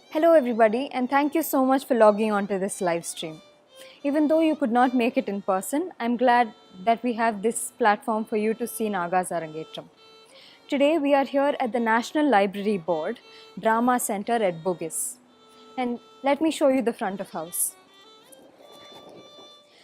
Hello everybody, and thank you so much for logging on to this live stream. Even though you could not make it in person, I'm glad that we have this platform for you to see Naga's Arangetram. Today we are here at the National Library Board, Drama Center at Bugis. And let me show you the front of house.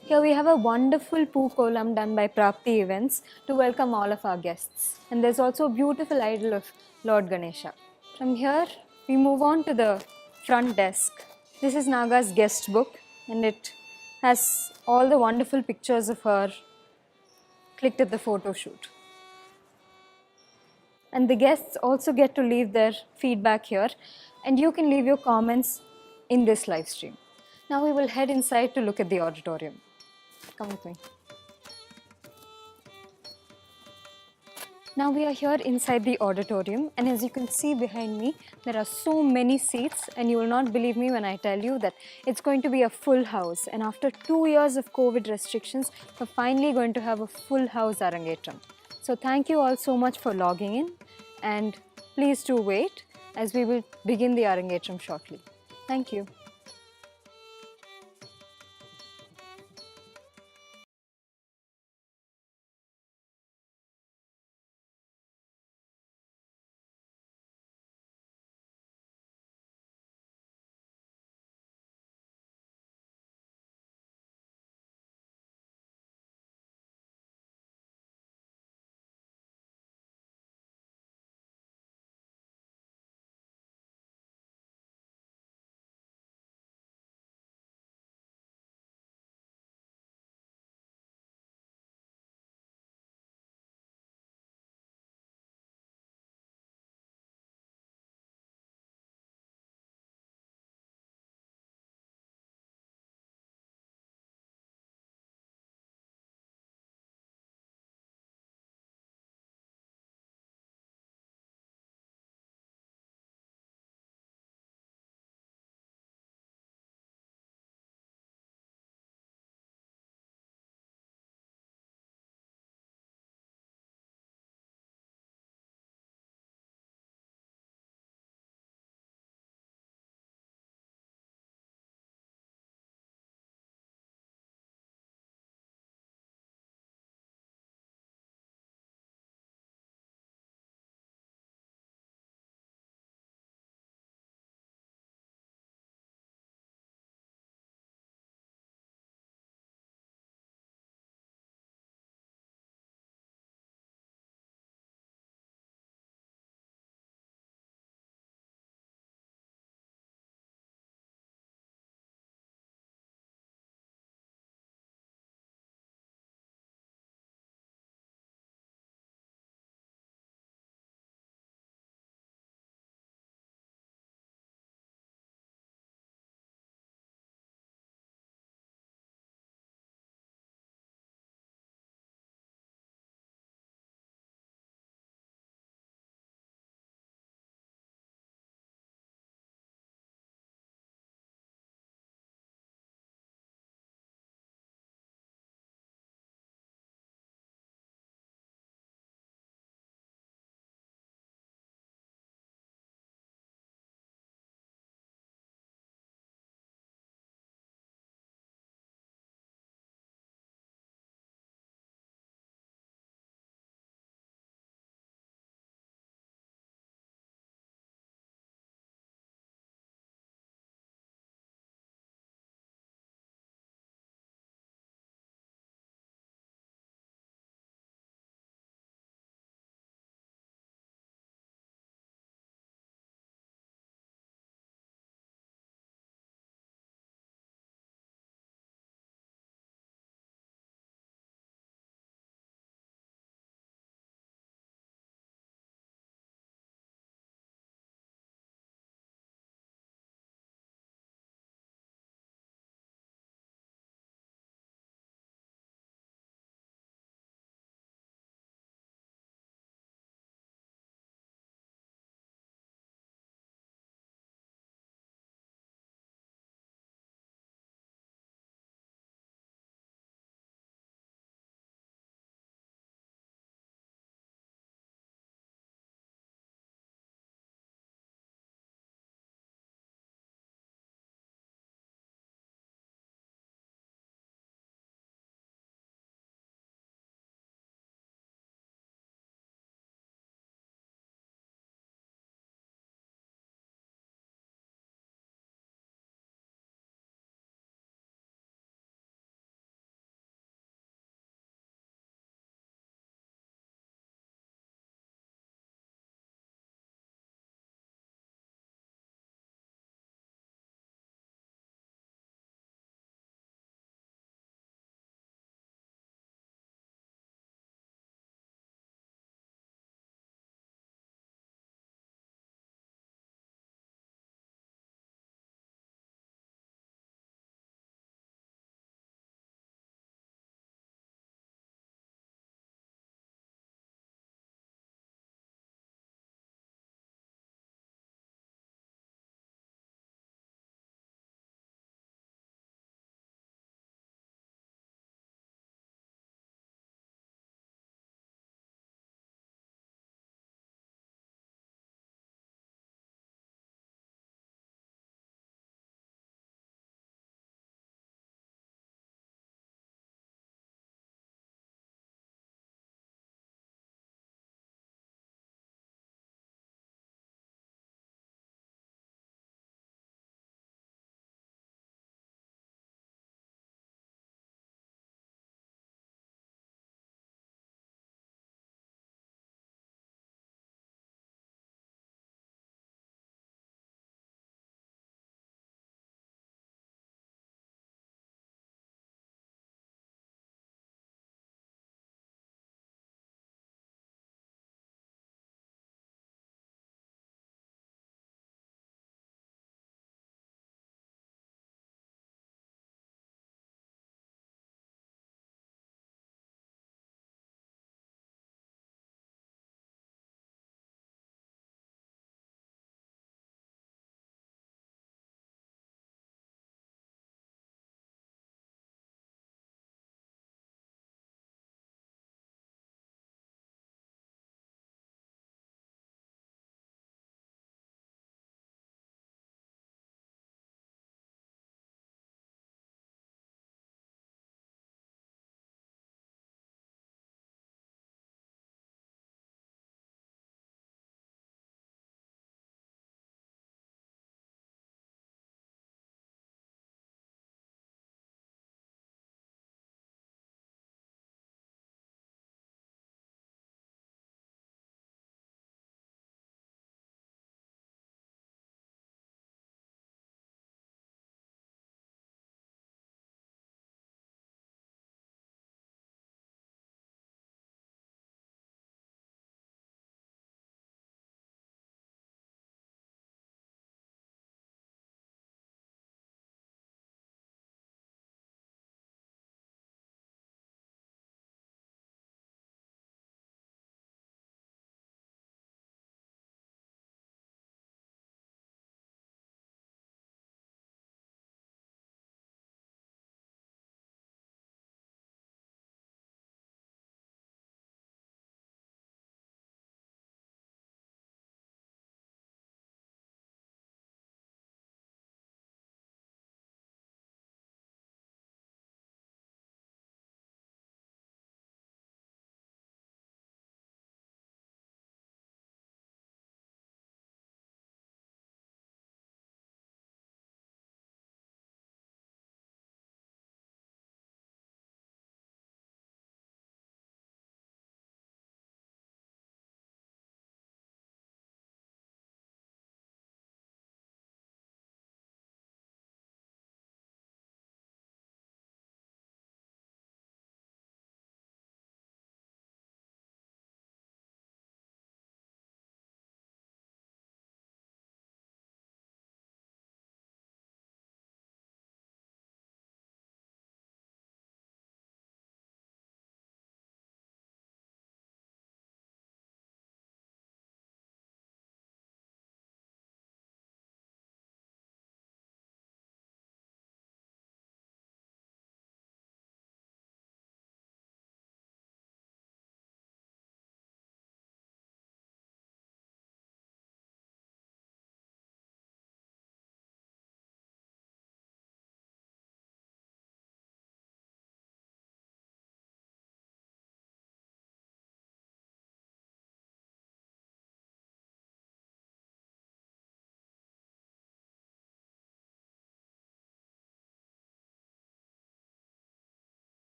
Here we have a wonderful poo column done by Prapti Events to welcome all of our guests. And there's also a beautiful idol of Lord Ganesha. From here, we move on to the front desk. This is Naga's guest book, and it has all the wonderful pictures of her clicked at the photo shoot. And the guests also get to leave their feedback here, and you can leave your comments in this live stream. Now we will head inside to look at the auditorium. Come with me. Now we are here inside the auditorium, and as you can see behind me, there are so many seats, and you will not believe me when I tell you that it's going to be a full house. And after 2 years of COVID restrictions, we're finally going to have a full house Arangetram. So thank you all so much for logging in, and please do wait as we will begin the Arangetram shortly. Thank you.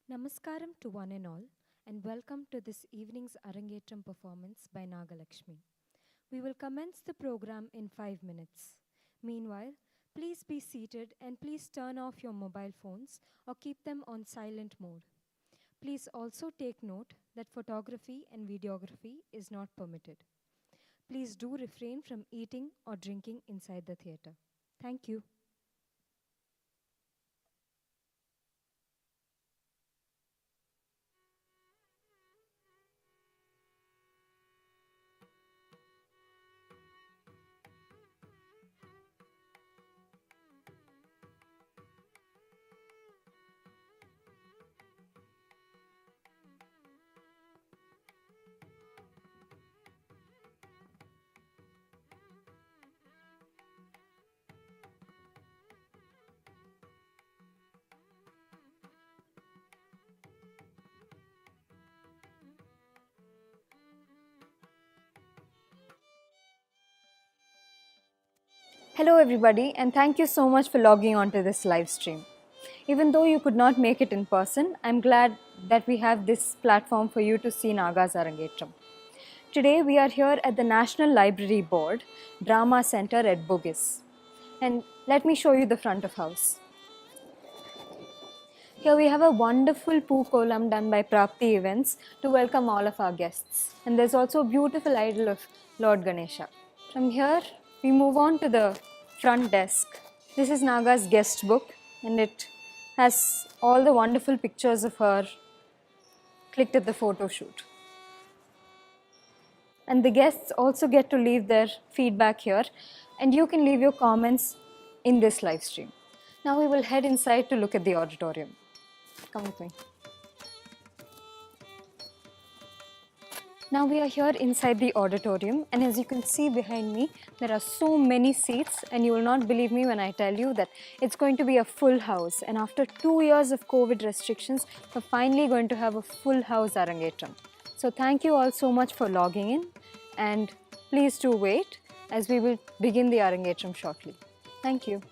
Namaskaram to one and all, and welcome to this evening's Arangetram performance by Nagalakshmi. We will commence the program in 5 minutes. Meanwhile, please be seated and please turn off your mobile phones or keep them on silent mode. Please also take note that photography and videography is not permitted. Please do refrain from eating or drinking inside the theatre. Thank you. Hello, everybody, and thank you so much for logging on to this live stream. Even though you could not make it in person, I'm glad that we have this platform for you to see Naga's Arangetram. Today, we are here at the National Library Board Drama Center at Bugis. And let me show you the front of house. Here we have a wonderful poo column done by Prapti Events to welcome all of our guests. And there's also a beautiful idol of Lord Ganesha. From here, we move on to the front desk. This is Naga's guest book, and it has all the wonderful pictures of her clicked at the photo shoot. And the guests also get to leave their feedback here, and you can leave your comments in this live stream. Now we will head inside to look at the auditorium. Come with me. Now we are here inside the auditorium, and as you can see behind me, there are so many seats, and you will not believe me when I tell you that it's going to be a full house. And after 2 years of COVID restrictions, we're finally going to have a full house Arangetram. So thank you all so much for logging in, and please do wait as we will begin the Arangetram shortly. Thank you.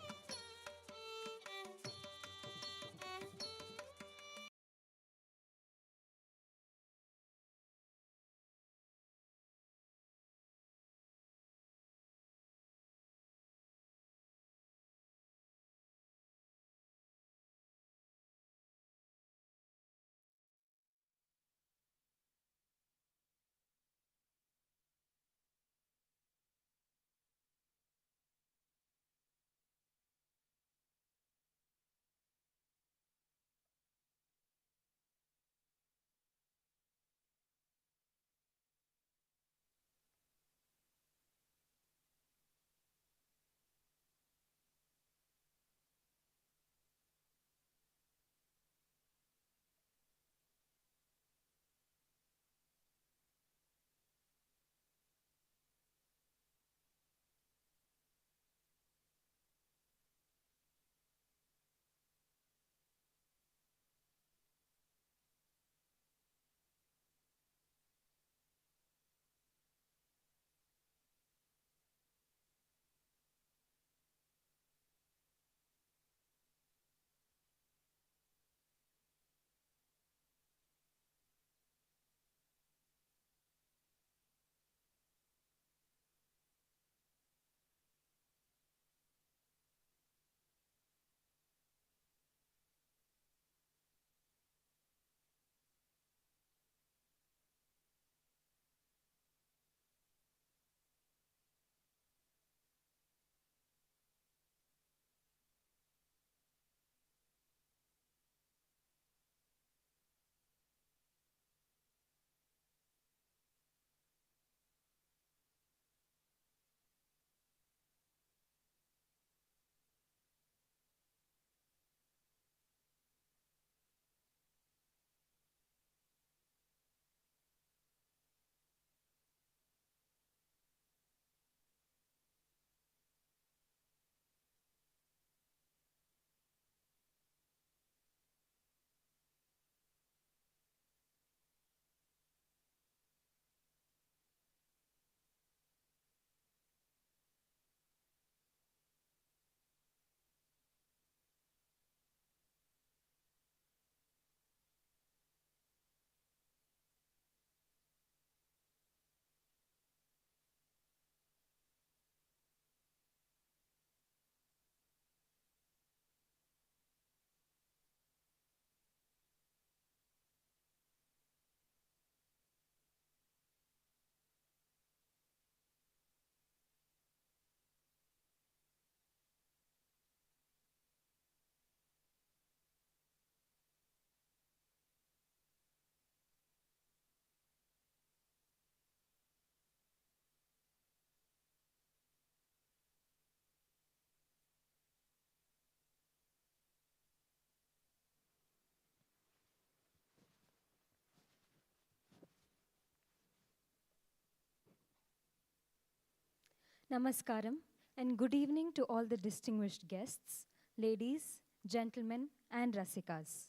Namaskaram and good evening to all the distinguished guests, ladies, gentlemen, and Rasikas.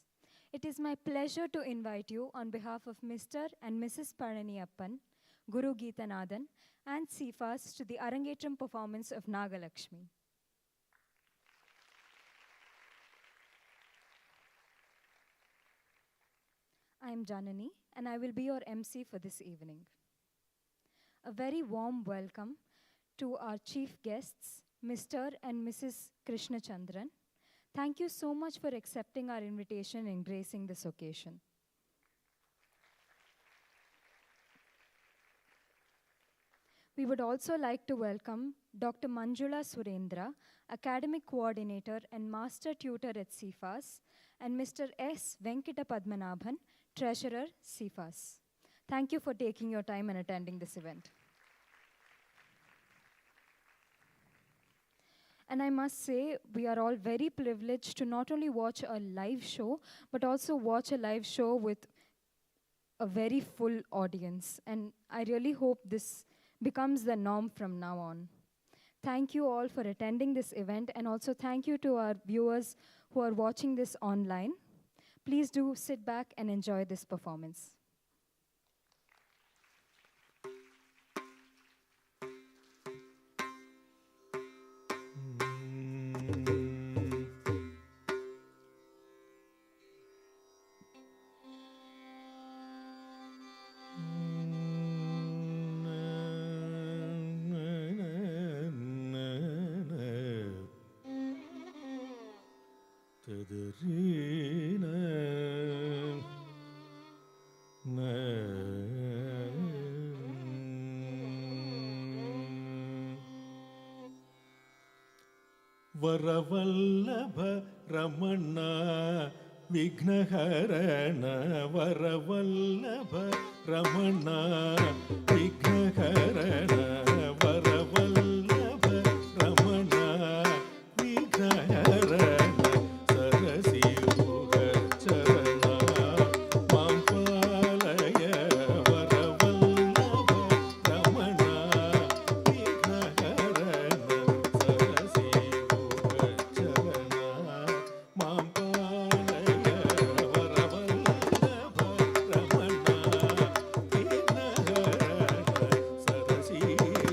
It is my pleasure to invite you on behalf of Mr. and Mrs. Paraniyappan, Guru Geethanadhan, and Sifas to the Arangetram performance of Nagalakshmi. I am Janani, and I will be your MC for this evening. A very warm welcome to our chief guests, Mr. and Mrs. Krishna Chandran. Thank you so much for accepting our invitation and gracing this occasion. We would also like to welcome Dr. Manjula Surendra, Academic Coordinator and Master Tutor at CIFAS, and Mr. S. Venkata Padmanabhan, Treasurer, CIFAS. Thank you for taking your time and attending this event. And I must say, we are all very privileged to not only watch a live show, but also watch a live show with a very full audience. And I really hope this becomes the norm from now on. Thank you all for attending this event, and also thank you to our viewers who are watching this online. Please do sit back and enjoy this performance. Varavallabha Ramana Vignaharana Varavallabha Ramana Vignaharana Varavallabha Ramana Vignaharana Sarasivuga Charana Mampalaya Varavallabha Ramana Vignaharana Sarasivuga Charana Mampalaya Varavallabha Ramana Vignaharana Sarasivuga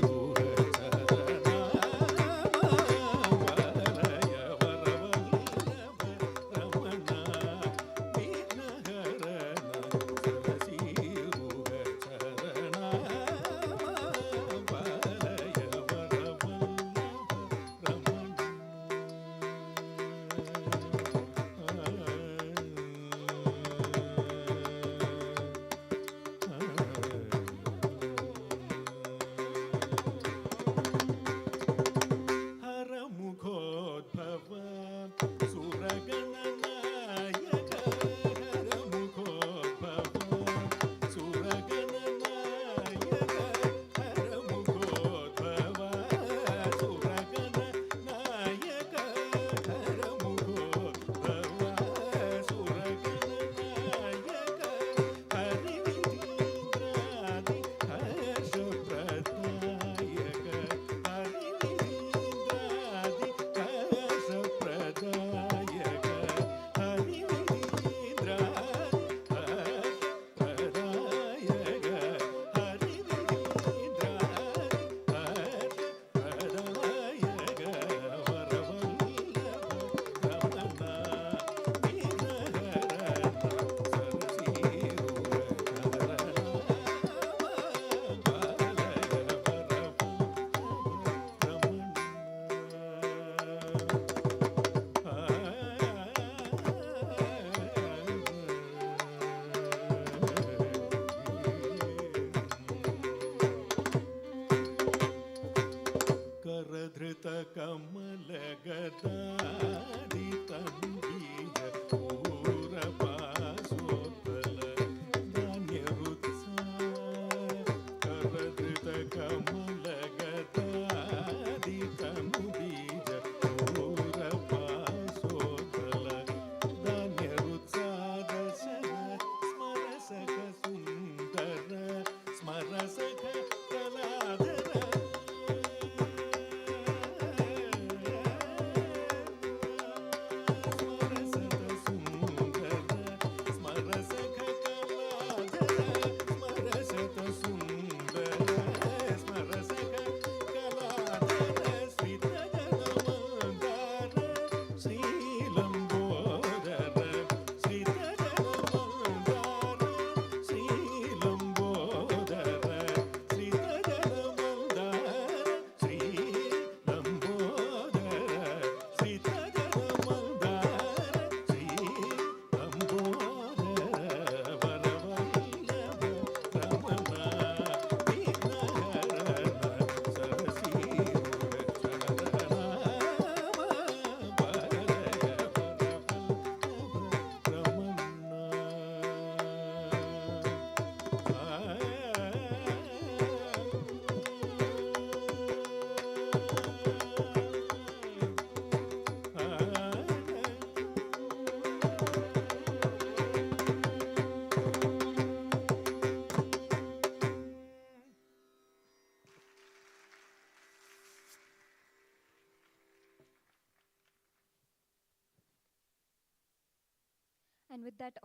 And with that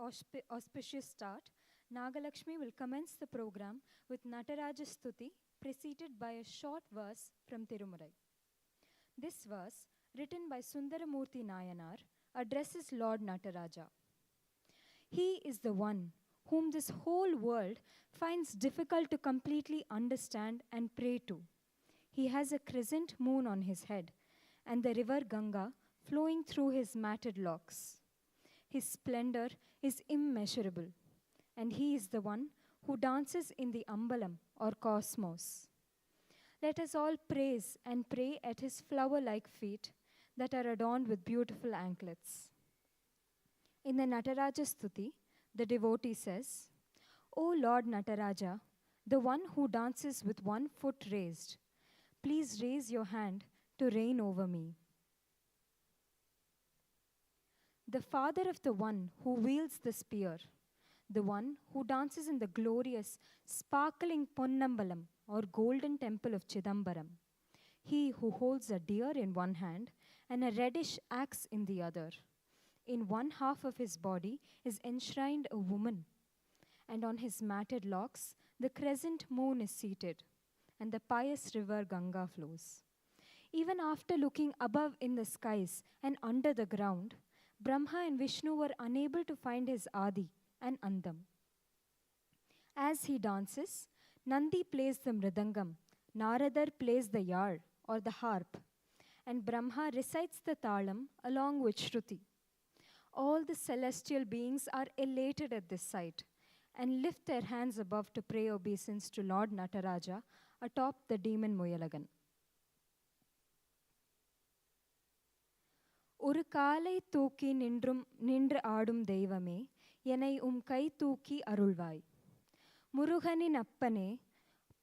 auspicious start, Nagalakshmi will commence the program with Nataraja Stuti, preceded by a short verse from Tirumurai. This verse, written by Sundaramurthy Nayanar, addresses Lord Nataraja. He is the one whom this whole world finds difficult to completely understand and pray to. He has a crescent moon on his head and the river Ganga flowing through his matted locks. His splendor is immeasurable, and he is the one who dances in the Ambalam or cosmos. Let us all praise and pray at his flower-like feet that are adorned with beautiful anklets. In the Nataraja Stuti, the devotee says, O Lord Nataraja, the one who dances with one foot raised, please raise your hand to reign over me. The father of the one who wields the spear, the one who dances in the glorious, sparkling Ponnambalam or golden temple of Chidambaram, he who holds a deer in one hand and a reddish axe in the other. In one half of his body is enshrined a woman, and on his matted locks the crescent moon is seated, and the pious river Ganga flows. Even after looking above in the skies and under the ground, Brahma and Vishnu were unable to find his Adi and Andam. As he dances, Nandi plays the mridangam, Naradar plays the yar or the harp, and Brahma recites the talam along with Shruti. All the celestial beings are elated at this sight and lift their hands above to pray obeisance to Lord Nataraja atop the demon Muyalagan. ஒரு காலை தூக்கி நின்று ஆடும் தெய்வமே, என்னை கை தூக்கி அருள்வாய். முருகனின் அப்பனே,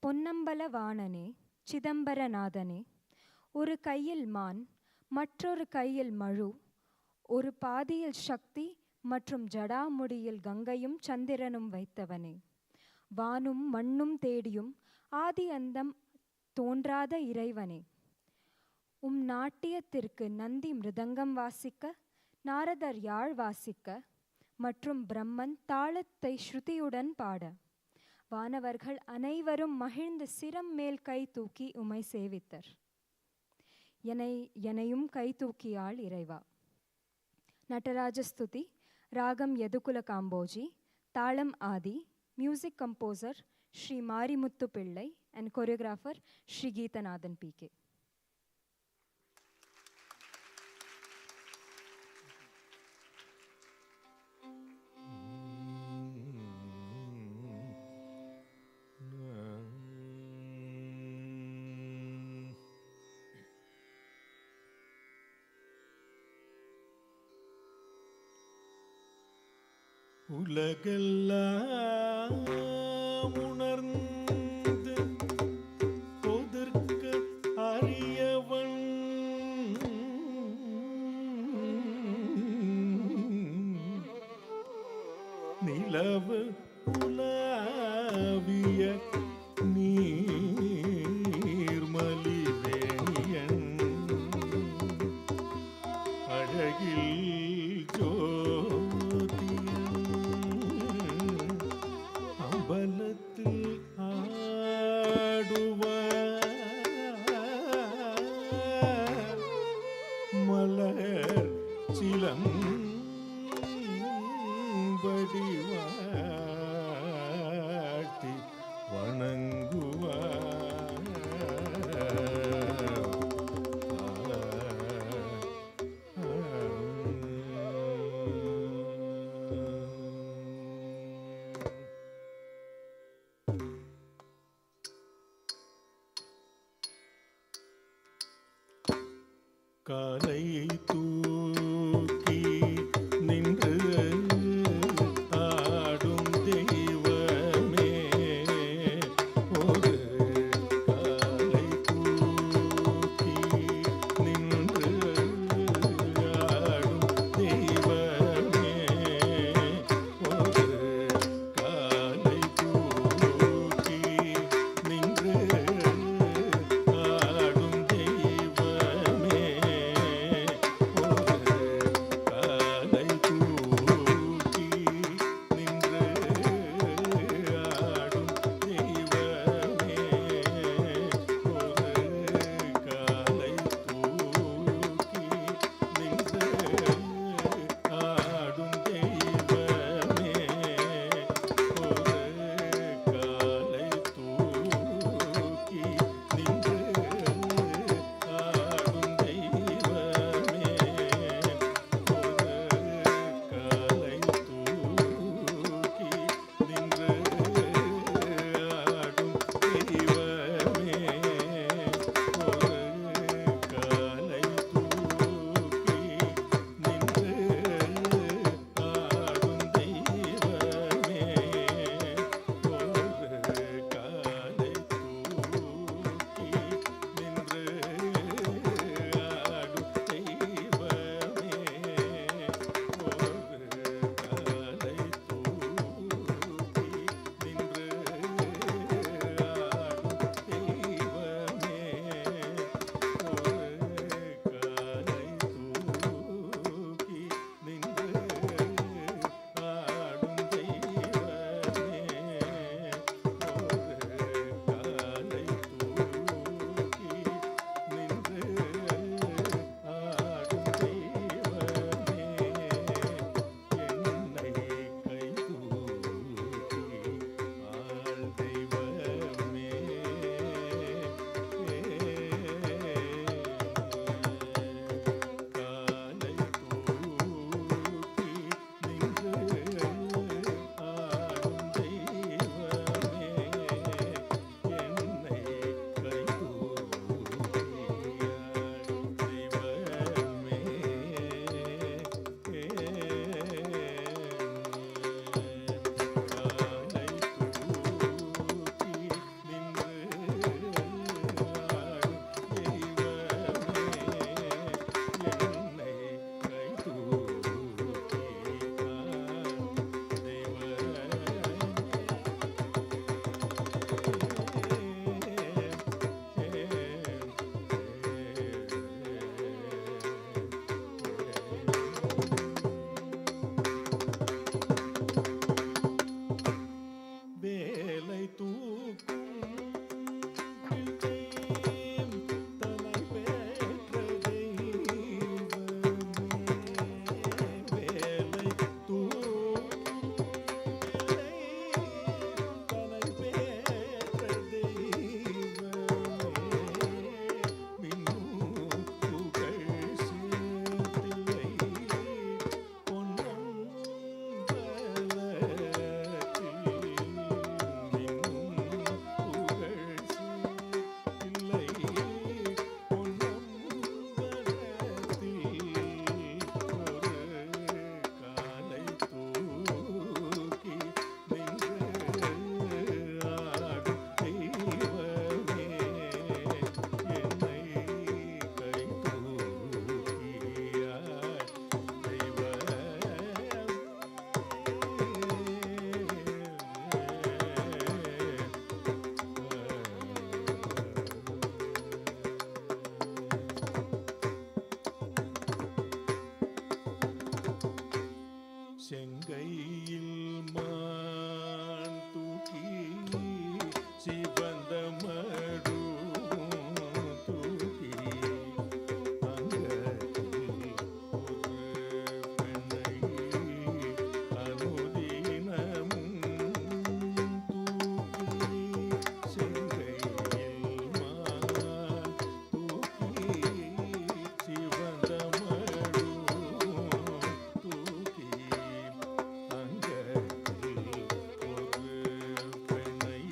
பொன்னம்பல வாணனே, சிதம்பரநாதனே, ஒரு கையில் மான், மற்றொரு கையில் மழு, ஒரு பாதியில் சக்தி மற்றும் ஜடாமுடியில் கங்கையும் சந்திரனும் வைத்தவனே, வானும் மண்ணும் தேடியும் ஆதி அந்தம் தோன்றாத இறைவனே, நாட்டியத்திற்கு நந்தி மிருதங்கம் வாசிக்க, நாரதர் யாழ் வாசிக்க, மற்றும் பிரம்மன் தாளத்தை ஸ்ருதியுடன் பாட, வானவர்கள் அனைவரும் மகிழ்ந்து சிரம் மேல் கை தூக்கி உமை சேவித்தர். எனையும் கை தூக்கியாள் இறைவா. நடராஜ ஸ்துதி, ராகம் யதுகுல காம்போஜி, தாளம் ஆதி, மியூசிக் கம்போசர் ஸ்ரீ மாரிமுத்து பிள்ளை and choreographer Shri Geethanadhan PK. உலகெல்லாம் உணர்ந்து பொதற்கு அறியவன் நிலவு உலாவிய நீர்மலிவேணியன் அழகில் பலத்தில் ஆடுவ மலர் சிலம்படி வாட்டி வணங்குவார். காலை தூக்கி நின்று ஆடும் செங்கையில் மான் தூக்கி சிவந்த மடு தூக்கி அங்கத்தில் ஒரு பெண்ணை அனுதினமும் தூக்கி செங்கையில் மான் தூக்கி சிவந்த மடு தூக்கி அங்கத்தில் ஒரு பெண்ணை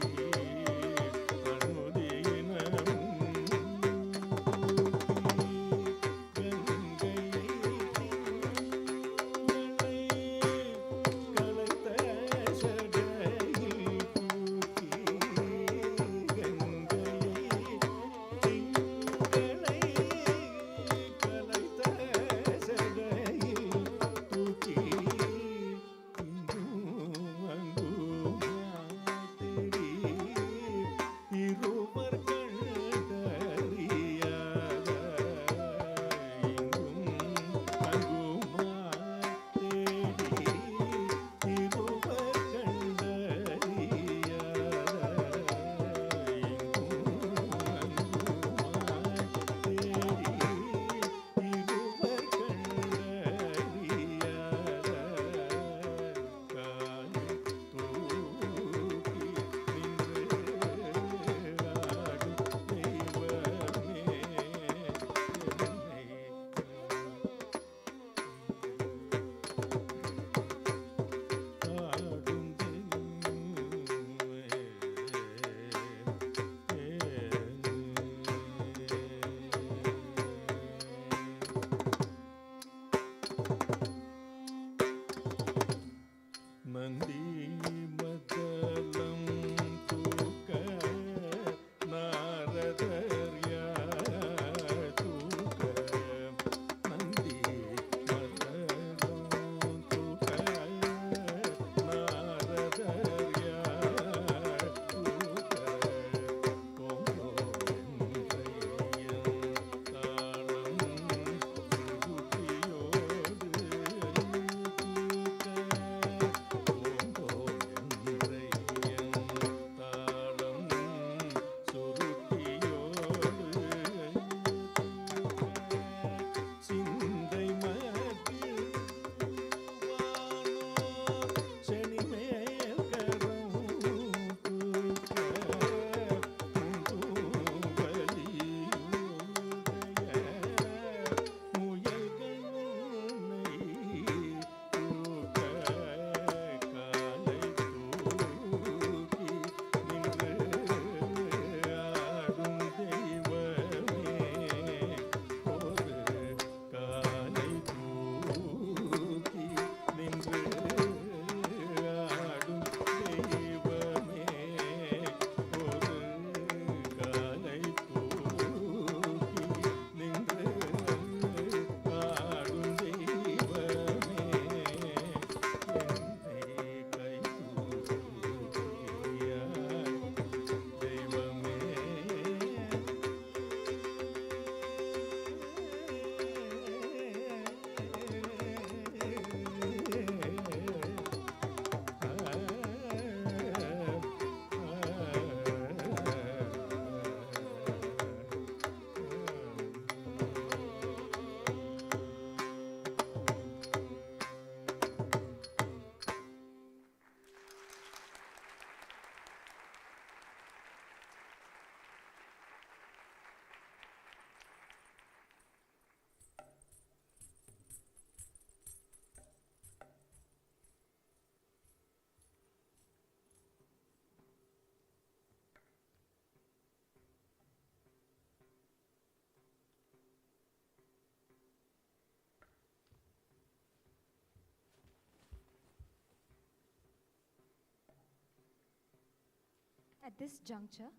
At this juncture,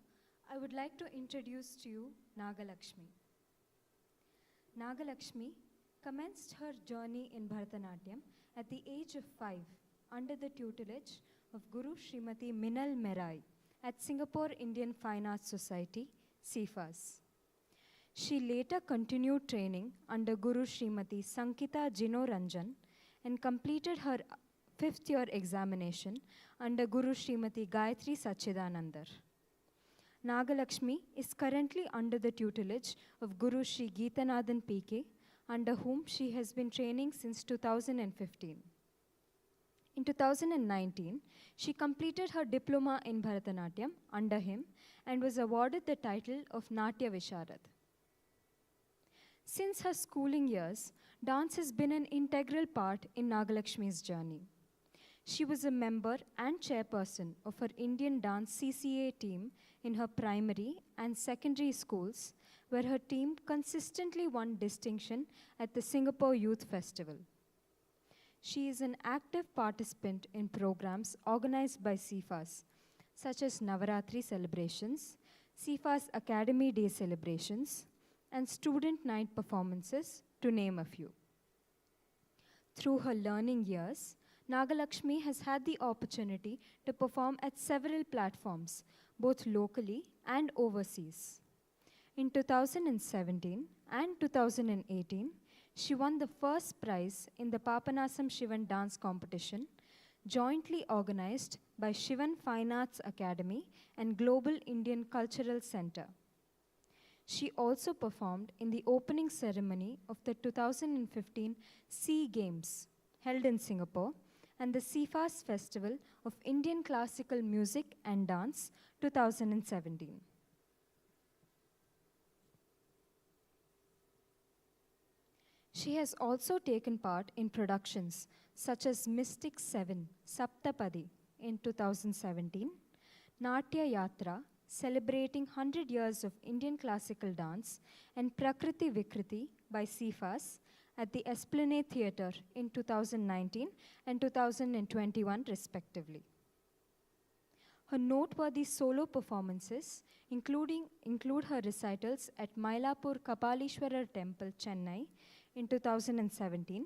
I would like to introduce to you Nagalakshmi. Nagalakshmi commenced her journey in Bharatanatyam at the age of 5 under the tutelage of Guru Srimati Minal Merai at Singapore Indian Fine Arts Society, CIFAS. She later continued training under Guru Srimati Sankita Jinoranjan and completed her fifth year examination under Guru Srimati Gayatri Sachidanandar. Nagalakshmi is currently under the tutelage of Guru Sri Geethanadhan PK, under whom she has been training since 2015. In 2019, she completed her diploma in Bharatanatyam under him and was awarded the title of Natya Visharad. Since her schooling years, dance has been an integral part in Nagalakshmi's journey. She was a member and chairperson of her Indian dance CCA team in her primary and secondary schools, where her team consistently won distinction at the Singapore Youth Festival. She is an active participant in programs organized by CIFAS, such as Navaratri celebrations, CIFAS Academy Day celebrations, and student night performances, to name a few. Through her learning years, Nagalakshmi has had the opportunity to perform at several platforms, both locally and overseas. In 2017 and 2018, she won the first prize in the Papanasam Shivan dance competition, jointly organized by Shivan Fine Arts Academy and Global Indian Cultural Center. She also performed in the opening ceremony of the 2015 SEA Games, held in Singapore, and the CIFAS Festival of Indian Classical Music and Dance 2017. She has also taken part in productions such as Mystic 7, Saptapadi in 2017, Natya Yatra, celebrating 100 years of Indian classical dance, and Prakriti Vikriti by CIFAS at the Esplanade Theatre in 2019 and 2021 respectively. Her noteworthy solo performances include her recitals at Mylapore Kapalishwarar Temple, Chennai in 2017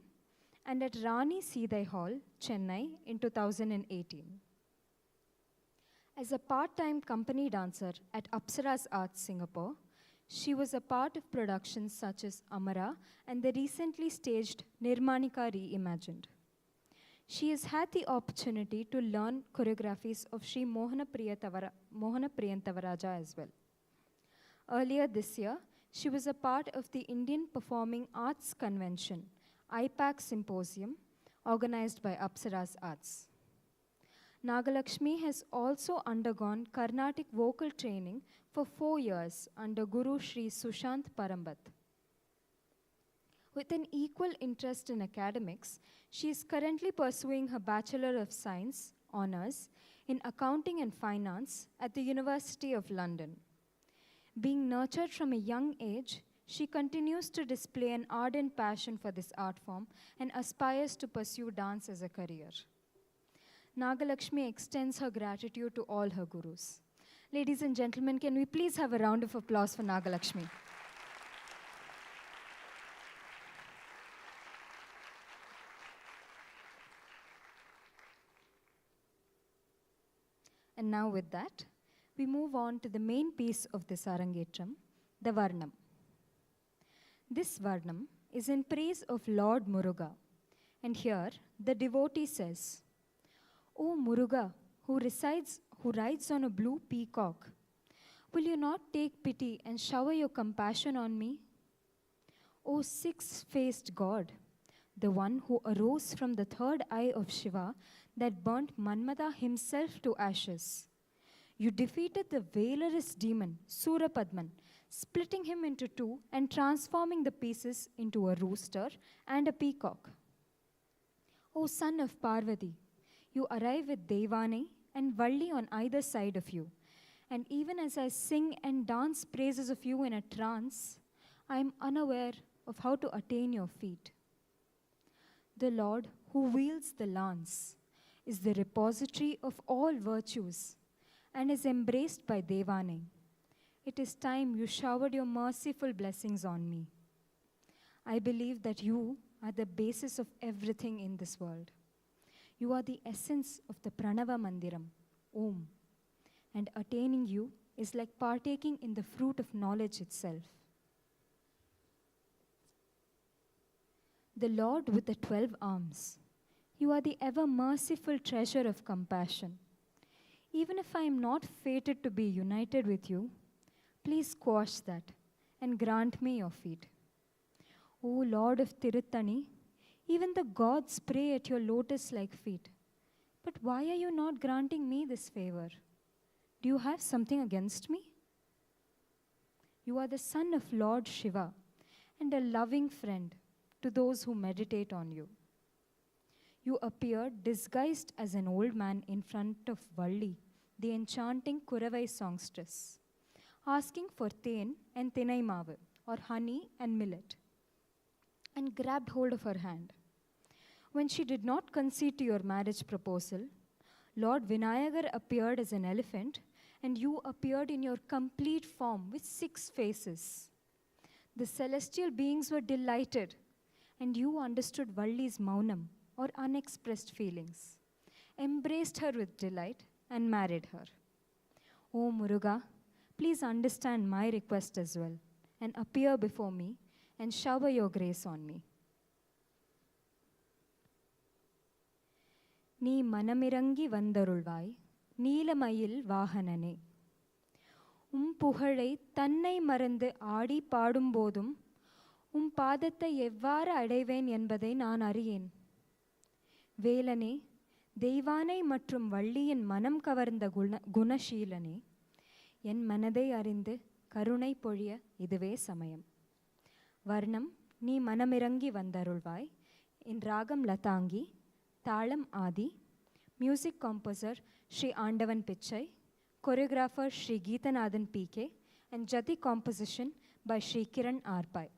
and at Rani Seedai Hall, Chennai in 2018. As a part-time company dancer at Apsara's Arts, Singapore, she was a part of productions such as Amara and the recently staged Nirmanika Reimagined. She has had the opportunity to learn choreographies of Sri Mohana Priyantavaraja as well. Earlier this year, she was a part of the Indian Performing Arts Convention, IPAC Symposium, organized by Apsara's Arts. Nagalakshmi has also undergone Carnatic vocal training for 4 years under Guru Sri Sushant Parambat. With an equal interest in academics, she is currently pursuing her Bachelor of Science honours in Accounting and Finance at the University of London. Being nurtured from a young age, she continues to display an ardent passion for this art form and aspires to pursue dance as a career. Nagalakshmi extends her gratitude to all her gurus. Ladies and gentlemen, can we please have a round of applause for Nagalakshmi? And now with that, we move on to the main piece of this Arangetram, the Varnam. This Varnam is in praise of Lord Muruga. And here, the devotee says, "O Muruga, who rides on a blue peacock, will you not take pity and shower your compassion on me? O six-faced God, the one who arose from the third eye of Shiva that burnt Manmada himself to ashes. You defeated the valorous demon, Surapadman, splitting him into two and transforming the pieces into a rooster and a peacock. O son of Parvati, you arrive with Devani and Valli on either side of you. And even as I sing and dance praises of you in a trance, I am unaware of how to attain your feet. The Lord who wields the lance is the repository of all virtues and is embraced by Devani. It is time you showered your merciful blessings on me. I believe that you are the basis of everything in this world. You are the essence of the Pranava Mandiram, Om, and attaining you is like partaking in the fruit of knowledge itself. The Lord with the 12 arms, You are the ever merciful treasure of compassion. Even if I am not fated to be united with you, please squash that and grant me your feet. O Lord of Tirutani, even the gods pray at your lotus-like feet. But why are you not granting me this favor? Do you have something against me? You are the son of Lord Shiva and a loving friend to those who meditate on you. You appeared disguised as an old man in front of Valli, the enchanting Kuravai songstress, asking for teen and thinai maavu, or honey and millet, and grabbed hold of her hand. When she did not concede to your marriage proposal, Lord Vinayagar appeared as an elephant, and you appeared in your complete form with 6 faces. The celestial beings were delighted, and you understood Valli's maunam, or unexpressed feelings, embraced her with delight, and married her. O Muruga, please understand my request as well, and appear before me, and shower your grace on me. நீ மனமிறங்கி வந்தருள்வாய் நீலமயில் வாகனனே. புகழை தன்னை மறந்து ஆடி பாடும்போதும் பாதத்தை எவ்வாறு அடைவேன் என்பதை நான் அறியேன். வேலனே, தெய்வானை மற்றும் வள்ளியின் மனம் கவர்ந்த குணசீலனே, என் மனதை அறிந்து கருணை பொழிய இதுவே சமயம். வர்ணம் நீ மனமிறங்கி வந்தருள்வாய் in ராகம் லதாங்கி, தாளம் ஆதி, music composer Sri Andavan Pichai, choreographer Sri Geethanadhan PK, and Jati composition by Sri Kiran Arpai.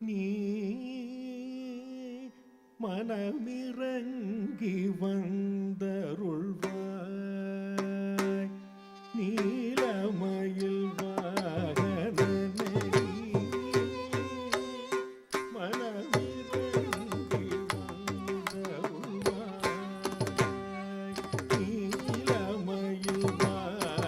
நீ மனமிறங்கி வந்தருள்வாய் நீலமயில் வாகனனே. மனமிறங்கி வந்தருள்வாய் நீலமயில் வாகனனே.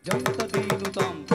Jam tadinu tam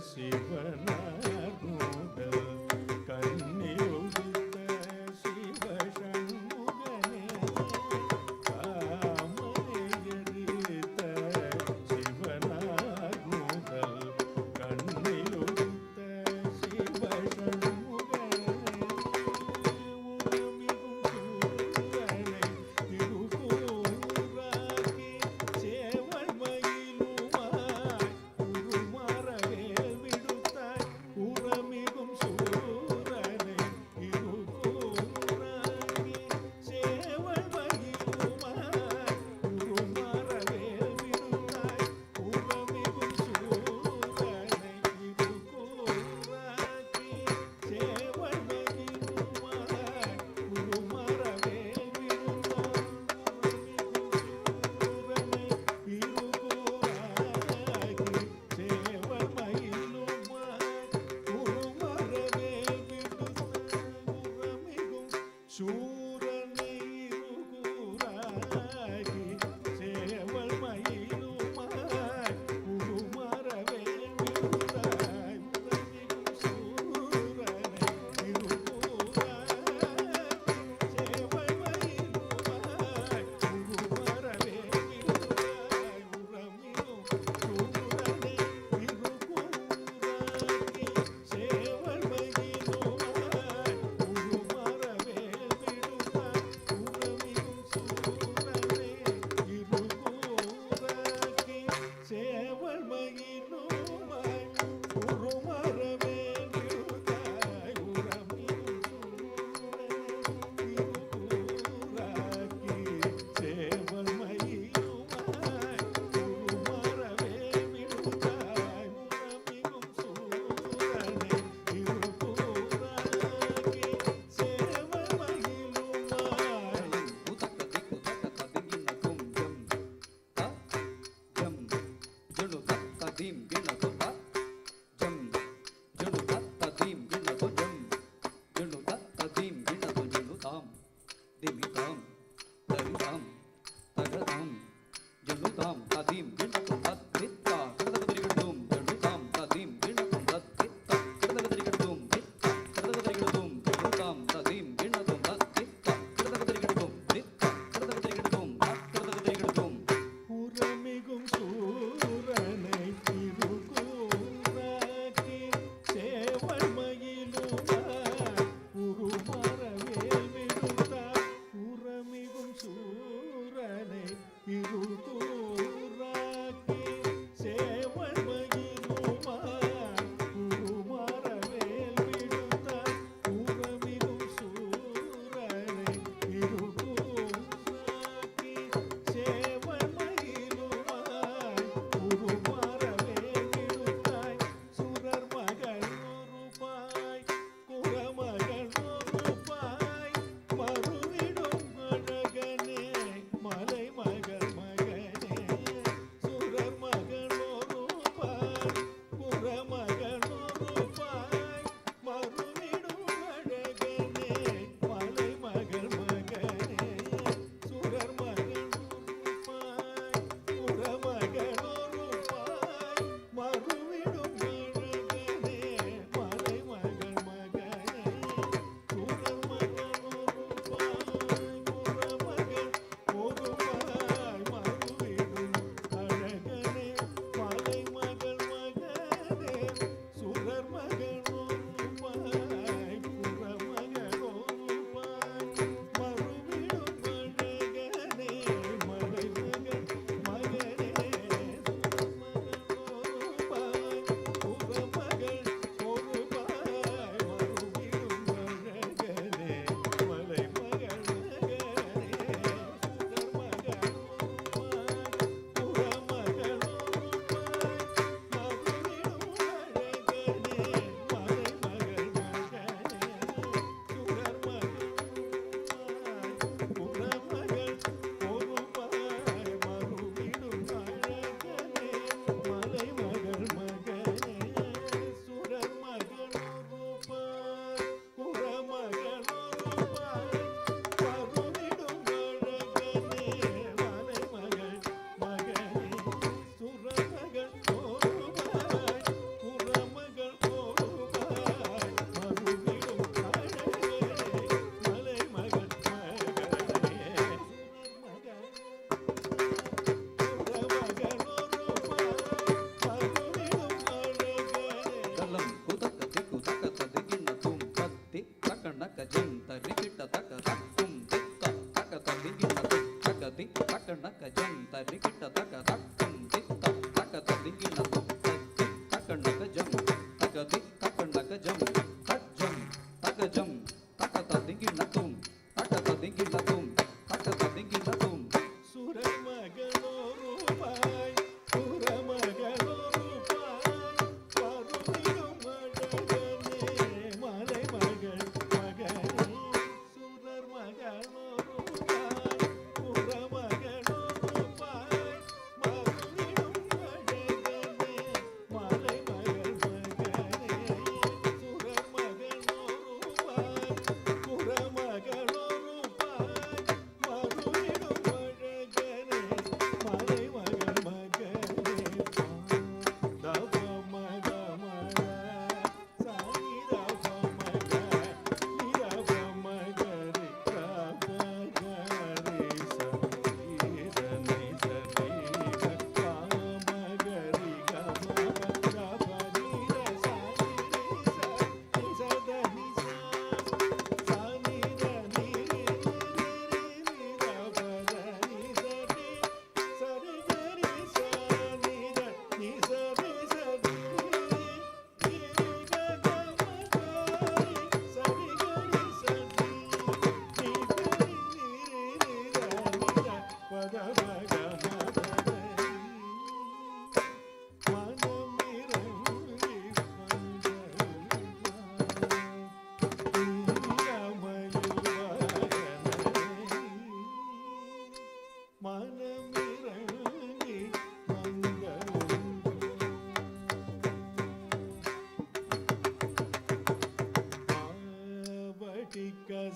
சிவனார் முதல் கண்ணிலுதித்த சிவசண்முகனே காமனையறித்த சிவனார் முதல் கண்ணிலுதித்த சிவசண்முகனே உலமிகும் சூரனை இருகூறாக்கி சேவல் மயிலுமாய் உருமாறவேல் விடுத்தாய்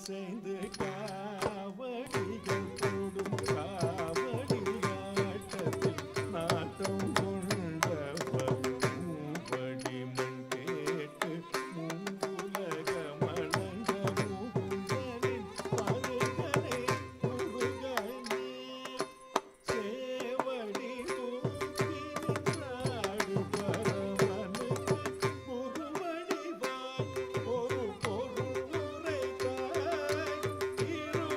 அசைந்து காவடிகள் போடும் காவடியாட்டத்தில் நாட்டம் கொண்டவர் மூவடி மண் கேட்டு மூவுலக மணங்க முகுந்தரின் மருகனை முருகனே சேவடி தூக்கி நின்றாடு பரமனுக்கு குருவடிவாய் ஒரு பொருள் உரைத்தாய் இருவடி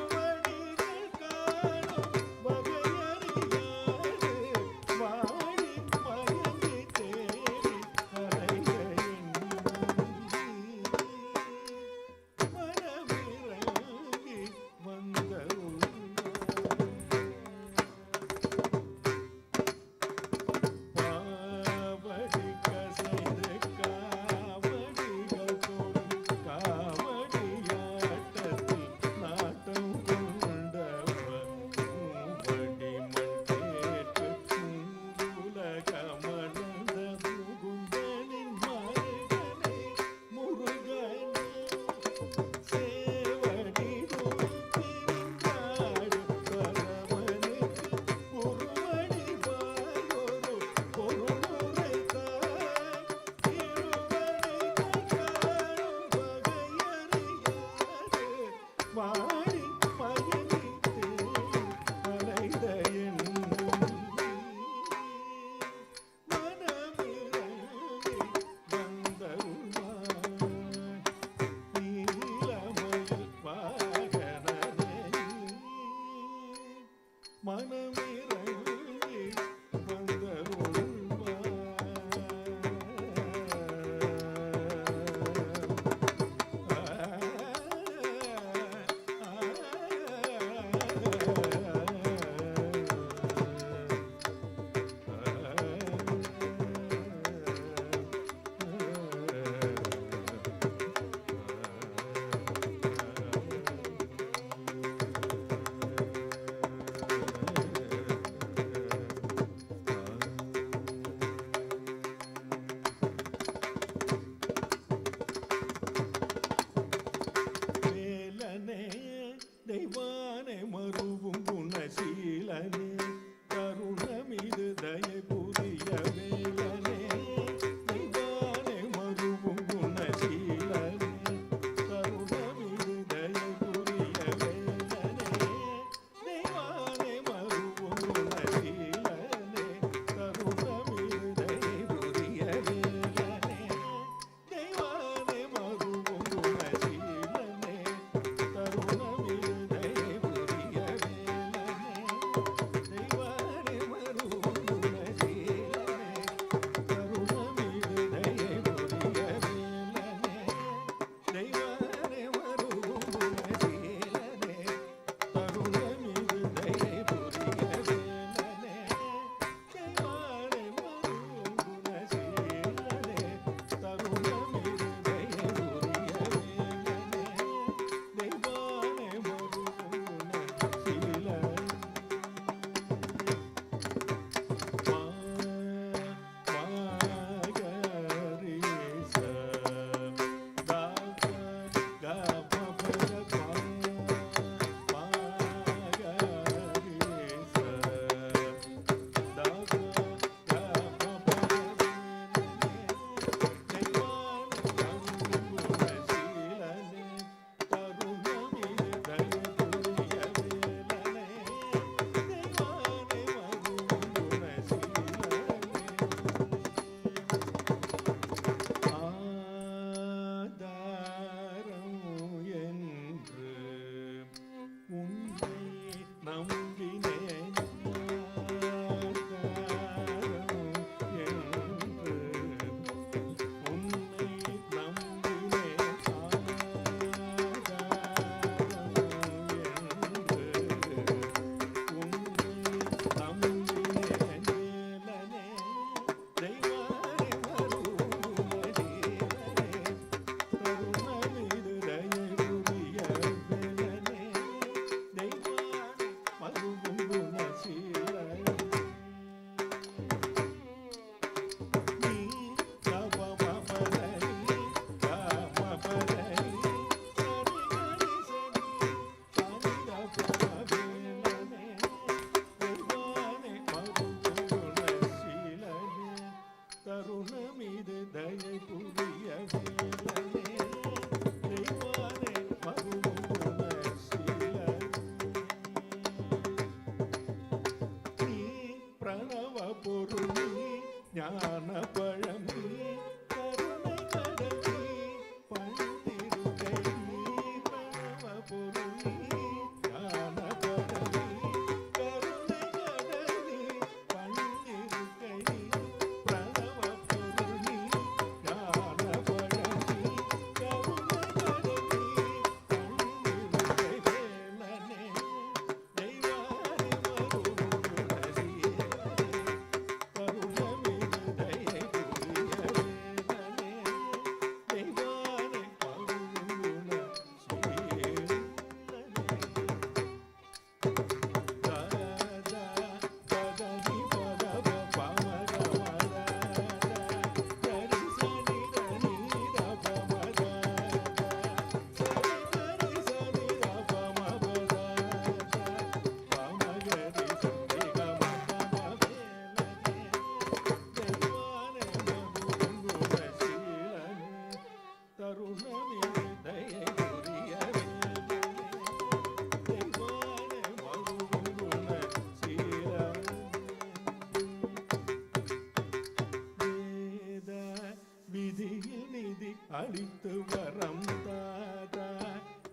அளித்து வரம் தாதா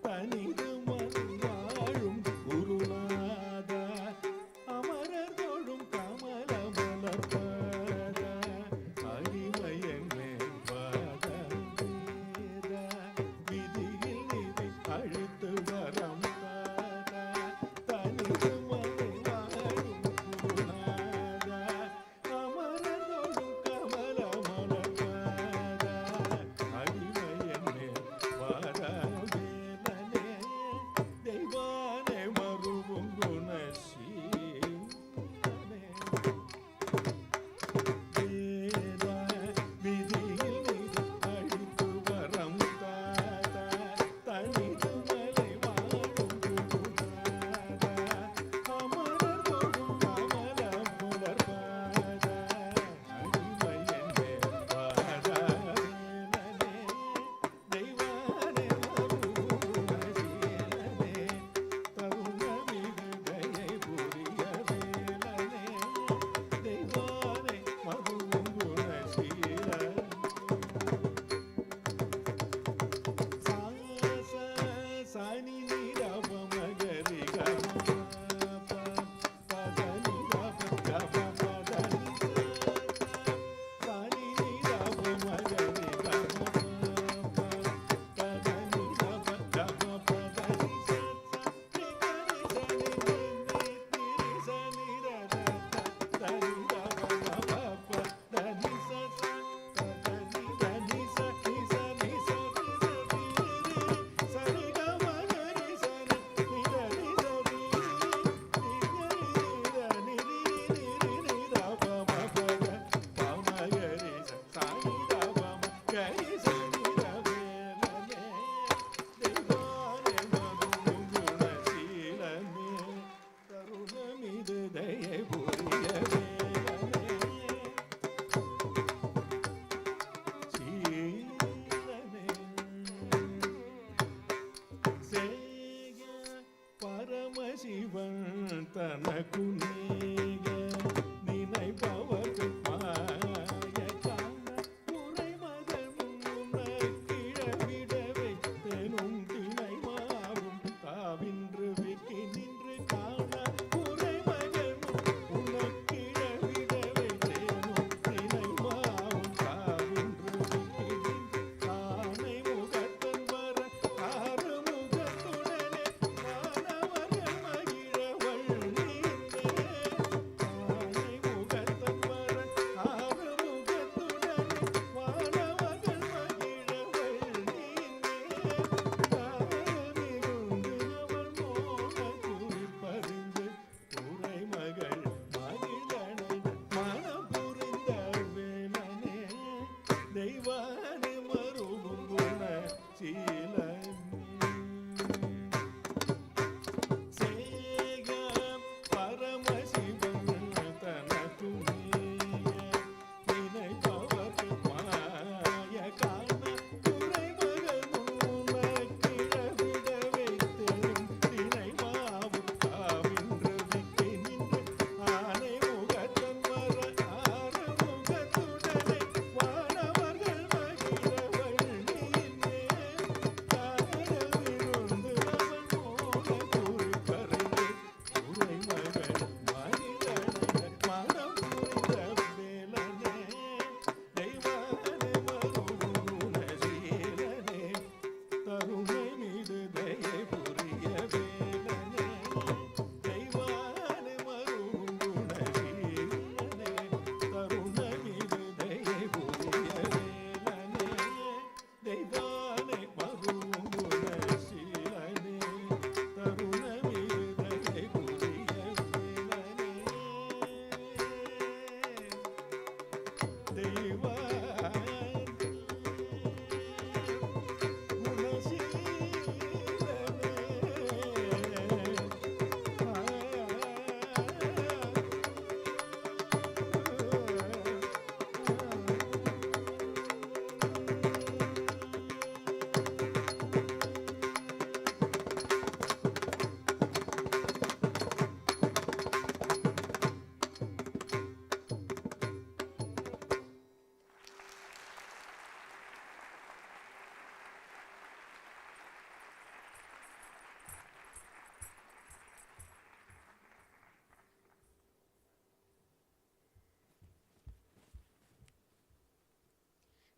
தனிது மருந்தாழும் குருநாதா அமரர் தோழும் கமலமலபாதா அடிமையன் மேல்பாதா விதியில் நிதி அழித்து வரம் தாதா தனிது மருந்தாழும் குருநாதா அமரர் தோழும் கமலமலபாதா அடிமையன் மேல்பாதா வேலனே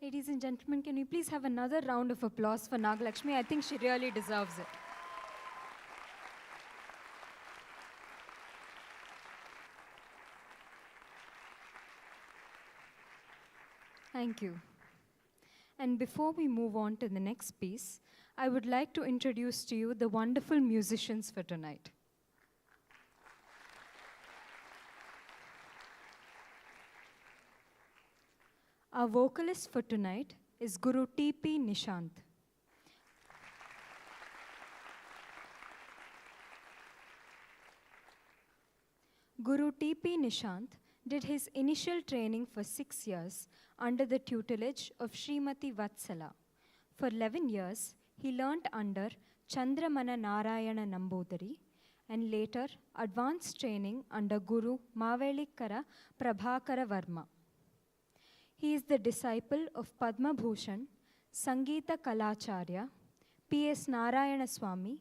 Ladies and gentlemen, can we please have another round of applause for Nagalakshmi? I think she really deserves it. Thank you. And before we move on to the next piece, I would like to introduce to you the wonderful musicians for tonight. Our vocalist for tonight is Guru T.P. Nishant. Guru T.P. Nishant did his initial training for 6 years under the tutelage of Srimati Vatsala. For 11 years, he learnt under Chandramana Narayana Nambudiri and later advanced training under Guru Mavelikara Prabhakara Varma. He is the disciple of Padma Bhushan, Sangeeta Kalacharya, P.S. Narayana Swami,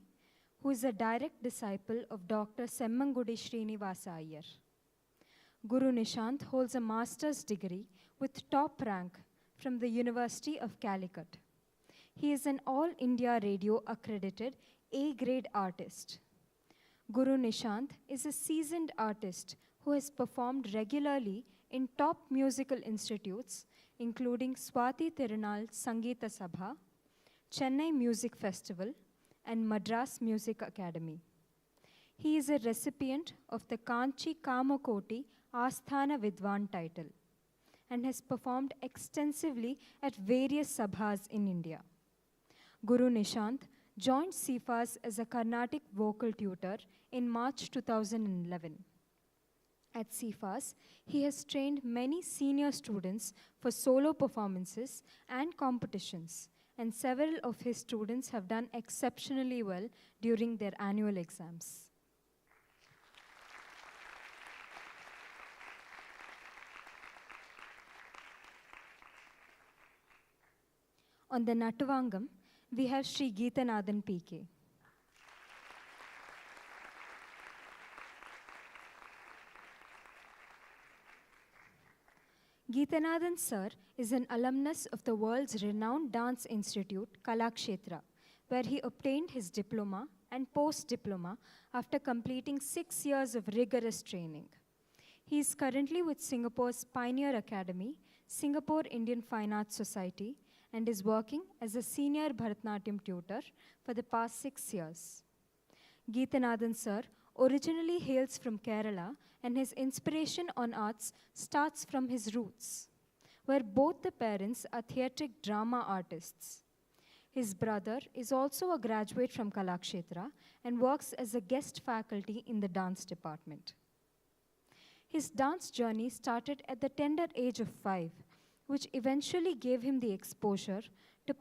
who is a direct disciple of Dr. Semmangudi Srinivasa Iyer. Guru Nishant holds a master's degree with top rank from the University of Calicut. He is an All India Radio accredited A-grade artist. Guru Nishant is a seasoned artist who has performed regularly in top musical institutes, including Swati Tirunal Sangeeta Sabha, Chennai Music Festival, and Madras Music Academy. He is a recipient of the Kanchi Kamakoti Asthana Vidwan title and has performed extensively at various sabhas in India. Guru Nishant joined CIFAS as a Carnatic vocal tutor in March 2011. At CIFAS, he has trained many senior students for solo performances and competitions, and several of his students have done exceptionally well during their annual exams. On the Nattuvangam, we have Sri Geethanadhan PK. Geethanadhan sir is an alumnus of the world's renowned dance institute, Kalakshetra, where he obtained his diploma and post-diploma after completing 6 years of rigorous training. He is currently with Singapore's Pioneer Academy, Singapore Indian Fine Arts Society, and is working as a senior Bharatanatyam tutor for the past 6 years. Geethanadhan sir originally hails from Kerala, and his inspiration on arts starts from his roots, where both the parents are theatric drama artists. His brother is also a graduate from Kalakshetra and works as a guest faculty in the dance department. His dance journey started at the tender age of 5, which eventually gave him the exposure to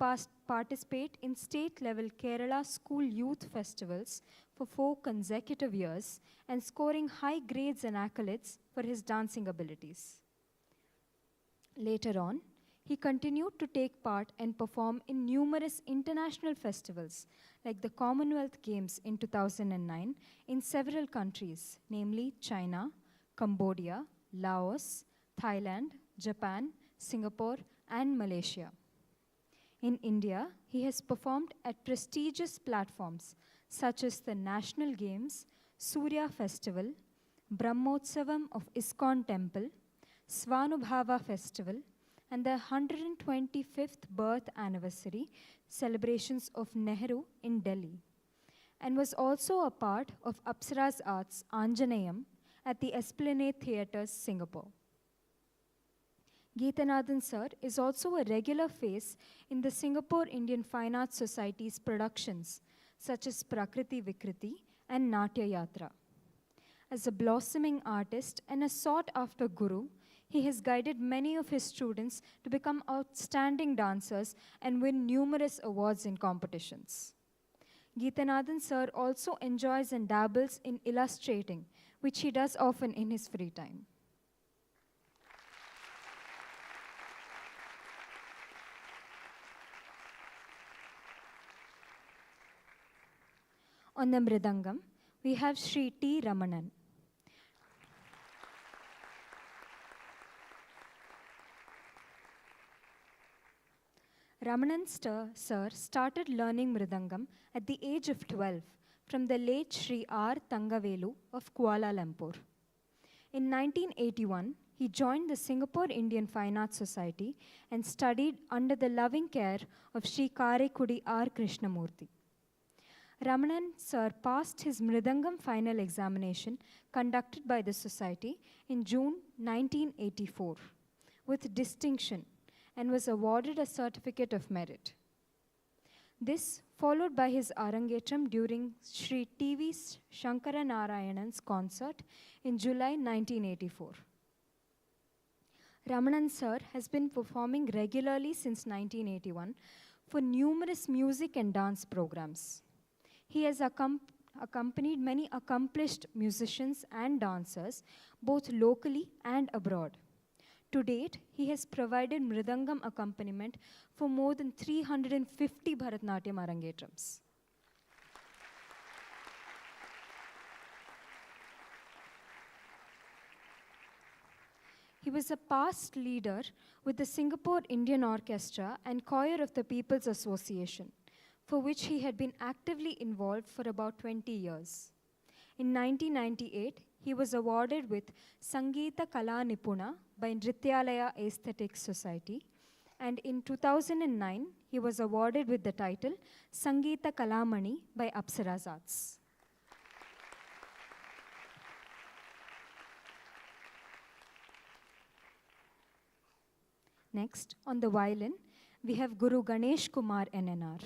participate in state-level Kerala school youth festivals for 4 consecutive years and scoring high grades and accolades for his dancing abilities. Later on, he continued to take part and perform in numerous international festivals like the Commonwealth Games in 2009 in several countries, namely China, Cambodia, Laos, Thailand, Japan, Singapore, and Malaysia. In India, he has performed at prestigious platforms such as the National Games, Surya Festival, Brahmotsavam of ISKCON Temple, Svanubhava Festival, and the 125th birth anniversary celebrations of Nehru in Delhi, and was also a part of Apsara's Arts Anjaneyam at the Esplanade Theatres, Singapore. Geethanadhan sir is also a regular face in the Singapore Indian Fine Arts Society's productions, such as Prakriti Vikriti and Natya Yatra. As a blossoming artist and a sought-after guru, he has guided many of his students to become outstanding dancers and win numerous awards in competitions. Geethanadhan sir also enjoys and dabbles in illustrating, which he does often in his free time. On the Mridangam, we have Sri T. Ramanan. Sir started learning Mridangam at the age of 12 from the late Sri R. Tangavelu of Kuala Lumpur. In 1981, he joined the Singapore Indian Fine Arts Society and studied under the loving care of Sri Karekudi R. Krishnamurthy. Ramanan Sir passed his Mridangam final examination conducted by the society in June 1984 with distinction and was awarded a certificate of merit. This followed by his Arangetram during Sri T.V. Shankaranarayanan's concert in July 1984. Ramanan Sir has been performing regularly since 1981 for numerous music and dance programs. He has accompanied many accomplished musicians and dancers, both locally and abroad. To date, he has provided Mridangam accompaniment for more than 350 Bharatanatyam Arangetrams. He was a past leader with the Singapore Indian Orchestra and Choir of the People's Association, for which he had been actively involved for about 20 years. In 1998, he was awarded with Sangeeta Kala Nipuna by Nrityalaya Aesthetic Society, and in 2009, he was awarded with the title Sangeeta Kalamani by Apsaras Arts. Next, on the violin, we have Guru Ganesh Kumar NNR.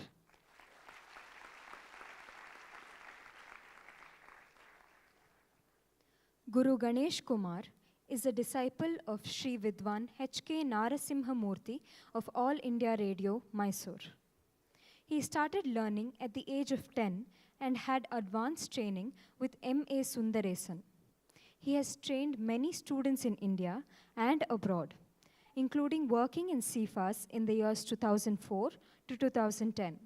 Guru Ganesh Kumar is a disciple of Sri Vidwan H.K. Narasimhamurthy of All India Radio, Mysore. He started learning at the age of 10 and had advanced training with M.A. Sundaresan. He has trained many students in India and abroad, including working in CFAS in the years 2004 to 2010.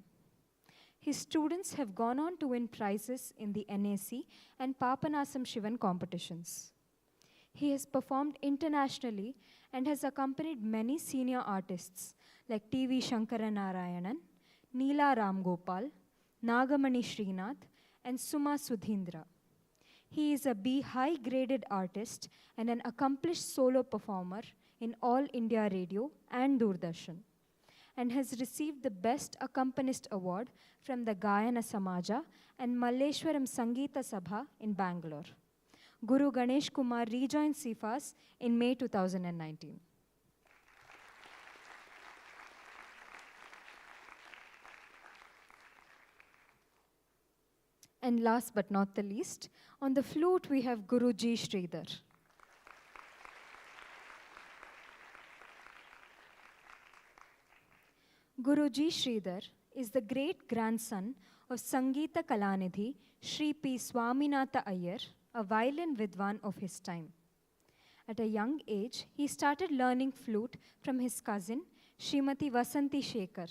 His students have gone on to win prizes in the NAC and Papanasam Shivan competitions. He has performed internationally and has accompanied many senior artists like T.V. Shankaranarayanan, Neela Ramgopal, Nagamani Srinath, and Suma Sudhindra. He is a B high-graded artist and an accomplished solo performer in All India Radio and Doordarshan, and has received the Best Accompanist Award from the Gayana Samaja and Malleshwaram Sangeeta Sabha in Bangalore. Guru Ganesh Kumar rejoined CFAS in May 2019. And last but not the least, on the flute we have Guru G. Sridhar. Guru G. Sridhar is the great-grandson of Sangeeta Kalanidhi Sri P. Swaminatha Iyer, a violin vidwan of his time. At a young age, he started learning flute from his cousin, Srimati Vasanti Shekhar,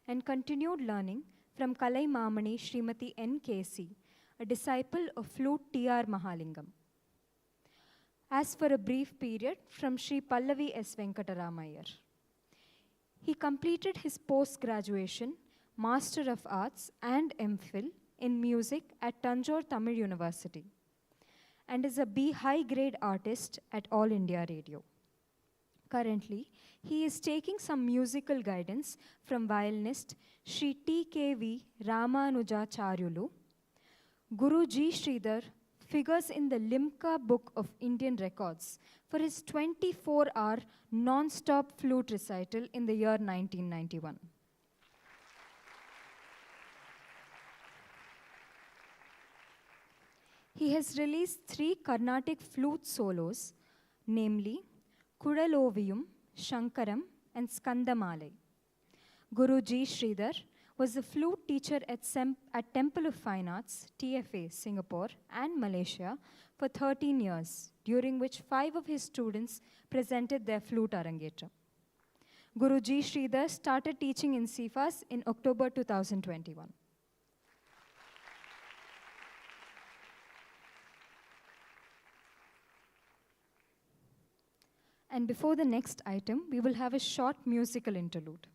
and continued learning from Kalai Mamani Srimati N. K.C., a disciple of flute T.R. Mahalingam. As for a brief period, from Sri Pallavi S. Venkataramayar. He completed his post-graduation, Master of Arts and MPhil in music at Tanjore Tamil University, and is a B high-grade artist at All India Radio. Currently, he is taking some musical guidance from violinist Sri T.K.V. Ramanujacharyulu. Guru G. Sridhar figures in the Limca Book of Indian Records for his 24-hour non-stop flute recital in the year 1991. He has released 3 Carnatic flute solos, namely Kudalovium, Shankaram, and Skandamalai. Guru G. Sridhar was a flute teacher at Temple of Fine Arts, TFA, Singapore, and Malaysia for 13 years, during which 5 of his students presented their flute Arangetram. Guru G. Sridhar started teaching in CFAS in October 2021. And before the next item, we will have a short musical interlude.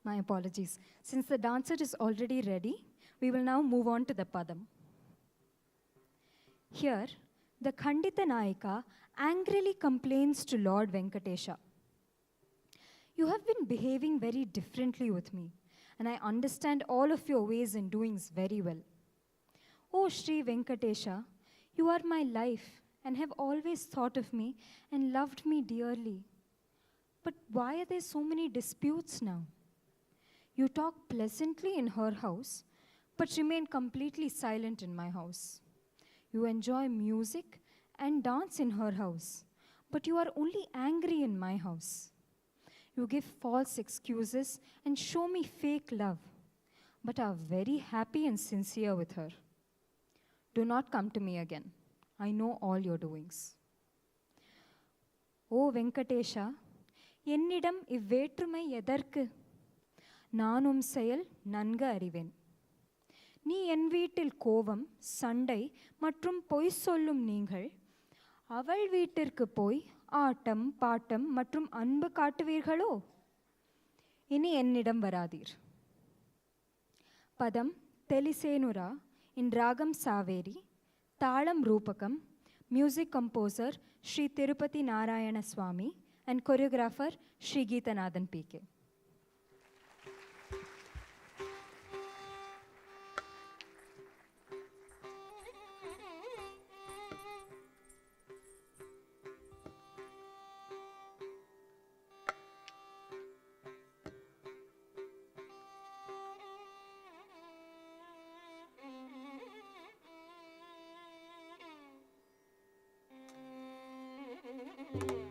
My apologies. Since the dancer is already ready, we will now move on to the Padam. Here, the Khandita Nayika angrily complains to Lord Venkatesha. You have been behaving very differently with me, and I understand all of your ways and doings very well. Oh, Sri Venkatesha, you are my life and have always thought of me and loved me dearly. But why are there so many disputes now? You talk pleasantly in her house, but remain completely silent in my house. You enjoy music and dance in her house, but you are only angry in my house. You give false excuses and show me fake love, but are very happy and sincere with her. Do not come to me again. I know all your doings. O Venkatesha, என்னிடம் இவ்வேற்றுமை எதற்கு? நானும் செயல் நன்கு அறிவேன். நீ என் வீட்டில் கோபம், சண்டை மற்றும் பொய் சொல்லும் நீங்கள் அவள் வீட்டிற்கு போய் ஆட்டம், பாட்டம் மற்றும் அன்பு காட்டுவீர்களோ? இனி என்னிடம் வராதீர். பதம் தெலிசேனுரா in Ragam Saveri, Talam Rupakam, music composer Sri Tirupati Narayana Swami and choreographer Sri Geethanadhan PK. Hey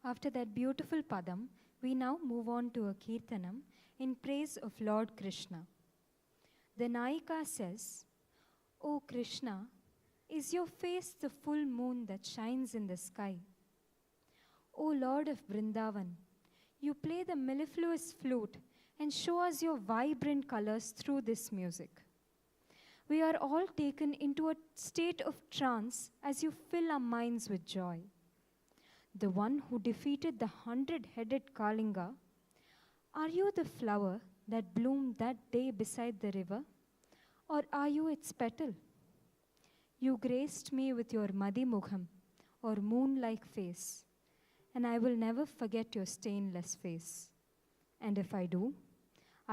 After that beautiful padam, we now move on to a Kirtanam in praise of Lord Krishna. The Nayika says, "O Krishna, is your face the full moon that shines in the sky? O Lord of Vrindavan, you play the mellifluous flute and show us your vibrant colors through this music. We are all taken into a state of trance as you fill our minds with joy. The one who defeated the 100-headed Kalinga, are you the flower that bloomed that day beside the river, or are you its petal? You graced me with your Madhi Mukham, or moon-like face, and I will never forget your stainless face. And if I do,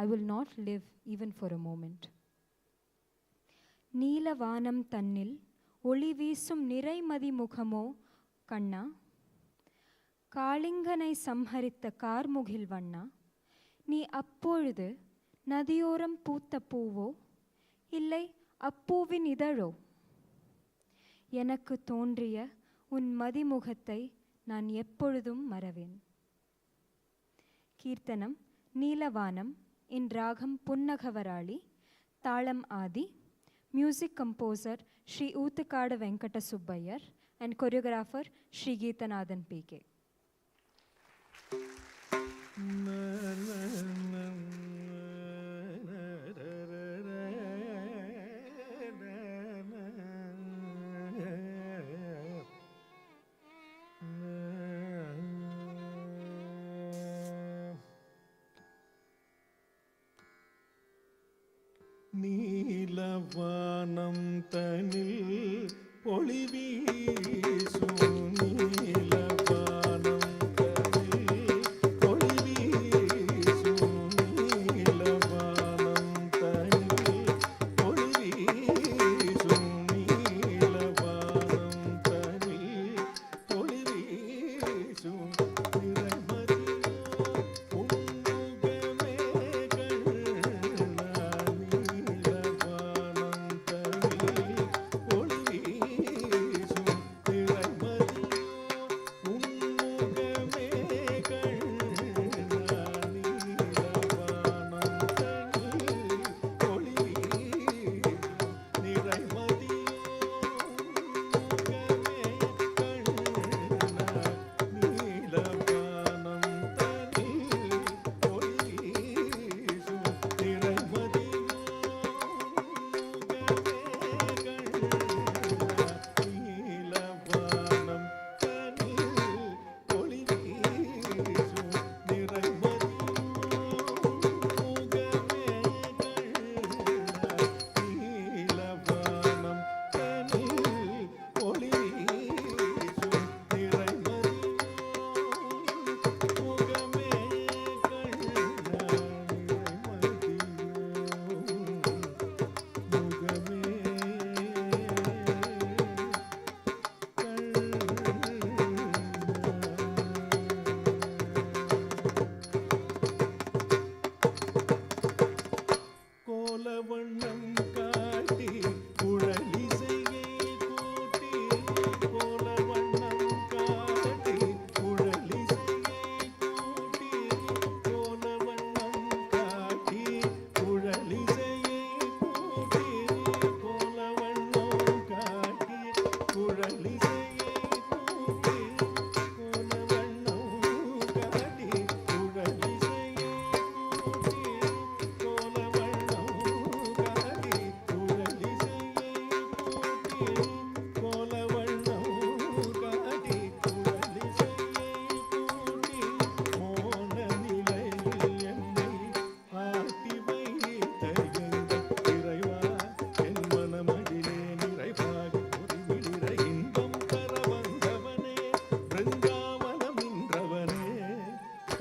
I will not live even for a moment. Neelavanam tannil, oli veesum nirai Madhi Mukhamo, Kanna, காளிங்கனை சம்ஹரித்த கார்முகில் வண்ணா, நீ அப்பொழுது நதியோரம் பூத்த பூவோ இல்லை அப்பூவின் இதழோ? எனக்கு தோன்றிய உன் மதிமுகத்தை நான் எப்பொழுதும் மறவேன்." கீர்த்தனம் நீலவானம் in ராகம் புன்னகவராளி, தாளம் ஆதி, music composer Sri Oothakada Venkata Subbayar and choreographer Sri Geethanadhan PK. Neelavanam தனில் பொழிவீசும் நீலவானம் தனில் பொழிவீசும்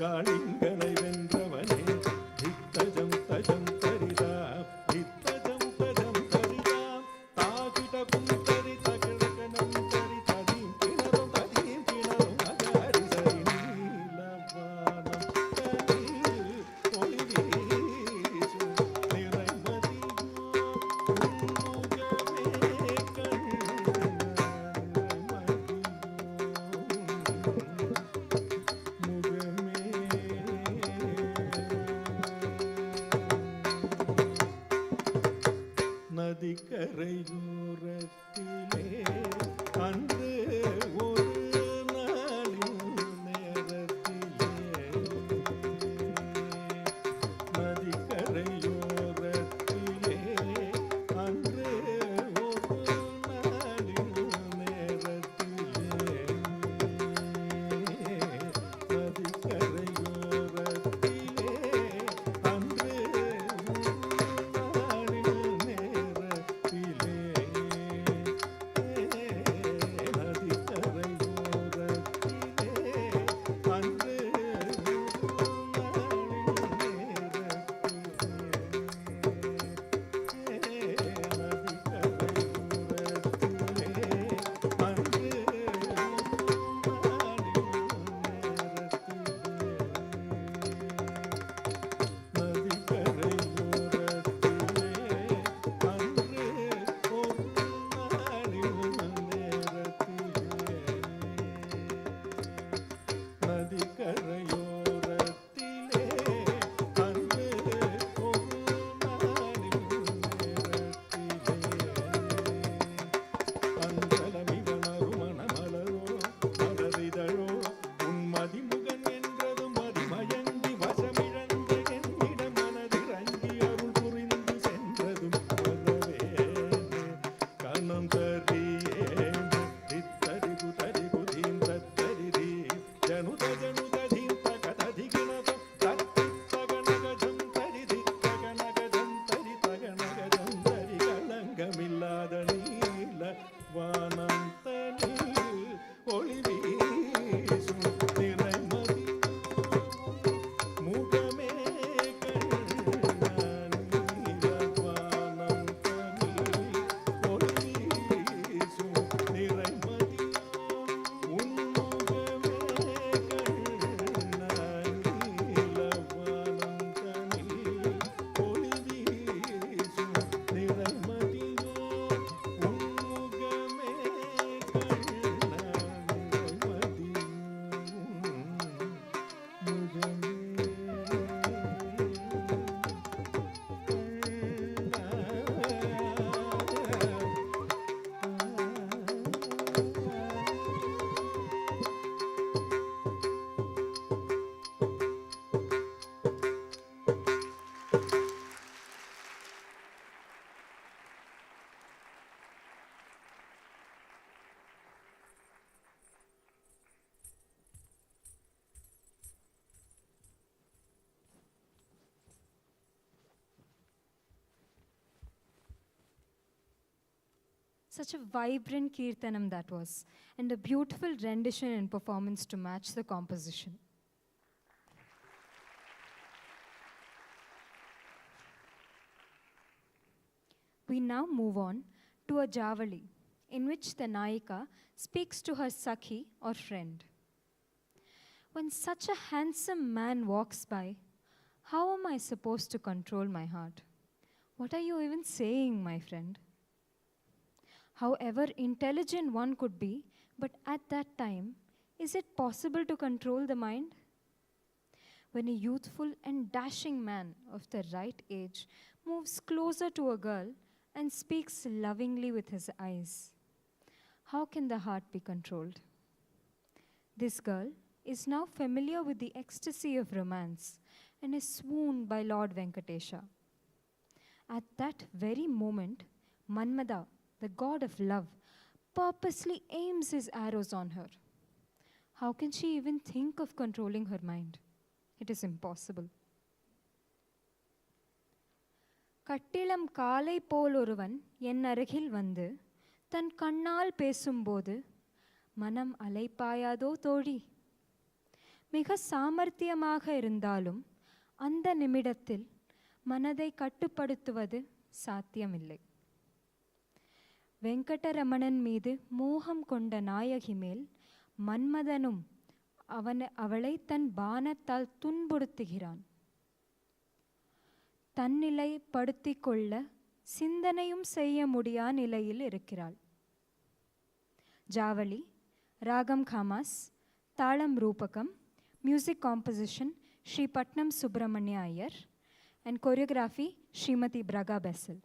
காளிங்கனை வென்றவனே தித்தஜம் தஜம் தரிதா தித்தஜம் தஜம் தரிதா தாகிட குந்தரி தகழகனம் தரி ததீம் கிணறும் அகாரி சரி நீலவானம் கனில் ஒளி வீசும் நிறைமதியோ உன்முகமே நதிக்கரையோரத்திலே அன்று ஒரு நாளின் நேரத்திலே நதிக்கரையோரத்திலே அன்று ஒரு நாளின் நேரத்திலே நதிக்கரையோரத்திலே அன்று Such a vibrant Kirtanam that was, and a beautiful rendition and performance to match the composition. We now move on to a Javali, in which the Nayika speaks to her Sakhi or friend. When such a handsome man walks by, how am I supposed to control my heart? What are you even saying, my friend? However intelligent one could be, but at that time, is it possible to control the mind? When a youthful and dashing man of the right age moves closer to a girl and speaks lovingly with his eyes, how can the heart be controlled? This girl is now familiar with the ecstasy of romance and is swooned by Lord Venkatesha. At that very moment, Manmada, the god of love, purposely aims his arrows on her. How can she even think of controlling her mind? It is impossible. கட்டிளம் காலை போல் ஒருவன் என் அருகில் வந்து தன் கண்ணால் பேசும்போது மனம் அலைப்பாயாதோ தோழி? மிக சாமர்த்தியமாக இருந்தாலும் அந்த நிமிடத்தில் மனதை கட்டுப்படுத்துவது சாத்தியமில்லை. வெங்கடரமணன் மீது மோகம் கொண்ட நாயகி மேல் மன்மதனும் அவளை தன் பானத்தால் துன்புறுத்துகிறான். தன்னிலைப்படுத்திக் கொள்ள சிந்தனையும் செய்ய முடியா நிலையில் இருக்கிறாள். ஜாவளி, ராகம் காமாஸ், தாளம் Rupakam, music composition Sri Patnam Subramanya Iyer, and choreography Srimati Braga Bessel.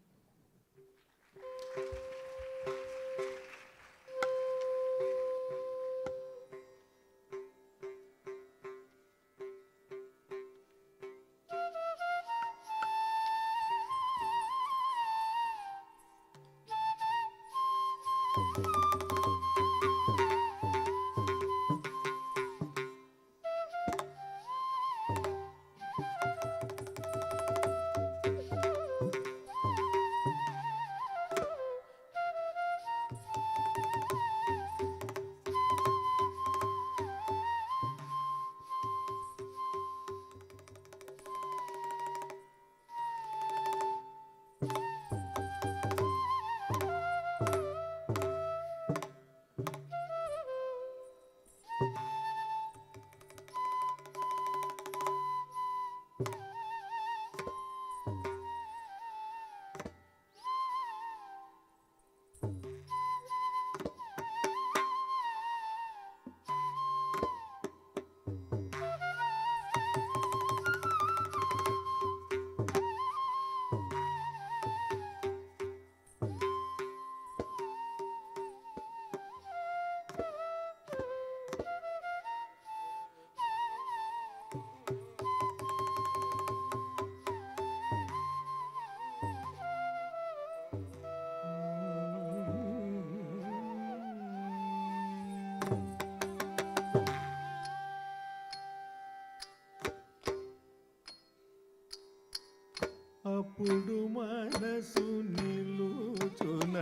అప్పుడు మనసు నిలుచునడే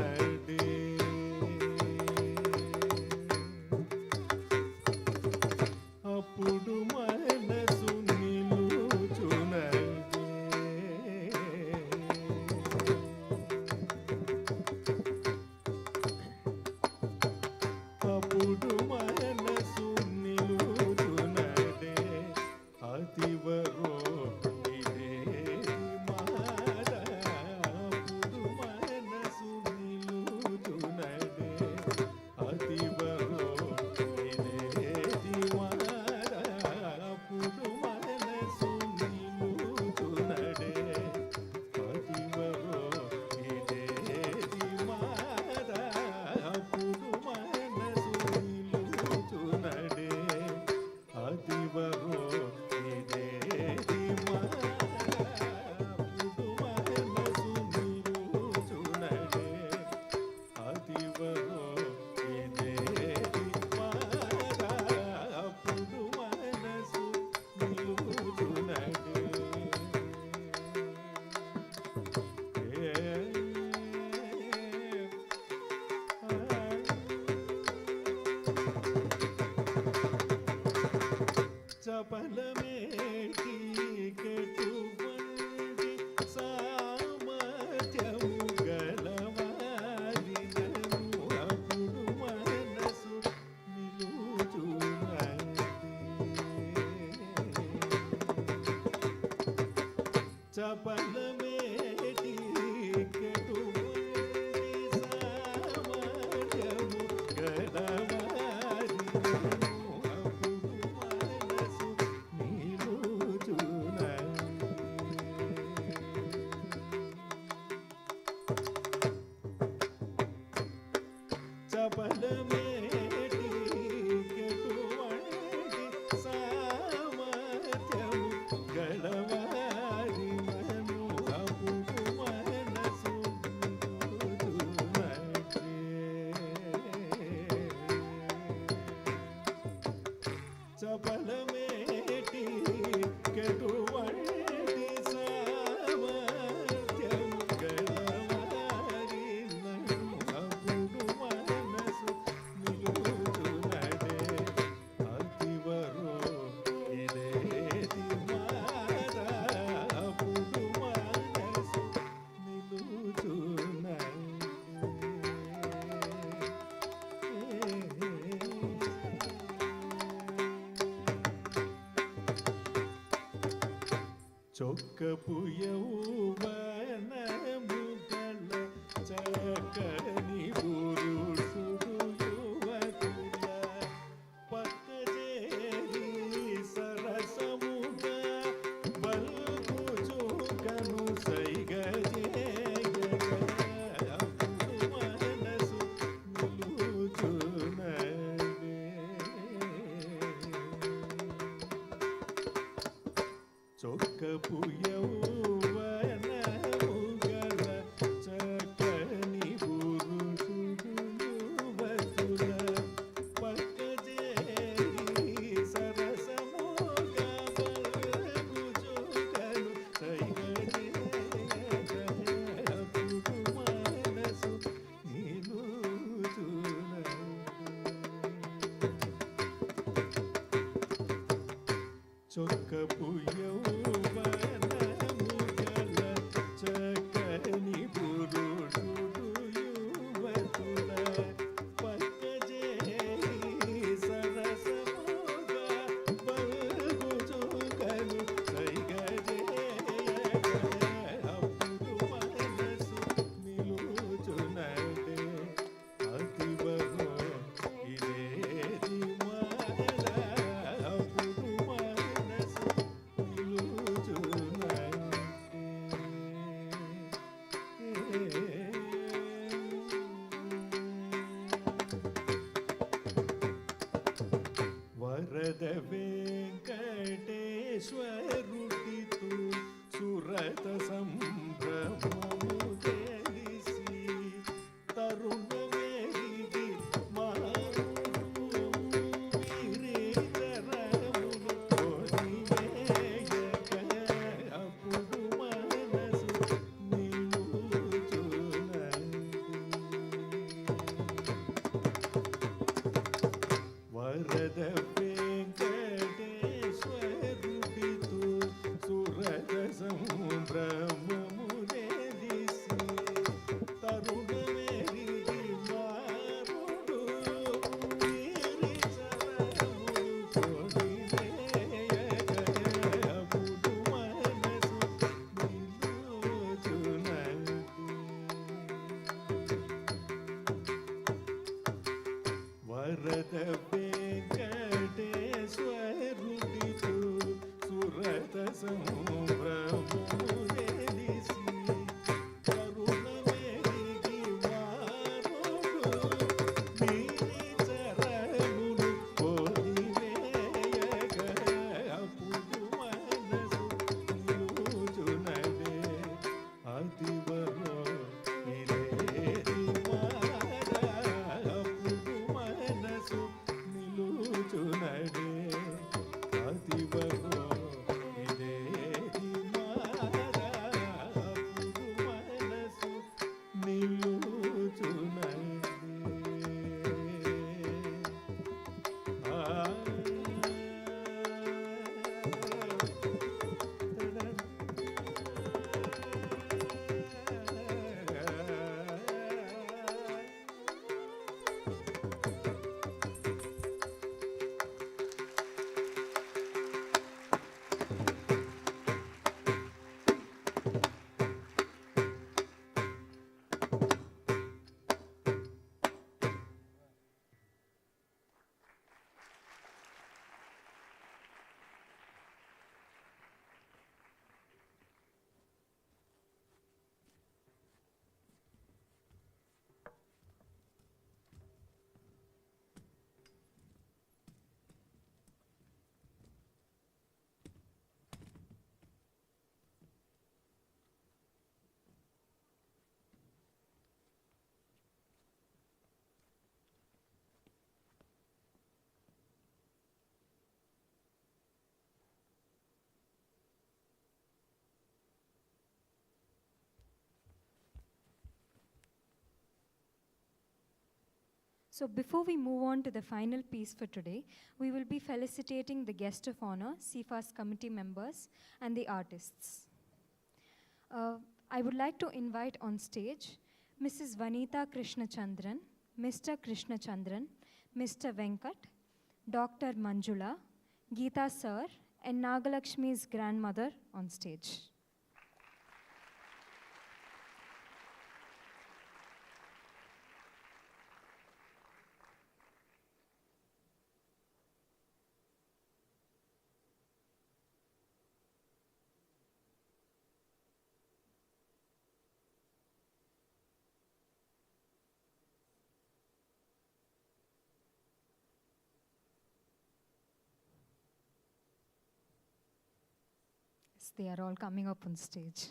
అప్పుడు మనసు నిలుచునడే అప్పుడు మనసు నిలుచునడే అతివరో చపలమేటి కెటువంటి సామర్థ్యము గలవారినను అప్పుడు మనసు నిలుచునది చపలమేటి కెటువంటి సామర్థ్యము గలవారినను చపలమేటి కెటువంటి సామర్థ్యము గలవారినను చొక్కపు యౌవనముగల చక్కని పురుషుడు యువకుల పక్కజేరి సరసముగా బల్బుచుకను సైగజేయగా అప్పుడు మనసు నిలుచునడే. చొక్కపు యౌవనముగల చక్కని పురుషుడు యువకుల పక్కజేరి సరసముగా బల్బుచుకను సైగజేయగా అప్పుడు మనసు నిలుచునడే. చొక్కపు యౌవనముగల చక్కని పురుషుడు యువకుల పక్కజేరి సరసముగా బల్బుచుకను సైగజేయగా అప్పుడు మనసు నిలుచునడే. అతివరో ఇదేది మాల అప్పుడు మనసు నిలుచునడే. వరద వెంకటేశ్వరుడితో సురత సంభ్రమము తెలిసి తరుణమేగి మారుడు వీరేతరములు కొనివేయగా అప్పుడు మనసు నిలుచునడే. వరద వెంకటేశ్వరుడితో సురత సంభ్రమము తెలిసి తరుణమేగి మారుడు వీరేతరములు కొనివేయగా అప్పుడు మనసు నిలుచునడే. వరద వెంకటేశ్వరుడితో సురత సంభ్రమము తెలిసి తరుణమేగి మారుడు వీరేతరములు కొనివేయగా అప్పుడు మనసు నిలుచునడే. అతివరో ఇదేది మాల అప్పుడు మనసు నిలుచునడే. అతివరో ఇదేది మాల అప్పుడు మనసు నిలుచునడే. So before we move on to the final piece for today, we will be felicitating the guest of honor, CFA's committee members, and the artists. I would like to invite on stage Mrs. Vanita Krishna Chandran, Mr. Krishna Chandran, Mr. Venkat, Dr. Manjula, Geeta Sir, and Nagalakshmi's grandmother on stage. They are all coming up on stage.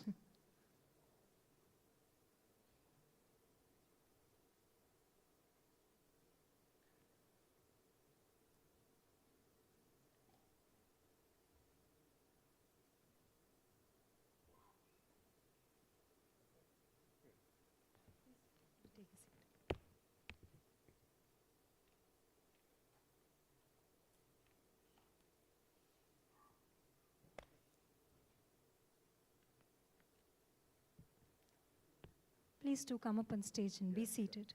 Please do come up on stage and be seated.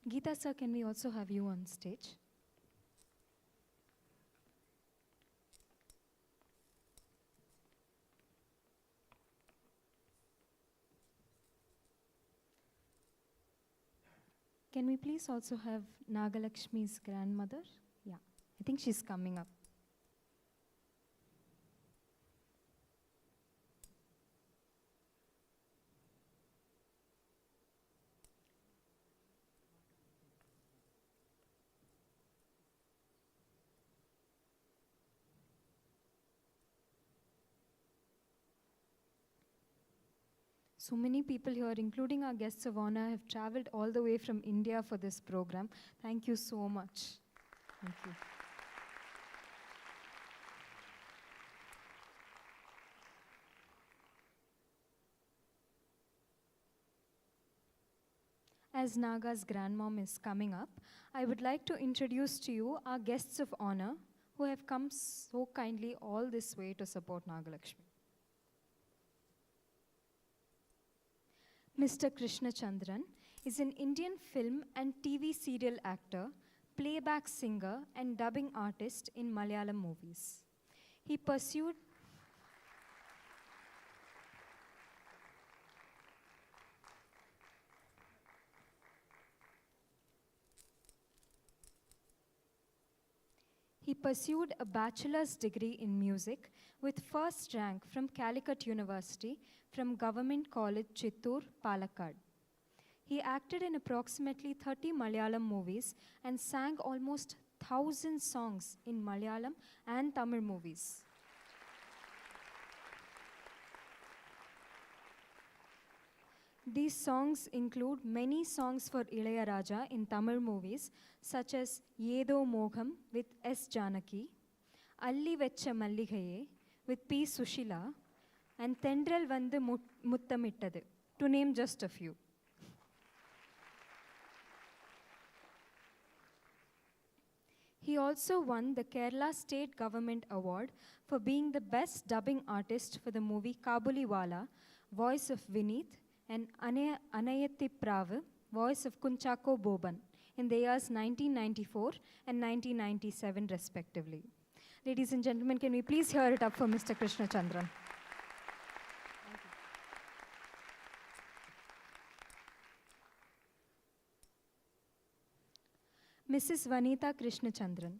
Geeta sir, can we also have you on stage? Can we please also have Nagalakshmi's grandmother? Yeah, I think she's coming up. So many people here, including our guests of honor, have traveled all the way from India for this program. Thank you so much. Thank you. As Naga's grandmom is coming up, I would like to introduce to you our guests of honor who have come so kindly all this way to support Nagalakshmi. Mr. Krishna Chandran is an Indian film and TV serial actor, playback singer, and dubbing artist in Malayalam movies. He pursued a bachelor's degree in music with first rank from Calicut University from Government College Chittoor, Palakkad. He acted in approximately 30 Malayalam movies and sang almost 1,000 songs in Malayalam and Tamil movies. These songs include many songs for Ilayaraja in Tamil movies, such as Yedo Mogham with S. Janaki, Alli Vecha Malligaye with P. Sushila, and Tendral Vandu Muttamittadu, to name just a few. He also won the Kerala State Government Award for being the best dubbing artist for the movie Kabuliwala, voice of Vineet, and Anayathi Pravu, voice of Kunchako Boban, in the years 1994 and 1997 respectively. Ladies and gentlemen, can we please hear it up for Mr. Krishna Chandran? Mrs. Vanita Krishna Chandran.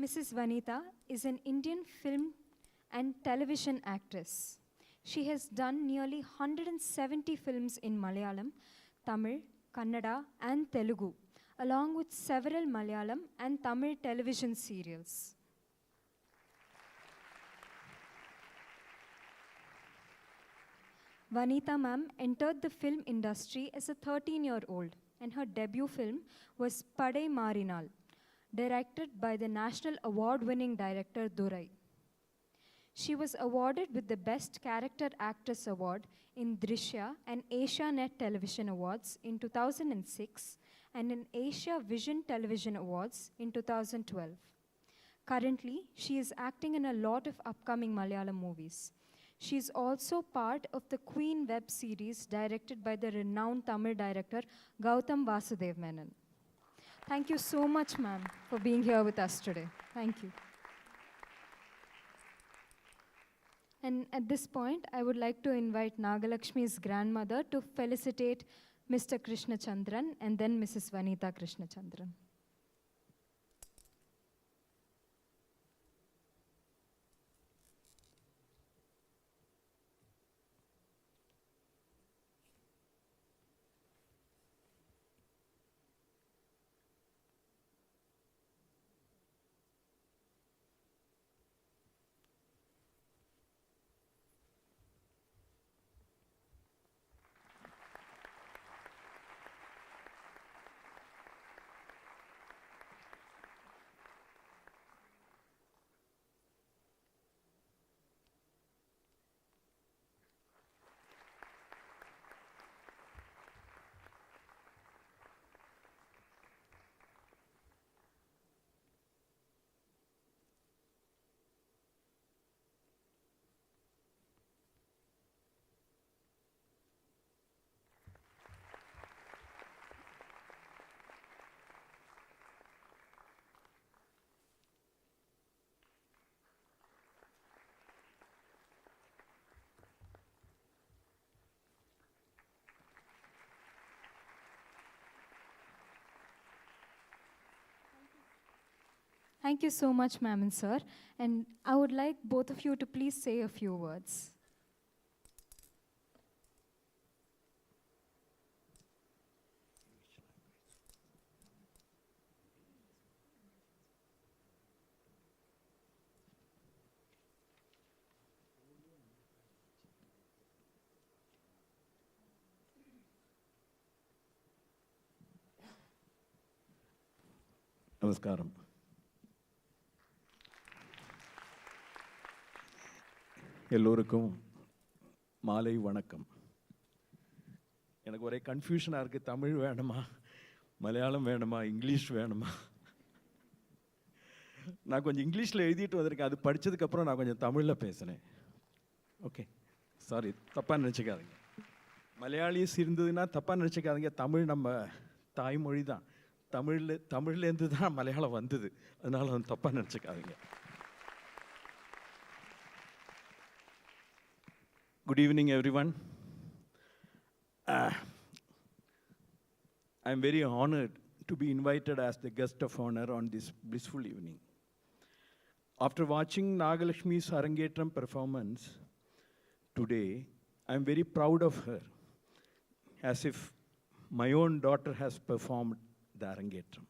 Mrs. Vanita is an Indian film and television actress. She has done nearly 170 films in Malayalam, Tamil, Kannada, and Telugu, along with several Malayalam and Tamil television serials. Vanita ma'am entered the film industry as a 13-year-old, and her debut film was Padai Marinal, directed by the National Award-winning director Durai. She was awarded with the Best Character Actress Award in Drishya and Asia Net Television Awards in 2006 and in Asia Vision Television Awards in 2012. Currently, she is acting in a lot of upcoming Malayalam movies. She is also part of the Queen web series directed by the renowned Tamil director Gautam Vasudev Menon. Thank you so much, ma'am, for being here with us today. Thank you. And at this point, I would like to invite Nagalakshmi's grandmother to felicitate Mr. Krishna Chandran and then Mrs. Vanita Krishna Chandran. Thank you so much, ma'am and sir. And I would like both of you to please say a few words. Namaskaram. எல்லோருக்கும் மாலை வணக்கம். எனக்கு ஒரே கன்ஃபியூஷனாக இருக்குது, தமிழ் வேணுமா, மலையாளம் வேணுமா, English வேணுமா? நான் கொஞ்சம் இங்கிலீஷில் எழுதிட்டு வந்திருக்கேன், அது படித்ததுக்கப்புறம் நான் கொஞ்சம் தமிழில் பேசினேன். ஓகே, சாரி, தப்பாக நினச்சிக்காதீங்க. மலையாளிஸ் இருந்ததுன்னா தப்பாக நினச்சிக்காதீங்க, தமிழ் நம்ம தாய்மொழி தான். தமிழ்லேருந்து தான் மலையாளம் வந்தது, அதனால் வந்து தப்பாக நினச்சிக்காதீங்க. Good evening, everyone. I'm very honored to be invited as the guest of honor on this blissful evening. After watching Nagalakshmi's Arangetram performance today, I'm very proud of her, as if my own daughter has performed the Arangetram.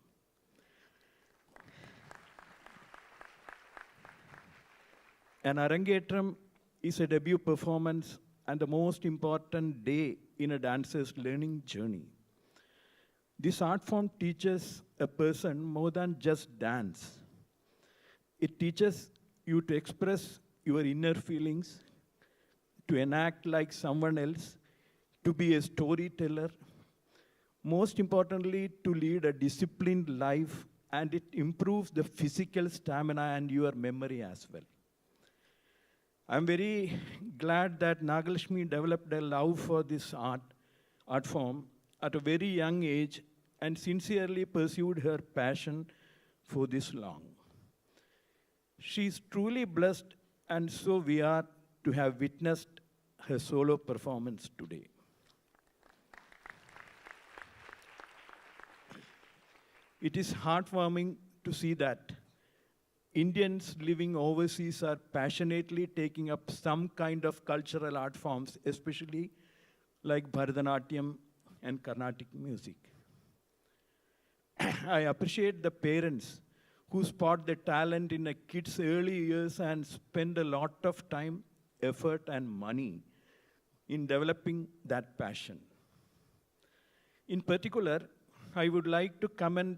An Arangetram is a debut performance and the most important day in a dancer's learning journey. This art form teaches a person more than just dance. It teaches you to express your inner feelings, to enact like someone else, to be a storyteller, most importantly, to lead a disciplined life, and it improves the physical stamina and your memory as well. I'm very glad that Nagalakshmi developed a love for this art form at a very young age and sincerely pursued her passion for this long. She's truly blessed, and so we are to have witnessed her solo performance today. It is heartwarming to see that Indians living overseas are passionately taking up some kind of cultural art forms, especially like Bharatanatyam and Carnatic music. I appreciate the parents who spot the talent in a kid's early years and spend a lot of time, effort, and money in developing that passion. In particular, I would like to commend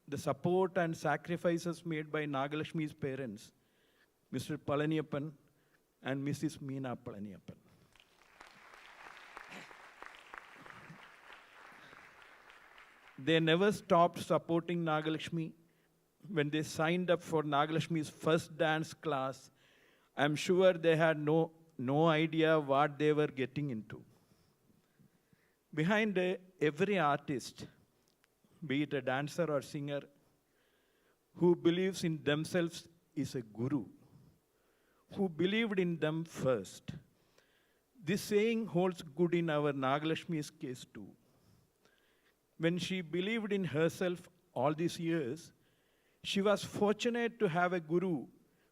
the support and sacrifices made by Nagalakshmi's parents, Mr. Palaniyappan and Mrs. Meena Palaniyappan. They never stopped supporting Nagalakshmi when they signed up for Nagalakshmi's first dance class, I'm sure they had no idea what they were getting into. Behind every artist, be it a dancer or singer, who believes in themselves is a guru, who believed in them first. This saying holds good in our Nagalakshmi's case too. When she believed in herself all these years, she was fortunate to have a guru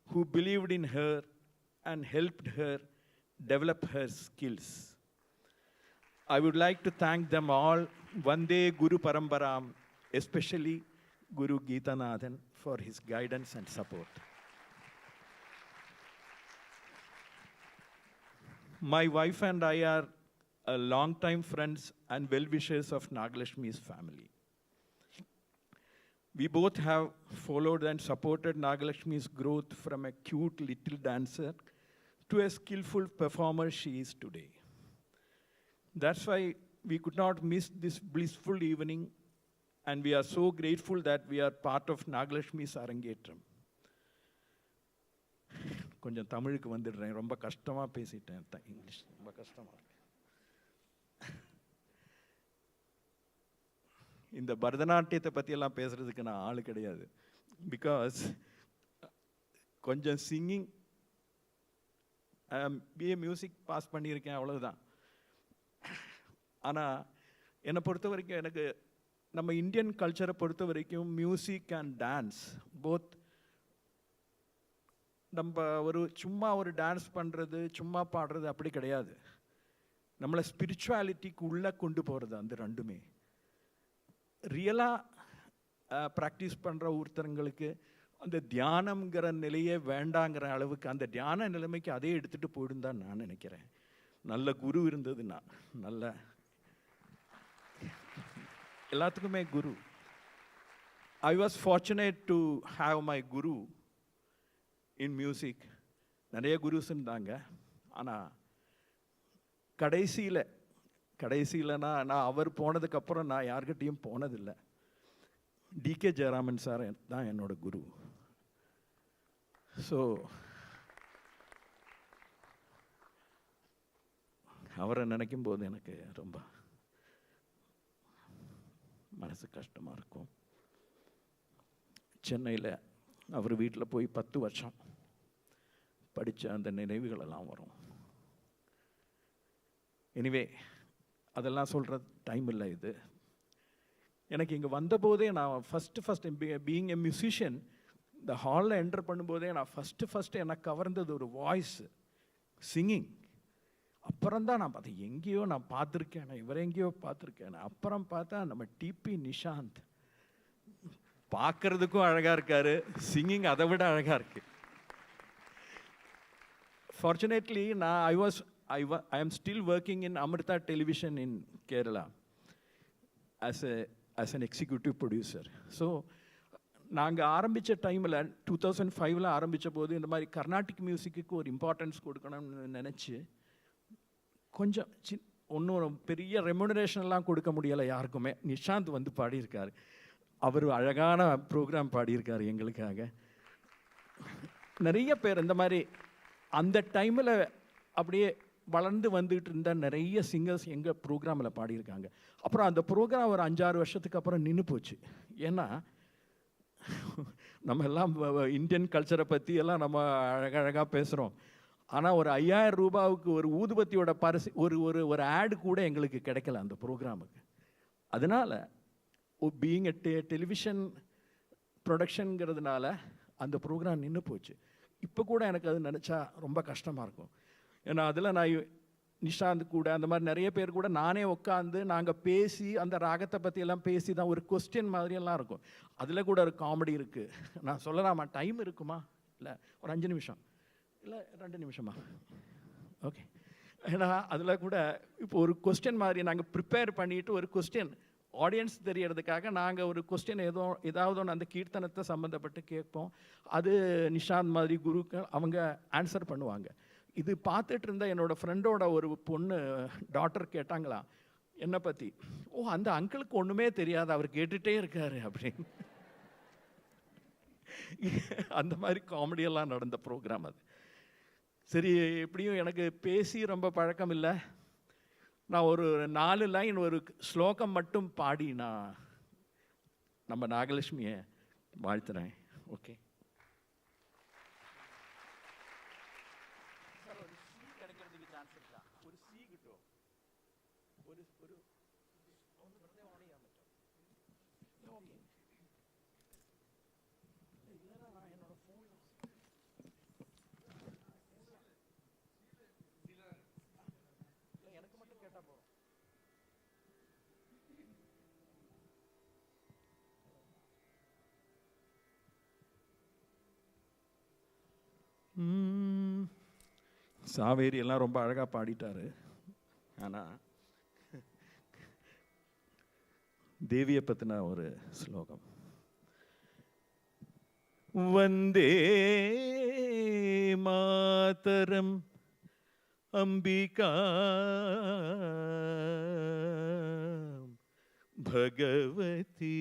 who believed in her and helped her develop her skills. I would like to thank them all, Vande Guru Parambaram, especially Guru Geethanadhan, for his guidance and support. My wife and I are long-time friends and well-wishers of Nagalakshmi's family. We both have followed and supported Nagalakshmi's growth from a cute little dancer to a skillful performer she is today. That's why we could not miss this blissful evening, and we are so grateful that we are part of Nagalakshmi's Arangetram. கொஞ்சம் தமிழுக்கு வந்துடுறேன், ரொம்ப கஷ்டமாக பேசிட்டேன், English ரொம்ப கஷ்டமாக இருக்கு. இந்த பரதநாட்டியத்தை பற்றியெல்லாம் பேசுகிறதுக்கு நான் ஆள் கிடையாது. பிகாஸ் கொஞ்சம் சிங்கிங், பிஏ மியூசிக் பாஸ் பண்ணியிருக்கேன், அவ்வளவுதான். ஆனால் என்னை பொறுத்த வரைக்கும், எனக்கு நம்ம இந்தியன் கல்ச்சரை பொறுத்த வரைக்கும் மியூசிக் அண்ட் டான்ஸ் போத், நம்ம சும்மா ஒரு டான்ஸ் பண்ணுறது, சும்மா பாடுறது அப்படி கிடையாது. நம்மளை ஸ்பிரிச்சுவாலிட்டிக்கு உள்ளே கொண்டு போகிறது அந்த ரெண்டுமே. ரியலாக ப்ராக்டிஸ் பண்ணுற ஒருத்தருங்களுக்கு அந்த தியானம்ங்கிற நிலையே வேண்டாங்கிற அளவுக்கு அந்த தியான நிலைமைக்கு அதே எடுத்துகிட்டு போயிடும் தான் நான் நினைக்கிறேன். நல்ல குரு இருந்ததுன்னா, நல்ல எல்லாத்துக்குமே குரு. I was fortunate to have my guru in music. நிறைய குருஸ் இருந்தாங்க. ஆனால் கடைசியிலனா நான் அவர் போனதுக்கப்புறம் நான் யார்கிட்டையும் போனதில்லை. டிகே ஜெயராமன் சார் தான் என்னோட குரு. ஸோ அவரை நினைக்கும் போது எனக்கு ரொம்ப மனசு கஷ்டமாக இருக்கும். சென்னையில் அவர் வீட்டில் போய் 10 வருஷம் படித்த அந்த நினைவுகளெல்லாம் வரும். எனிவே, அதெல்லாம் சொல்கிற டைம் இல்லை இது. எனக்கு இங்கே வந்தபோதே நான் ஃபஸ்ட்டு பீயிங் எ மியூசிஷியன், இந்த ஹாலில் என்டர் பண்ணும்போதே நான் ஃபஸ்ட்டு எனக்கு கவர்ந்தது ஒரு வாய்ஸ், சிங்கிங். அப்புறம்தான் நான் பார்த்தேன், எங்கேயோ நான் பார்த்துருக்கேன், இவரை எங்கேயோ பார்த்துருக்கேன். அப்புறம் பார்த்தா நம்ம டிபி நிஷாந்த். பார்க்கறதுக்கும் அழகாக இருக்காரு, சிங்கிங் அதை விட அழகாக இருக்கு. ஃபார்ச்சுனேட்லி நான் I am still working in Amrita Television in Kerala as an executive producer. So நாங்கள் ஆரம்பித்த டைமில் 2005 ஆரம்பித்த போது இந்த மாதிரி கர்நாடிக் மியூசிக்கு ஒரு இம்பார்ட்டன்ஸ் கொடுக்கணும்னு நினச்சி, கொஞ்சம் ஒன்றும் பெரிய ரெமுனரேஷன்லாம் கொடுக்க முடியலை யாருக்குமே. நிஷாந்த் வந்து பாடியிருக்காரு, அவர் அழகான ப்ரோக்ராம் பாடியிருக்காரு எங்களுக்காக. நிறைய பேர் இந்த மாதிரி அந்த டைமில் அப்படியே வளர்ந்து வந்துட்டு இருந்த நிறைய சிங்கர்ஸ் எங்கள் ப்ரோக்ராமில் பாடியிருக்காங்க. அப்புறம் அந்த ப்ரோக்ராம் ஒரு 5-6 வருஷத்துக்கு அப்புறம் நின்று போச்சு. ஏன்னா நம்ம எல்லாம் இந்தியன் கல்ச்சரை பற்றி எல்லாம் நம்ம அழகாக பேசுகிறோம். ஆனால் ஒரு 5000 ரூபாவுக்கு ஒரு ஊதுபத்தியோட பரிசு ஒரு ஆடு கூட எங்களுக்கு கிடைக்கல அந்த ப்ரோக்ராமுக்கு. அதனால் பீயிங் எ டெலிவிஷன் ப்ரொடக்ஷனுங்கிறதுனால அந்த ப்ரோக்ராம் நின்று போச்சு. இப்போ கூட எனக்கு அது நினச்சா ரொம்ப கஷ்டமாக இருக்கும். ஏன்னா அதில் நான் நிஷாந்த் கூட அந்த மாதிரி நிறைய பேர் கூட நானே உட்காந்து நாங்கள் பேசி அந்த ராகத்தை பற்றியெல்லாம் பேசி தான் ஒரு கொஸ்டின் மாதிரியெல்லாம் இருக்கும். அதில் கூட ஒரு காமெடி இருக்குது. நான் சொல்லலாமா? டைம் இருக்குமா? இல்லை ஒரு 5 நிமிஷம், இல்லை 2 நிமிஷமா? ஓகே. ஏன்னா அதில் கூட இப்போ ஒரு கொஸ்டின் மாதிரி நாங்கள் ப்ரிப்பேர் பண்ணிவிட்டு ஒரு கொஸ்டின் ஆடியன்ஸ் தெரியறதுக்காக நாங்கள் ஒரு கொஸ்டின் ஏதாவது ஒன்று அந்த கீர்த்தனத்தை சம்மந்தப்பட்டு கேட்போம். அது நிஷாந்த் மாதிரி குருக்கள் அவங்க ஆன்சர் பண்ணுவாங்க. இது பார்த்துட்டு இருந்த என்னோடய ஃப்ரெண்டோட ஒரு பொண்ணு டாட்டர் கேட்டாங்களாம் என்னை பற்றி. ஓ, அந்த அங்கிளுக்கு ஒன்றுமே தெரியாது, அவர் கேட்டுகிட்டே இருக்காரு அப்படின்னு. அந்த மாதிரி காமெடியெல்லாம் நடந்த ப்ரோக்ராம் அது. சரி, எப்படியும் எனக்கு பேசி ரொம்ப பழக்கம் இல்லை. நான் ஒரு 4 லைன் ஒரு ஸ்லோகம் மட்டும் பாடி நான் நம்ம நாகலட்சுமியை வாழ்த்துறேன். ஓகே. கிடைக்கிறதுக்கு சான்ஸ் இருக்கா? ஒரு சி கிட்டோ ஒரு ஒரு ஓகே. இல்லைன்னா நான் என்னோட ஃபோன் எனக்கு மட்டும் கேட்டால் போதும். சாவேரி எல்லாம் ரொம்ப அழகாக பாடிட்டாரு. ஆனால் தேவியை பற்றின ஒரு ஸ்லோகம். வந்தே மாதரம் அம்பிகா பகவதி.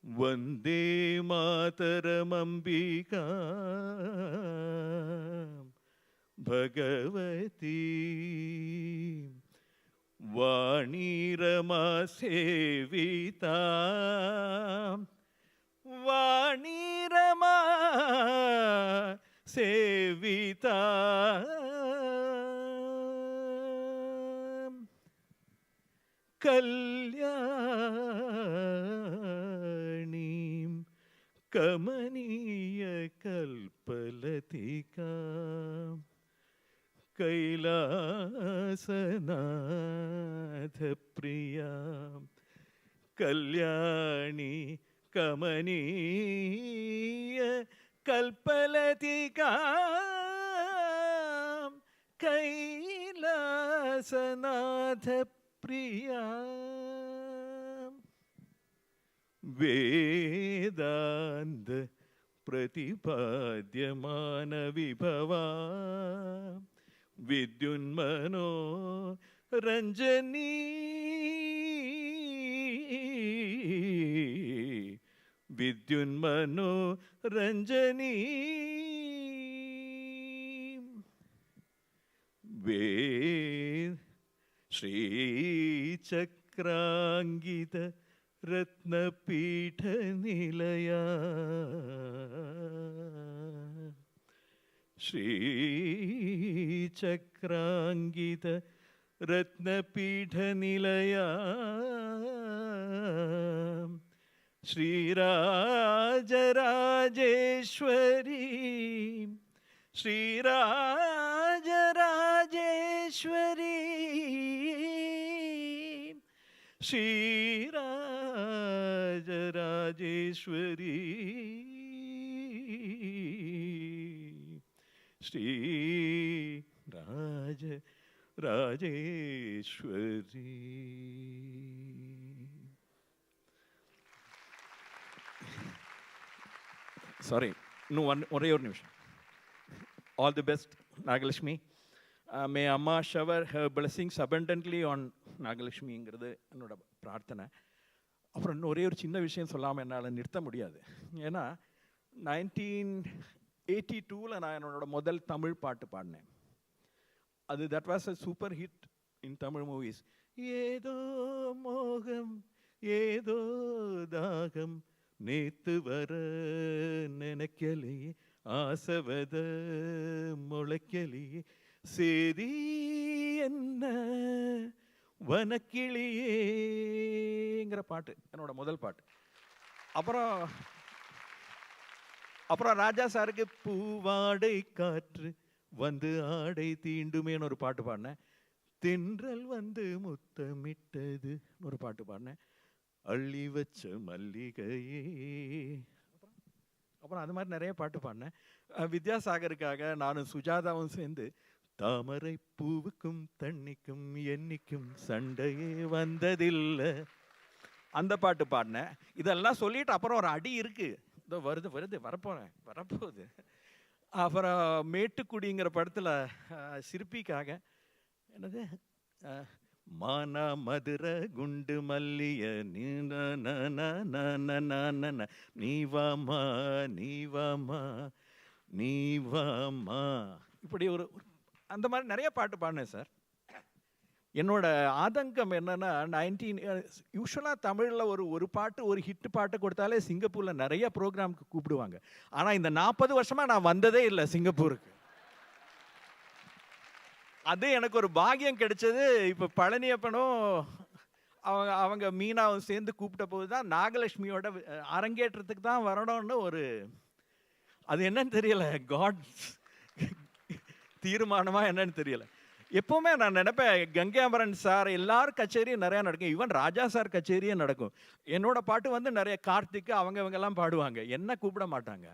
வந்தே மாதரம் அம்பிகா பகவதி. வாணிரமா சேவிதா வாணிரமா சேவிதா. கல்யாணீம் கமனீய கல்பலதிகா கைலாசநாத பிரியா. கல்யாணி கமனீய கல்பலதிகா கைலாசநாத பிரியா. வேதாந்த பிரதிபாத்யமான விபவா வித்யுன்மனோ ரஞ்சனி. வித்யுன்மனோ ரஞ்சனி. ஸ்ரீசக்ராங்கித ரத்னபீட நிலையா. ஸ்ரீசக்ராங்கித ரத்னபீட நிலையா. ஸ்ரீராஜராஜேஸ்வரி. ஸ்ரீராஜராஜேஸ்வரி. ஸ்ரீராஜராஜேஸ்வரி. ஸ்ரீராஜராஜேஸ்வரி. சாரி, இன்னும் ஒரே ஒரு நிமிஷம். All the best Nagalakshmi. May அம்மா shower her blessings abundantly on நாகலட்சுமிங்கிறது என்னோட பிரார்த்தனை. அப்புறம் இன்னும் ஒரே ஒரு சின்ன விஷயம் சொல்லாமல் என்னால் நிறுத்த முடியாது. ஏன்னா 1982 நான் என்னோட முதல் தமிழ் பாட்டு பாடினேன். அது that was a super hit in Tamil movies. ஏதோ மோகம் ஏதோ தாகம் நேத்து வர நினைக்கலையே ஆசவத முளைக்கலையே சேதி என்ன வனக்கிளியேங்கிற பாட்டு என்னோட முதல் பாட்டு. அப்புறம் ராஜா சாருக்கு பூவாடை காற்று வந்து ஆடை தீண்டுமேன்னு ஒரு பாட்டு பாடினேன். தென்றல் வந்து முத்தமிட்டது ஒரு பாட்டு பாடினேன். அள்ளி வச்ச மல்லிகையே. அப்புறம் அது மாதிரி நிறைய பாட்டு பாடினேன். வித்யாசாகருக்காக நானும் சுஜாதாவும் சேர்ந்து தாமரை பூவுக்கும் தண்ணிக்கும் என்னைக்கும் சண்டையே வந்ததில்லை அந்த பாட்டு பாடினேன். இதெல்லாம் சொல்லிட்டு அப்புறம் ஒரு அடி இருக்கு, இதோ வரப்போகுது. அப்புறம் மேட்டுக்குடிங்கிற படத்தில் சிற்பிக்காக என்னது மானா மதுர குண்டு மல்லிய நீவாமா நீவாமா நீவாமா, இப்படி ஒரு அந்த மாதிரி நிறைய பாட்டு பாடினேன் சார். என்னோட ஆதங்கம் என்னன்னா, யூஸ்வலாக தமிழில் ஒரு பாட்டு ஒரு ஹிட் பாட்டு கொடுத்தாலே சிங்கப்பூரில் நிறைய ப்ரோக்ராமுக்கு கூப்பிடுவாங்க. ஆனால் இந்த 40 வருஷமாக நான் வந்ததே இல்லை சிங்கப்பூருக்கு. அது எனக்கு ஒரு பாக்கியம் கிடைச்சது. இப்போ பழனியப்பனும் அவங்க மீனாவும் சேர்ந்து கூப்பிட்ட போது தான் நாகலட்சுமியோட அரங்கேற்றத்துக்கு தான் வரணும்னு ஒரு, அது என்னன்னு தெரியல, காட் தீர்மானமாக என்னன்னு தெரியல. எப்போவுமே நான் நினைப்பேன், கங்கை அமரன் சார் எல்லாரும் கச்சேரியும் நிறையா நடக்கும், ஈவன் ராஜா சார் கச்சேரியும் நடக்கும். என்னோட பாட்டு வந்து நிறைய கார்த்திக் அவங்கெல்லாம் பாடுவாங்க, என்ன கூப்பிட மாட்டாங்க.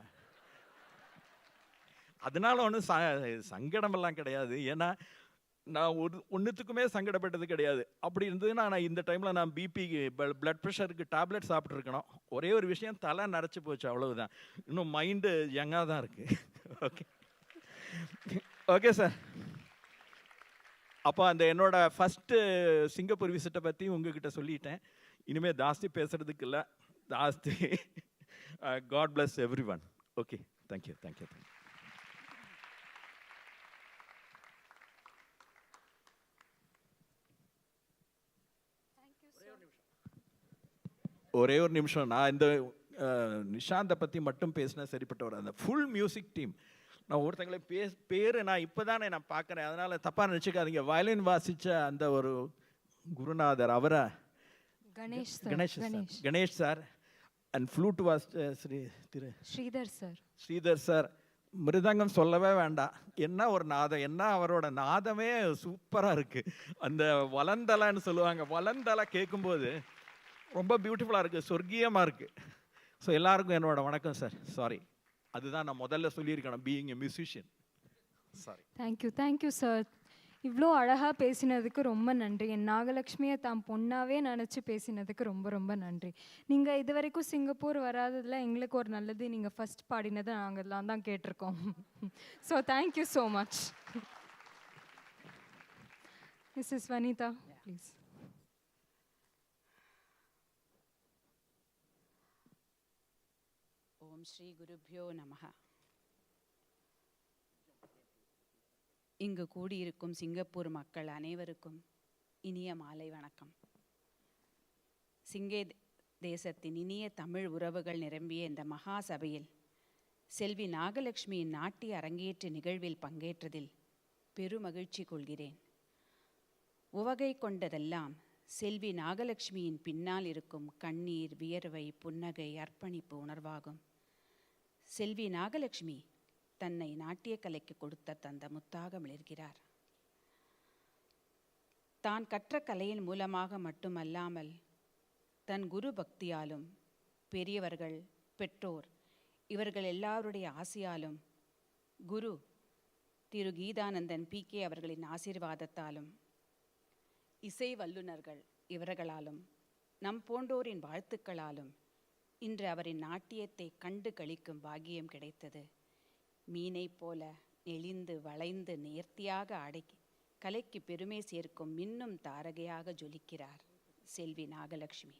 அதனால ஒன்றும் சங்கடமெல்லாம் கிடையாது. ஏன்னா நான் ஒன்றுத்துக்குமே சங்கடப்பட்டது கிடையாது. அப்படி இருந்ததுன்னா நான் இந்த டைமில் நான் பிபி பிளட் ப்ரெஷருக்கு டேப்லெட் சாப்பிட்ருக்கணும். ஒரே ஒரு விஷயம், தலை நரைச்சி போச்சு, அவ்வளவுதான். இன்னும் மைண்டு யங்காக தான் இருக்கு. Okay okay sir. அப்போ அந்த என்னோட ஃபஸ்ட்டு சிங்கப்பூர் விசிட்டை பற்றி உங்ககிட்ட சொல்லிட்டேன். இனிமேல் ஜாஸ்தி பேசுறதுக்கு இல்லை, ஜாஸ்தி. God bless everyone. Okay, thank you thank you. ஒரே ஒரு நிமிஷம், நான் இந்த நிஷாந்தை பற்றி மட்டும் பேசினா சரிப்பட்டு வர. அந்த ஃபுல் மியூசிக் டீம், நான் ஒருத்தங்களை பேர் நான் இப்போ தானே நான் பார்க்குறேன், அதனால் தப்பாக நினச்சிக்காதீங்க. வயலின் வாசித்த அந்த ஒரு குருநாதர், அவரா கணேஷ் சார். அண்ட் ஃப்ளூட் வாசித்த ஸ்ரீதர் சார். மிருதங்கம் சொல்லவே வேண்டாம், என்ன ஒரு நாதம், என்ன அவரோட நாதமே சூப்பராக இருக்குது. அந்த வலந்தலைன்னு சொல்லுவாங்க, வலந்தலை கேட்கும்போது ரொம்ப பியூட்டிஃபுல்லாக இருக்குது, சொர்க்கியமாக இருக்குது. ஸோ எல்லாருக்கும் என்னோட வணக்கம் சார். சாரி, அதுதான் நான் முதல்ல சொல்லியிருக்கணும், being a musician. Sorry. Thank you sir. இவ்வளோ அழகாக பேசினதுக்கு ரொம்ப நன்றி. என் நாகலக்ஷ்மியை தான் பொண்ணாவே நினச்சி பேசினதுக்கு ரொம்ப ரொம்ப நன்றி. நீங்கள் இது வரைக்கும் சிங்கப்பூர் வராததில் எங்களுக்கு ஒரு நல்லது, நீங்கள் ஃபஸ்ட் பாடினதை நாங்கள்லாம் தான் கேட்டிருக்கோம். So thank you so much. Mrs Vanitha please. ஓம் ஸ்ரீ குருப்யோ நமஹ. இங்கு கூடியிருக்கும் சிங்கப்பூர் மக்கள் அனைவருக்கும் இனிய மாலை வணக்கம். சிங்கே தேசத்தின் இனிய தமிழ் உறவுகள் நிரம்பிய இந்த மகா சபையில் செல்வி நாகலட்சுமியின் நாட்டிய அரங்கேற்று நிகழ்வில் பங்கேற்றதில் பெருமகிழ்ச்சி கொள்கிறேன். உவகை கொண்டதெல்லாம் செல்வி நாகலட்சுமியின் பின்னால் இருக்கும் கண்ணீர், வியர்வை, புன்னகை, அர்ப்பணிப்பு உணர்வாகும். செல்வி நாகலட்சுமி தன்னை நாட்டிய கலைக்கு கொடுத்த தந்த முத்தாக மிளர்கிறார். தான் கற்ற கலையின் மூலமாக மட்டுமல்லாமல் தன் குரு பக்தியாலும், பெரியவர்கள், பெற்றோர் இவர்கள் எல்லாருடைய ஆசையாலும், குரு திரு கீதானந்தன் PK அவர்களின் ஆசீர்வாதத்தாலும், இசை வல்லுநர்கள் இவர்களாலும், நம் போன்றோரின் வாழ்த்துக்களாலும் இன்று அவரின் நாட்டியத்தை கண்டு களிக்கும் பாக்கியம் கிடைத்தது. மீனை போல நெளிந்து வளைந்து நேர்த்தியாக அடக்கி கலைக்கு பெருமை சேர்க்கும் மின்னும் தாரகையாக ஜொலிக்கிறார் செல்வி நாகலட்சுமி.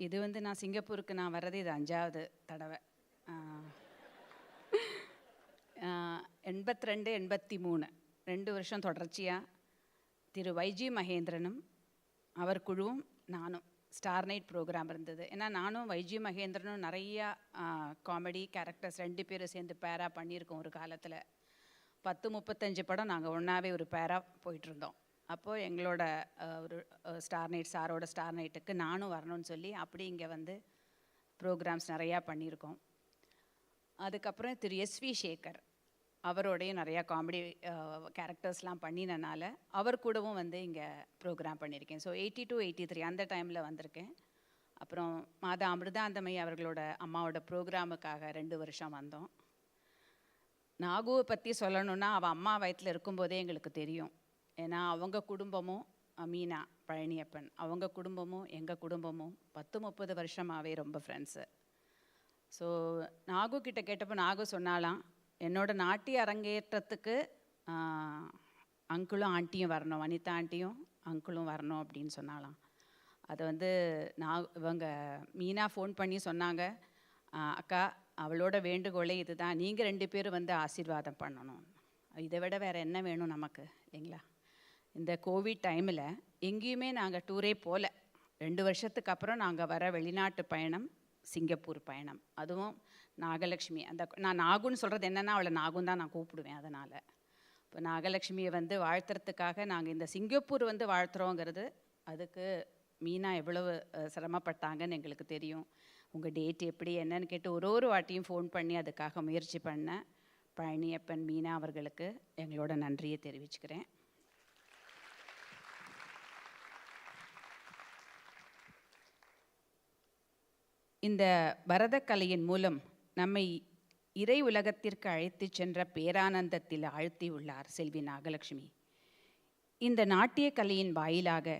இது நான் சிங்கப்பூருக்கு நான் வர்றது இது 5வது தடவை. 82, 83 2 வருஷம் தொடர்ச்சியாக திரு YG மகேந்திரனும் அவர் குழுவும் நானும் ஸ்டார் நைட் ப்ரோக்ராம் இருந்தது. ஏன்னா நானும் YG மகேந்திரனும் நிறையா காமெடி கேரக்டர்ஸ் 2 பேரும் சேர்ந்து பேராக பண்ணியிருக்கோம். ஒரு காலத்தில் 10-35 படம் நாங்கள் ஒன்றாவே ஒரு பேராக போயிட்டுருந்தோம். அப்போது எங்களோட ஒரு ஸ்டார் நைட் சாரோட ஸ்டார் நைட்டுக்கு நானும் வரணும்னு சொல்லி அப்படி இங்கே வந்து ப்ரோக்ராம்ஸ் நிறையா பண்ணியிருக்கோம். அதுக்கப்புறம் திரு SV சேகர் அவரோடையும் நிறையா காமெடி கேரக்டர்ஸ்லாம் பண்ணினனால அவர் கூடவும் வந்து இங்கே ப்ரோக்ராம் பண்ணியிருக்கேன். ஸோ 82, 83 அந்த டைமில் வந்திருக்கேன். அப்புறம் மாதா அமிர்தாந்தமயி அவர்களோட அம்மாவோட ப்ரோக்ராமுக்காக 2 வருஷம் வந்தோம். நாகுவை பற்றி சொல்லணுன்னா அவள் அம்மா வயிற்றில் இருக்கும்போதே எங்களுக்கு தெரியும். ஏன்னா அவங்க குடும்பமும் மீனா பழனியப்பன் அவங்க குடும்பமும் எங்கள் குடும்பமும் 10-30 வருஷமாகவே ரொம்ப ஃப்ரெண்ட்ஸு. ஸோ நாகு கிட்ட கேட்டப்போ நாகு சொன்னாலாம், என்னோட நாட்டிய அரங்கேற்றத்துக்கு அங்கிளும் ஆண்டியும் வரணும், வனிதா ஆண்டியும் அங்கிளும் வரணும் அப்படின்னு சொன்னாலாம். அது வந்து இவங்க மீனா ஃபோன் பண்ணி சொன்னாங்க, அக்கா அவளோட வேண்டுகோளே இதுதான், நீங்கள் 2 பேரும் வந்து ஆசீர்வாதம் பண்ணணும். இதை விட வேறு என்ன வேணும் நமக்கு இல்லைங்களா? இந்த கோவிட் டைமில் எங்கேயுமே நாங்கள் டூரே போகல. 2 வருஷத்துக்கு அப்புறம் நாங்கள் வர வெளிநாட்டு பயணம் சிங்கப்பூர் பயணம். அதுவும் நாகலக்ஷ்மி, நான் நாகுன்னு சொல்கிறது என்னென்னா அவளை நாகுன்னு தான் நான் கூப்பிடுவேன். அதனால் இப்போ நாகலக்ஷ்மியை வந்து வாழ்த்துறதுக்காக நாங்கள் இந்த சிங்கப்பூர் வந்து வாழ்த்துறோங்கிறது, அதுக்கு மீனா எவ்வளவு சிரமப்பட்டாங்கன்னு எங்களுக்கு தெரியும். உங்கள் டேட் எப்படி என்னன்னு கேட்டு ஒரு வாட்டியும் ஃபோன் பண்ணி அதுக்காக முயற்சி பண்ண பழனியப்பன் மீனா அவர்களுக்கு எங்களோட நன்றியை தெரிவிச்சுக்கிறேன். இந்த பரதக்கலையின் மூலம் நம்மை இறை உலகத்திற்கு அழைத்து சென்ற பேரானந்தத்தில் ஆழ்த்தி உள்ளார் செல்வி நாகலட்சுமி. இந்த நாட்டிய கலையின் வாயிலாக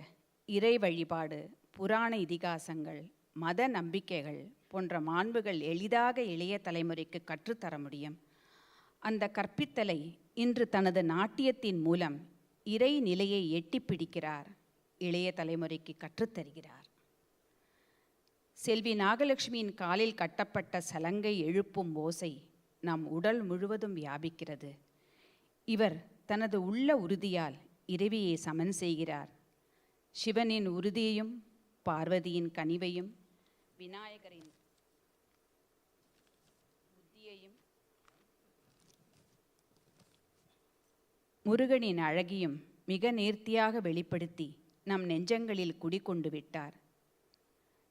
இறை வழிபாடு, புராண இதிகாசங்கள், மத நம்பிக்கைகள் போன்ற மாண்புகள் எளிதாக இளைய தலைமுறைக்கு கற்றுத்தர முடியும். அந்த கற்பித்தலை இன்று தனது நாட்டியத்தின் மூலம் இறை நிலையை எட்டி பிடிக்கிறார், இளைய தலைமுறைக்கு கற்றுத்தருகிறார். செல்வி நாகலட்சுமியின் காலில் கட்டப்பட்ட சலங்கை எழுப்பும் ஓசை நம் உடல் முழுவதும் வியாபிக்கிறது. இவர் தனது உள்ள உறுதியால் இறைவியை சமன் செய்கிறார். சிவனின் உறுதியையும், பார்வதியின் கனிவையும், விநாயகரின் புத்தியையும், முருகனின் அழகியும் மிக நேர்த்தியாக வெளிப்படுத்தி நம் நெஞ்சங்களில் குடிகொண்டு விட்டார்.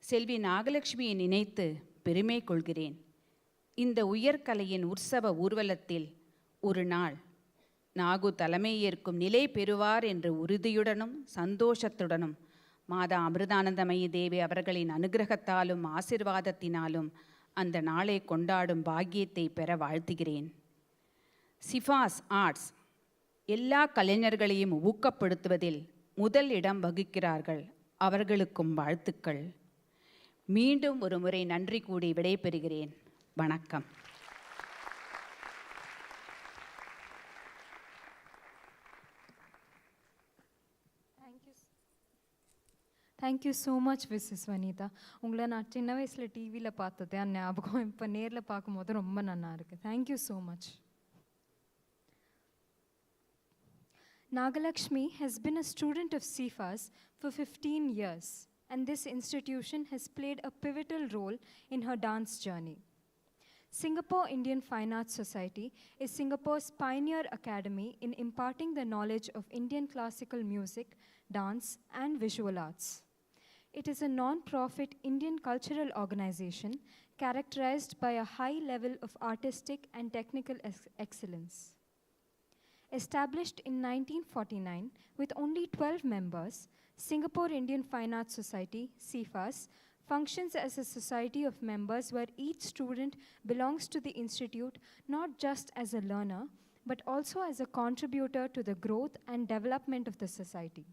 செல்வி நாகலட்சுமியை நினைத்து பெருமை கொள்கிறேன். இந்த உயர்கலையின் உற்சவ ஊர்வலத்தில் ஒரு நாள் நாகு தலைமை ஏற்கும் நிலை பெறுவார் என்ற உறுதியுடனும் சந்தோஷத்துடனும் மாதா அமிர்தானந்தமயி தேவி அவர்களின் அனுகிரகத்தாலும் ஆசிர்வாதத்தினாலும் அந்த நாளை கொண்டாடும் பாக்கியத்தை பெற வாழ்த்துகிறேன். சிஃபாஸ் ஆர்ட்ஸ் எல்லா கலைஞர்களையும் ஊக்கப்படுத்துவதில் முதல் இடம் வகிக்கிறார்கள். அவர்களுக்கும் வாழ்த்துக்கள். மீண்டும் ஒரு முறை நன்றி கூடி விடைபெறுகிறேன். வணக்கம். Thank you so much Mrs Vanitha. உங்களை நான் சின்ன வயசில் டிவியில் பார்த்தது அந்த ஞாபகம் இப்போ நேரில் பார்க்கும்போது ரொம்ப நல்லா இருக்குது. Thank you so much. Nagalakshmi has been a student of CIFAS for 15 years, and this institution has played a pivotal role in her dance journey. Singapore Indian Fine Arts Society is Singapore's pioneer academy in imparting the knowledge of Indian classical music, dance, and visual arts. It is a non-profit Indian cultural organization characterized by a high level of artistic and technical excellence. Established in 1949 with only 12 members, Singapore Indian Fine Arts Society, CIFAS, functions as a society of members where each student belongs to the institute not just as a learner, but also as a contributor to the growth and development of the society.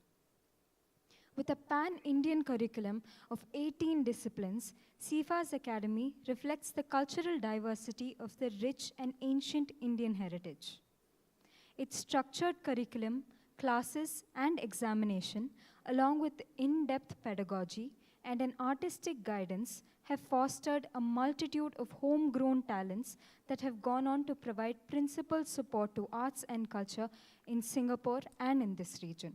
With a pan-Indian curriculum of 18 disciplines, CIFAS Academy reflects the cultural diversity of the rich and ancient Indian heritage. Its structured curriculum, classes, and examination, along with in-depth pedagogy and an artistic guidance, have fostered a multitude of homegrown talents that have gone on to provide principal support to arts and culture in Singapore and in this region.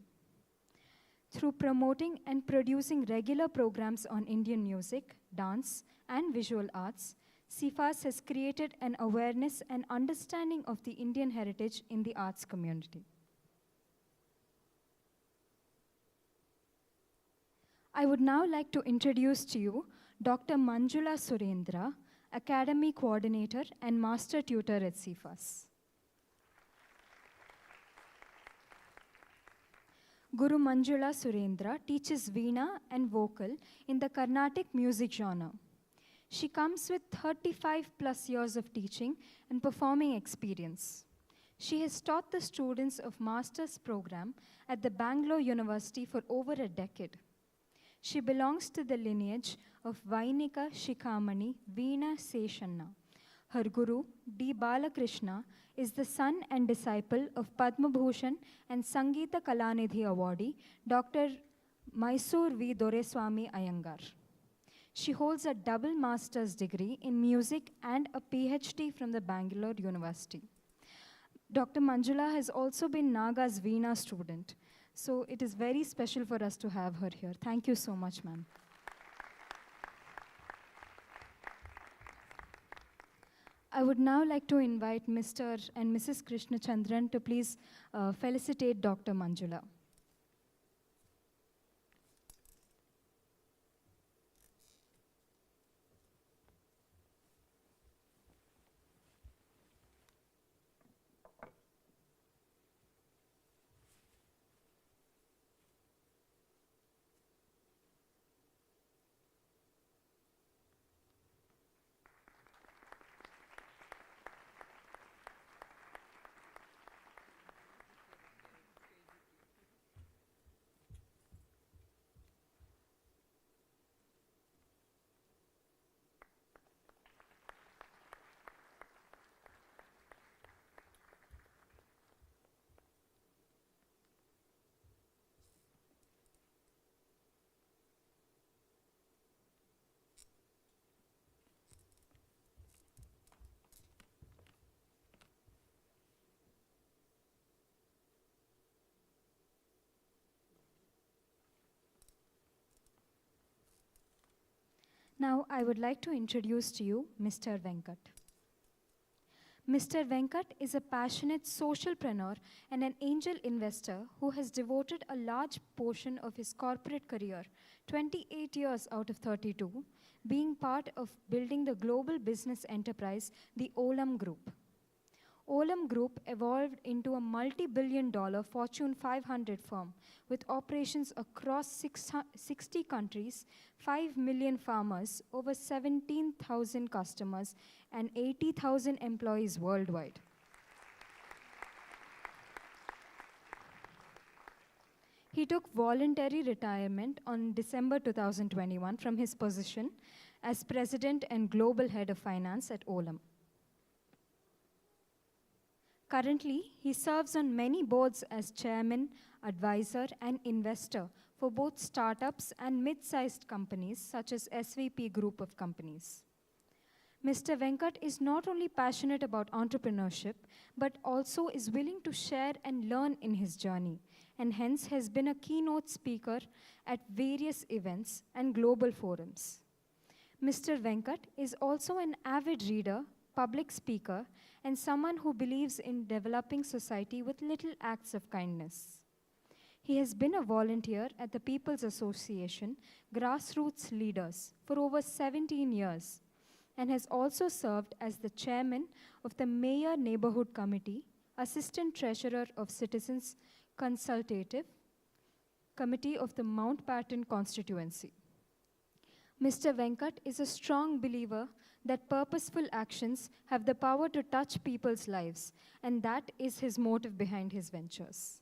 Through promoting and producing regular programs on Indian music, dance, and visual arts, CIFAS has created an awareness and understanding of the Indian heritage in the arts community. I would now like to introduce to you Dr. Manjula Surendra, Academy Coordinator and Master Tutor at CIFAS. Guru Manjula Surendra teaches Veena and vocal in the Carnatic music genre. She comes with 35 plus years of teaching and performing experience. She has taught the students of Master's program at the Bangalore University for over a decade. She belongs to the lineage of Vainika Shikhamani Veena Seshanna. Her guru, D. Balakrishna, is the son and disciple of Padma Bhushan and Sangeeta Kalanidhi awardee, Dr. Mysore V. Doreswamy Iyengar. She holds a double master's degree in music and a PhD from the Bangalore University. Dr. Manjula has also been Naga's Veena student. So it is very special for us to have her here. Thank you so much, ma'am. I would now like to invite Mr. and Mrs. Krishna Chandran to please felicitate Dr. Manjula. Now, I would like to introduce to you Mr. Venkat. Mr. Venkat is a passionate socialpreneur and an angel investor who has devoted a large portion of his corporate career, 28 years out of 32, being part of building the global business enterprise, the Olam Group. Olam Group evolved into a multi-billion-dollar Fortune 500 firm with operations across 60 countries, 5 million farmers, over 17,000 customers, and 80,000 employees worldwide. He took voluntary retirement on December 2021 from his position as President and Global Head of Finance at Olam. Currently, he serves on many boards as chairman, advisor, and investor for both startups and mid-sized companies such as SVP Group of Companies. Mr. Venkat is not only passionate about entrepreneurship, but also is willing to share and learn in his journey, and hence has been a keynote speaker at various events and global forums. Mr. Venkat is also an avid reader, public speaker, and someone who believes in developing society with little acts of kindness. He has been a volunteer at the People's Association, Grassroots Leaders, for over 17 years, and has also served as the chairman of the Mayor Neighborhood Committee, Assistant Treasurer of Citizens Consultative Committee of the Mountbatten Constituency. Mr. Venkat is a strong believer that purposeful actions have the power to touch people's lives, and that is his motive behind his ventures.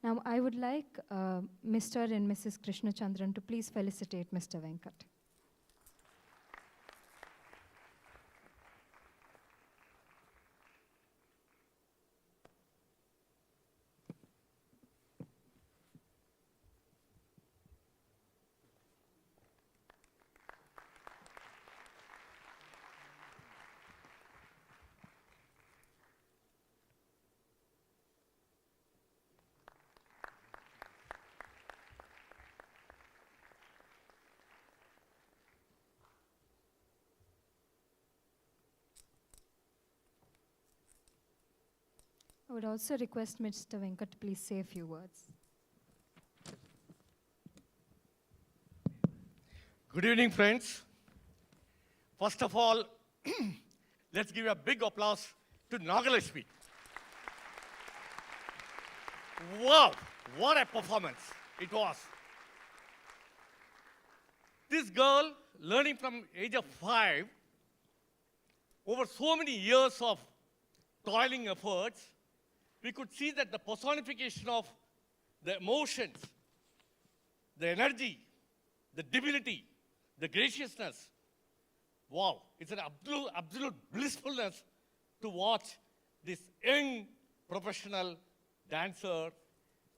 Now, I would like Mr. and Mrs. Krishna Chandran to please felicitate Mr. Venkat. I would also request Mr. Venkat to please say a few words. Good evening, friends. First of all, let's give a big applause to Nagalakshmi. Wow, what a performance it was. This girl, learning from age of 5, over so many years of toiling efforts, we could see that the personification of the emotions, the energy, the divinity, the graciousness, wow, it's an absolute blissfulness to watch this young professional dancer,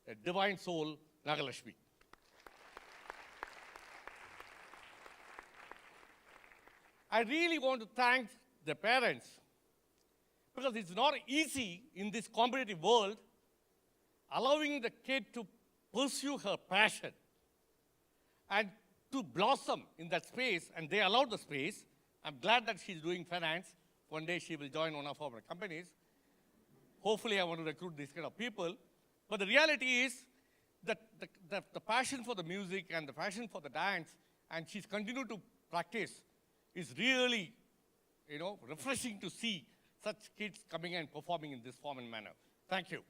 a divine soul, Nagalakshmi. I really want to thank the parents, because it's not easy in this competitive world allowing the kid to pursue her passion and to blossom in that space, and they allowed the space. I'm glad that she's doing finance. One day she will join one of our companies. Hopefully I want to recruit these kind of people. But the reality is that the passion for the music and the passion for the dance, and she's continued to practice, is really, refreshing to see such kids coming and performing in this form and manner. Thank you.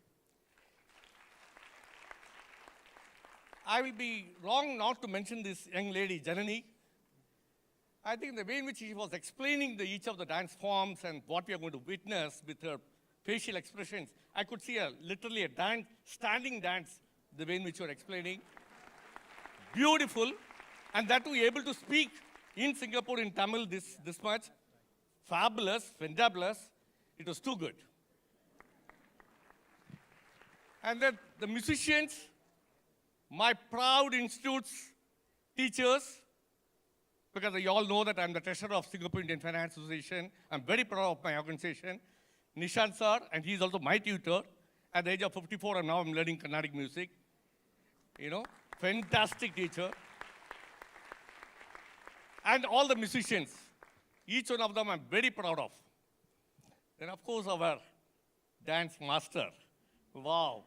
I will be wrong not to mention this young lady, Janani. I think the way in which she was explaining each of the dance forms and what we are going to witness with her facial expressions, I could see literally a standing dance, the way in which you are explaining. Beautiful. And that to be able to speak in Singapore in Tamil this much. Fabulous, fantabulous. It was too good. And then the musicians, my proud institute's teachers, because you all know that I'm the treasurer of Singapore Indian Finance Association. I'm very proud of my organization. Nishant sir, and he's also my tutor. At the age of 54, and now I'm learning Carnatic music. Fantastic teacher. And all the musicians, each one of them I'm very proud of. Then of course our dance master. Wow.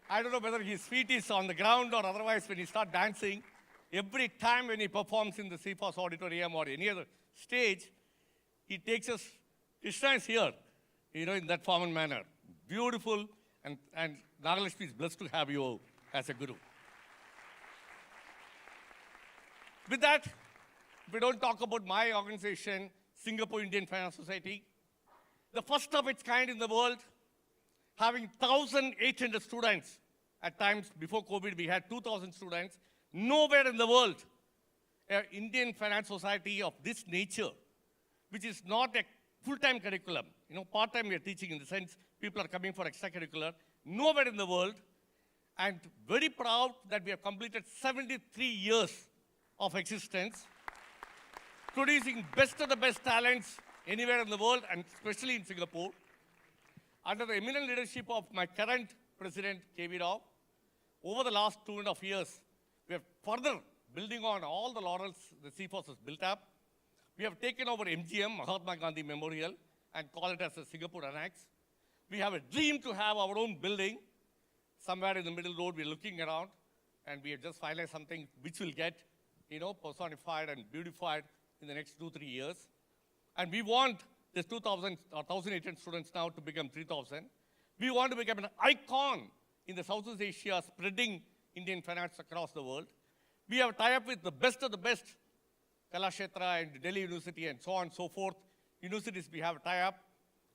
I don't know whether his feet is on the ground or otherwise when he starts dancing, every time when he performs in the CFOS Auditorium or any other stage, he takes us, Krishna is here, in that form and manner. Beautiful, and Nagalakshmi is blessed to have you as a guru. With that, we don't talk about my organization, Singapore Indian Finance Society, the first of its kind in the world, having 1,800 students. At times, before COVID, we had 2,000 students. Nowhere in the world, an Indian Finance Society of this nature, which is not a full-time curriculum. Part-time we are teaching in the sense people are coming for extracurricular. Nowhere in the world. And very proud that we have completed 73 years of existence, producing best of the best talents anywhere in the world, and especially in Singapore. Under the eminent leadership of my current president, K.V. Rao, over the last 2.5 years, we are further building on all the laurels the CFOS has built up. We have taken over MGM, Mahatma Gandhi Memorial, and call it as a Singapore Annex. We have a dream to have our own building. Somewhere in the middle road, we're looking around, and we have just finalized something which will get, personified and beautified in the next 2-3 years. And we want this 2,000 or 1,800 students now to become 3,000. We want to become an icon in the Southeast Asia, spreading Indian finance across the world. We have a tie-up with the best of the best, Kalakshetra and Delhi University and so on and so forth. Universities we have a tie-up,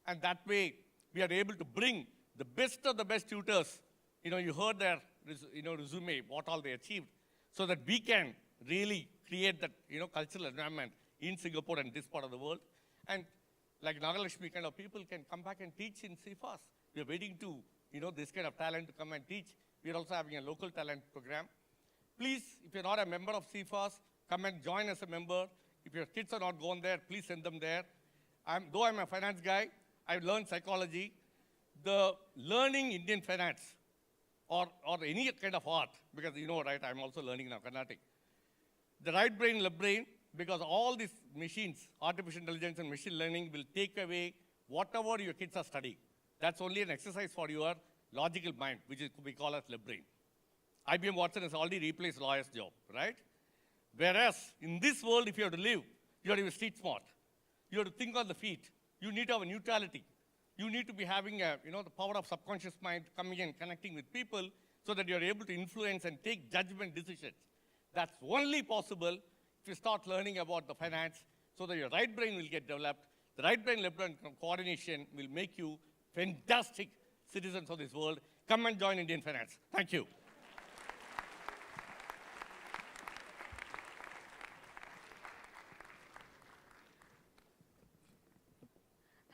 and that way we are able to bring the best of the best tutors. You heard their resume, what all they achieved, so that we can really create that cultural environment in Singapore and this part of the world. And like Nagalakshmi kind of people can come back and teach in CFAS. We are waiting to, this kind of talent to come and teach. We are also having a local talent program. Please, if you're not a member of CFAS, come and join as a member. If your kids are not gone there, please send them there. Though I'm a finance guy, I've learned psychology. The learning Indian finance or any kind of art, because right, I'm also learning now Carnatic. The right brain, left brain, because all these machines, artificial intelligence and machine learning will take away whatever your kids are studying. That's only an exercise for your logical mind, which we call as left brain. IBM Watson has already replaced lawyer's job, right? Whereas in this world, if you have to live, you have to be street smart. You have to think on the feet. You need to have a neutrality. You need to be having the power of subconscious mind coming and connecting with people so that you're able to influence and take judgment decisions. That's only possible if you start learning about the finance so that your right brain will get developed. The right brain, left brain coordination will make you fantastic citizens of this world. Come and join Indian finance. Thank you.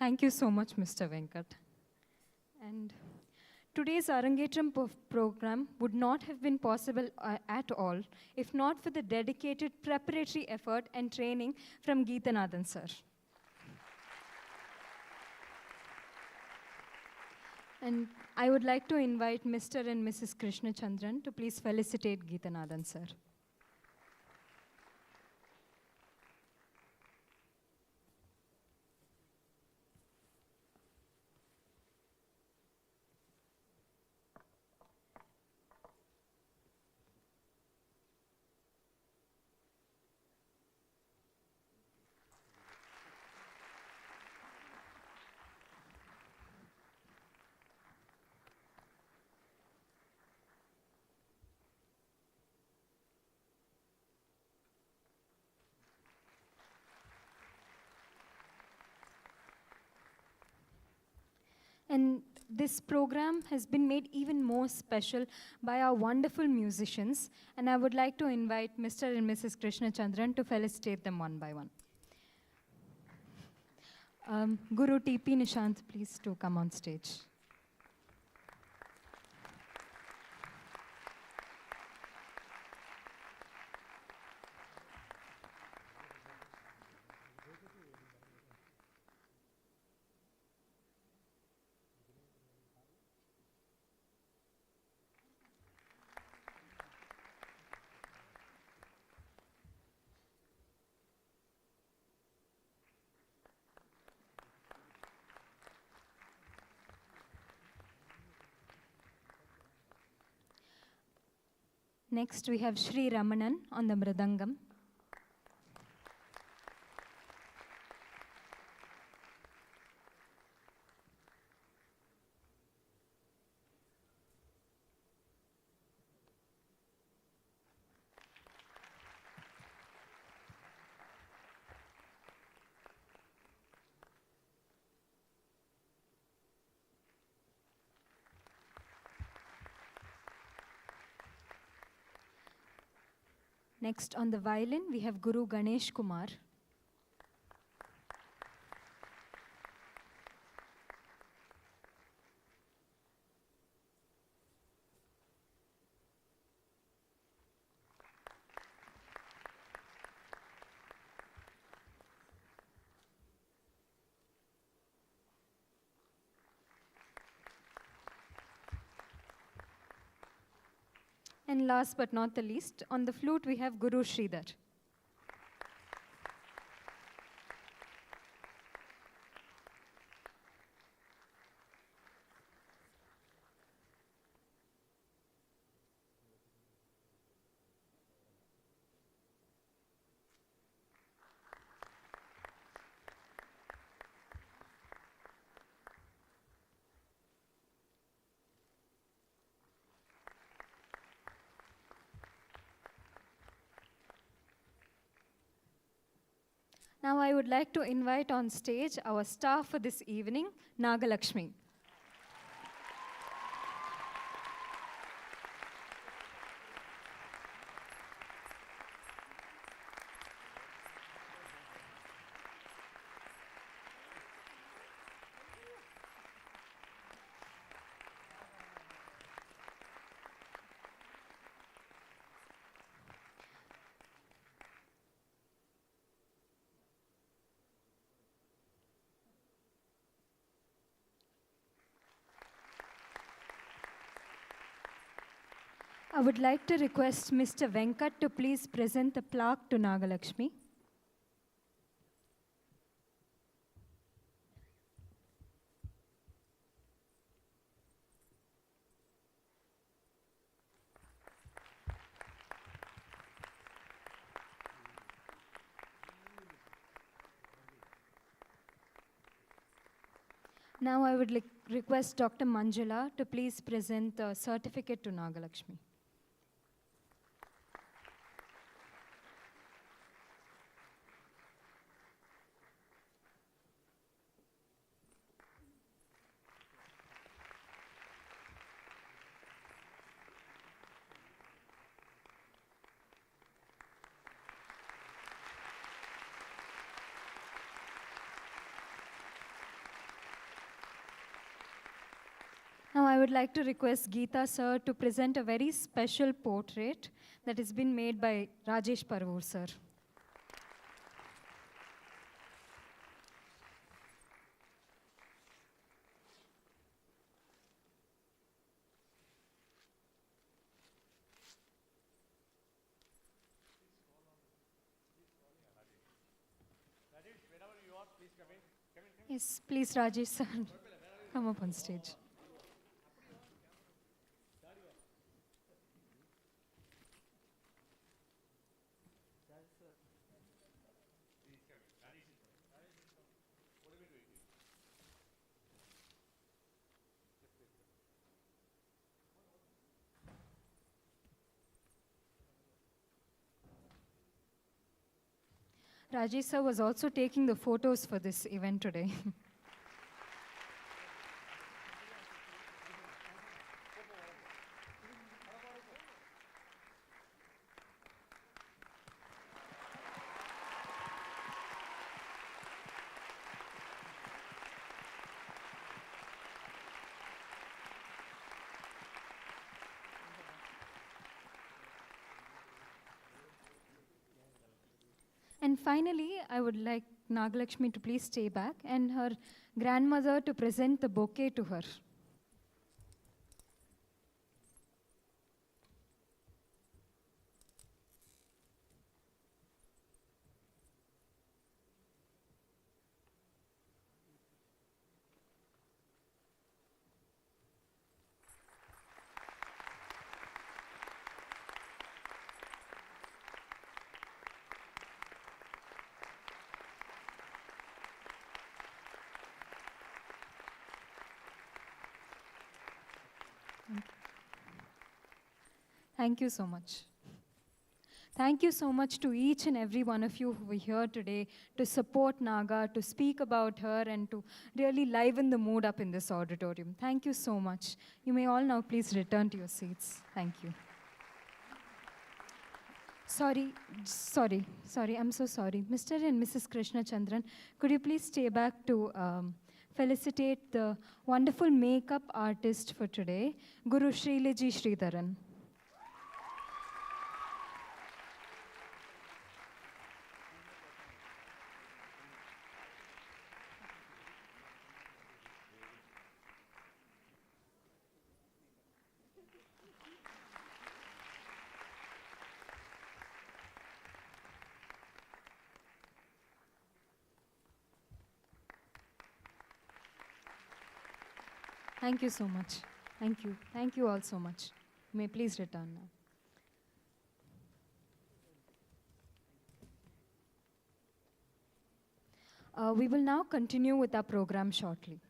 Thank you so much, Mr. Venkat. And today's Arangetram program would not have been possible at all if not for the dedicated preparatory effort and training from Geethanadhan sir. And I would like to invite Mr. and Mrs. Krishna Chandran to please felicitate Geethanadhan sir. And this program has been made even more special by our wonderful musicians. And I would like to invite Mr. and Mrs. Krishna Chandran to felicitate them one by one. Guru T.P. Nishant, please to come on stage. Next, we have Sri Ramanan on the Mridangam. Next, on the violin, we have Guru Ganesh Kumar. And last but not the least, on the flute, we have Guru Sridhar. Now I would like to invite on stage our star for this evening, Nagalakshmi. I would like to request Mr. Venkat to please present the plaque to Nagalakshmi. Now I would request Dr. Manjula to please present the certificate to Nagalakshmi. Now I would like to request Geeta sir to present a very special portrait that has been made by Rajesh Parvoor sir. Yes, please Rajesh sir, come up on stage. Rajesh sir was also taking the photos for this event today. And finally, I would like Nagalakshmi to please stay back and her grandmother to present the bouquet to her. Thank you so much. Thank you so much to each and every one of you who were here today to support Naga, to speak about her, and to really liven the mood up in this auditorium. Thank you so much. You may all now please return to your seats. Thank you. Sorry, I'm so sorry. Mr. and Mrs. Krishna Chandran, could you please stay back to felicitate the wonderful makeup artist for today, Guru Shrilaji Sridharan. Thank you so much. Thank you. Thank you all so much. You may please return now. We will now continue with our program shortly.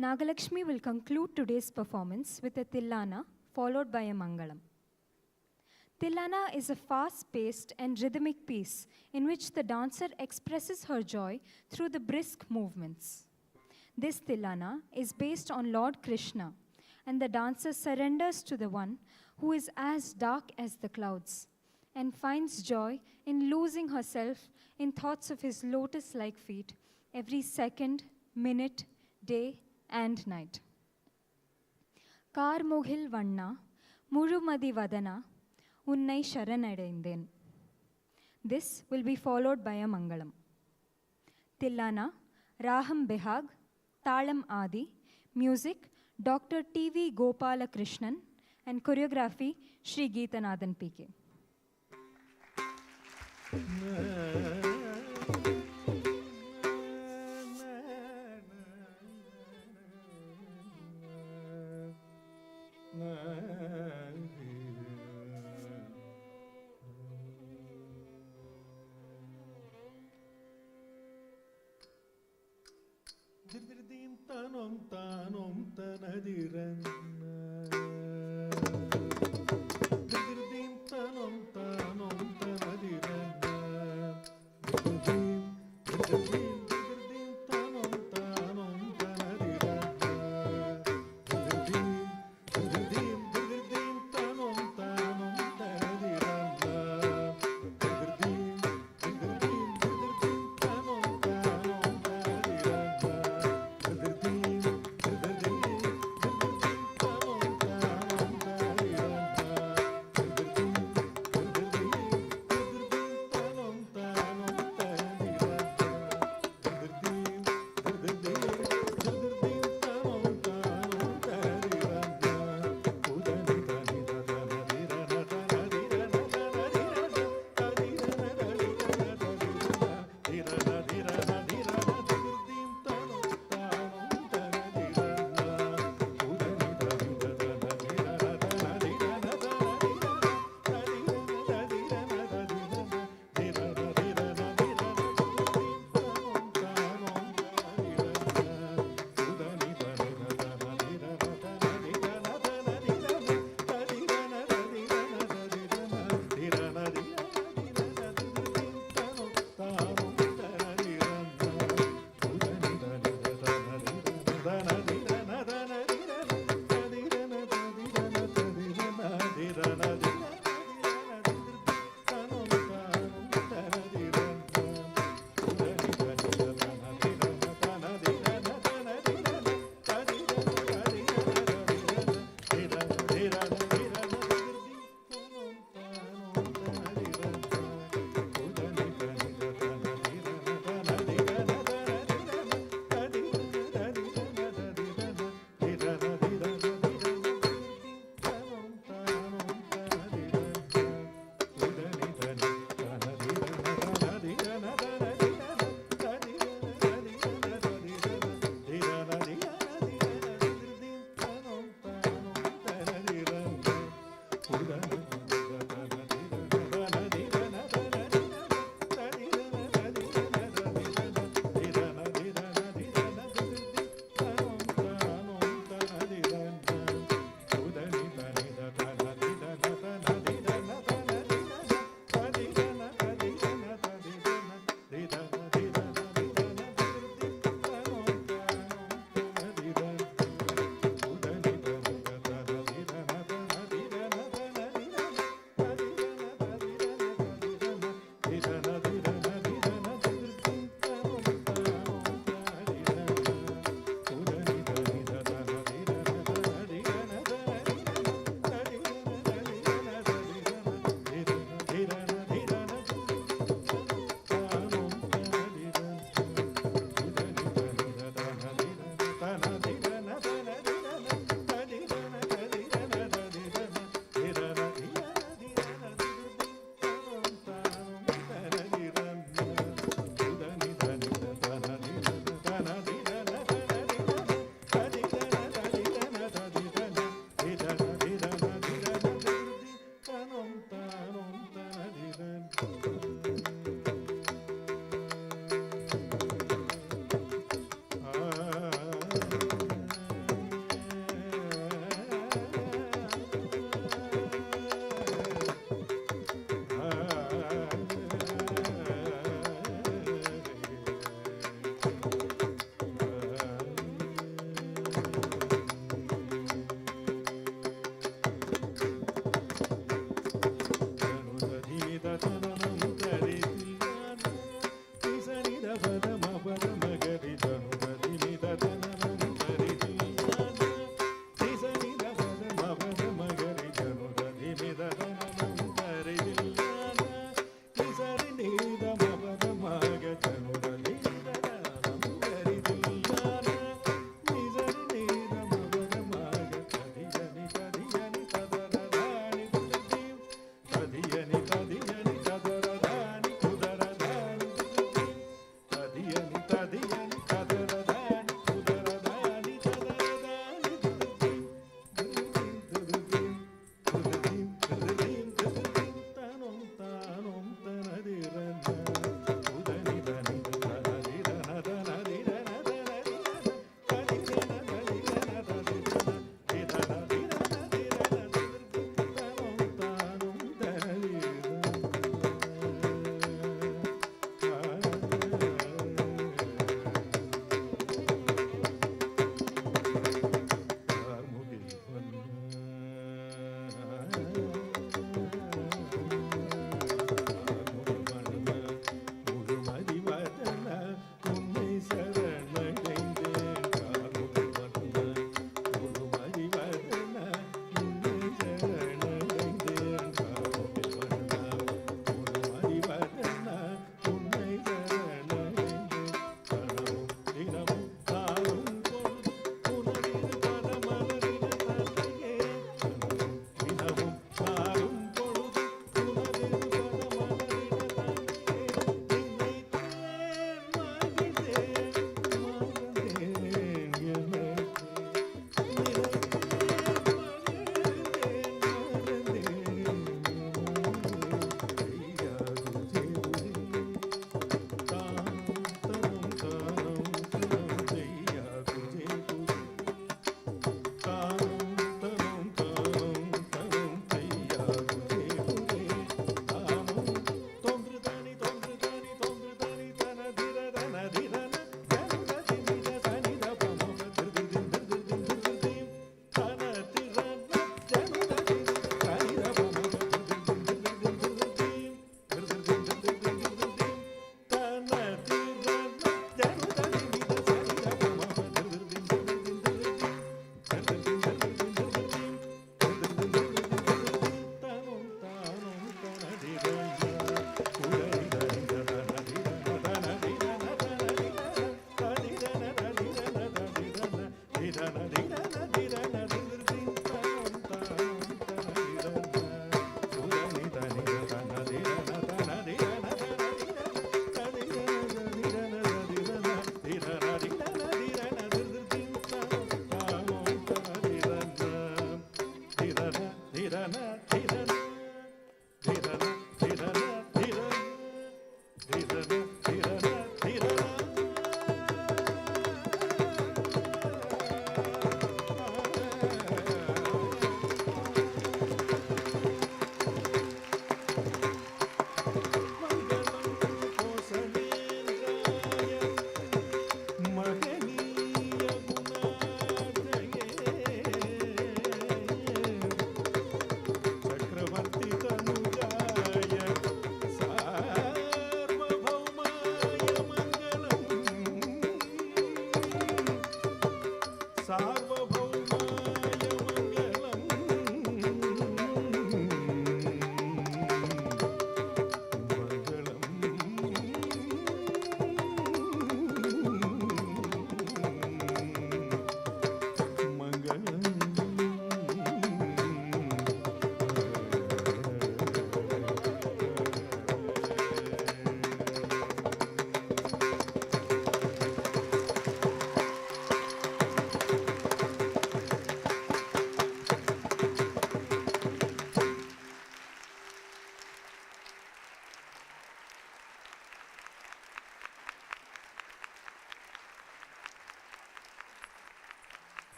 Nagalakshmi will conclude today's performance with a Tillana, followed by a Mangalam. Tillana is a fast-paced and rhythmic piece in which the dancer expresses her joy through the brisk movements. This Tillana is based on Lord Krishna, and the dancer surrenders to the one who is as dark as the clouds and finds joy in losing herself in thoughts of his lotus-like feet every second, minute, day, and night. Karmogil Vanna, Murumadi Vadana, Unnai Sharanadaindhen. This will be followed by a Mangalam. Tillana, Raham Behag, Talam Adi, music, Dr. T.V. Gopala Krishnan, and choreography, Sri Geethanadhan P.K.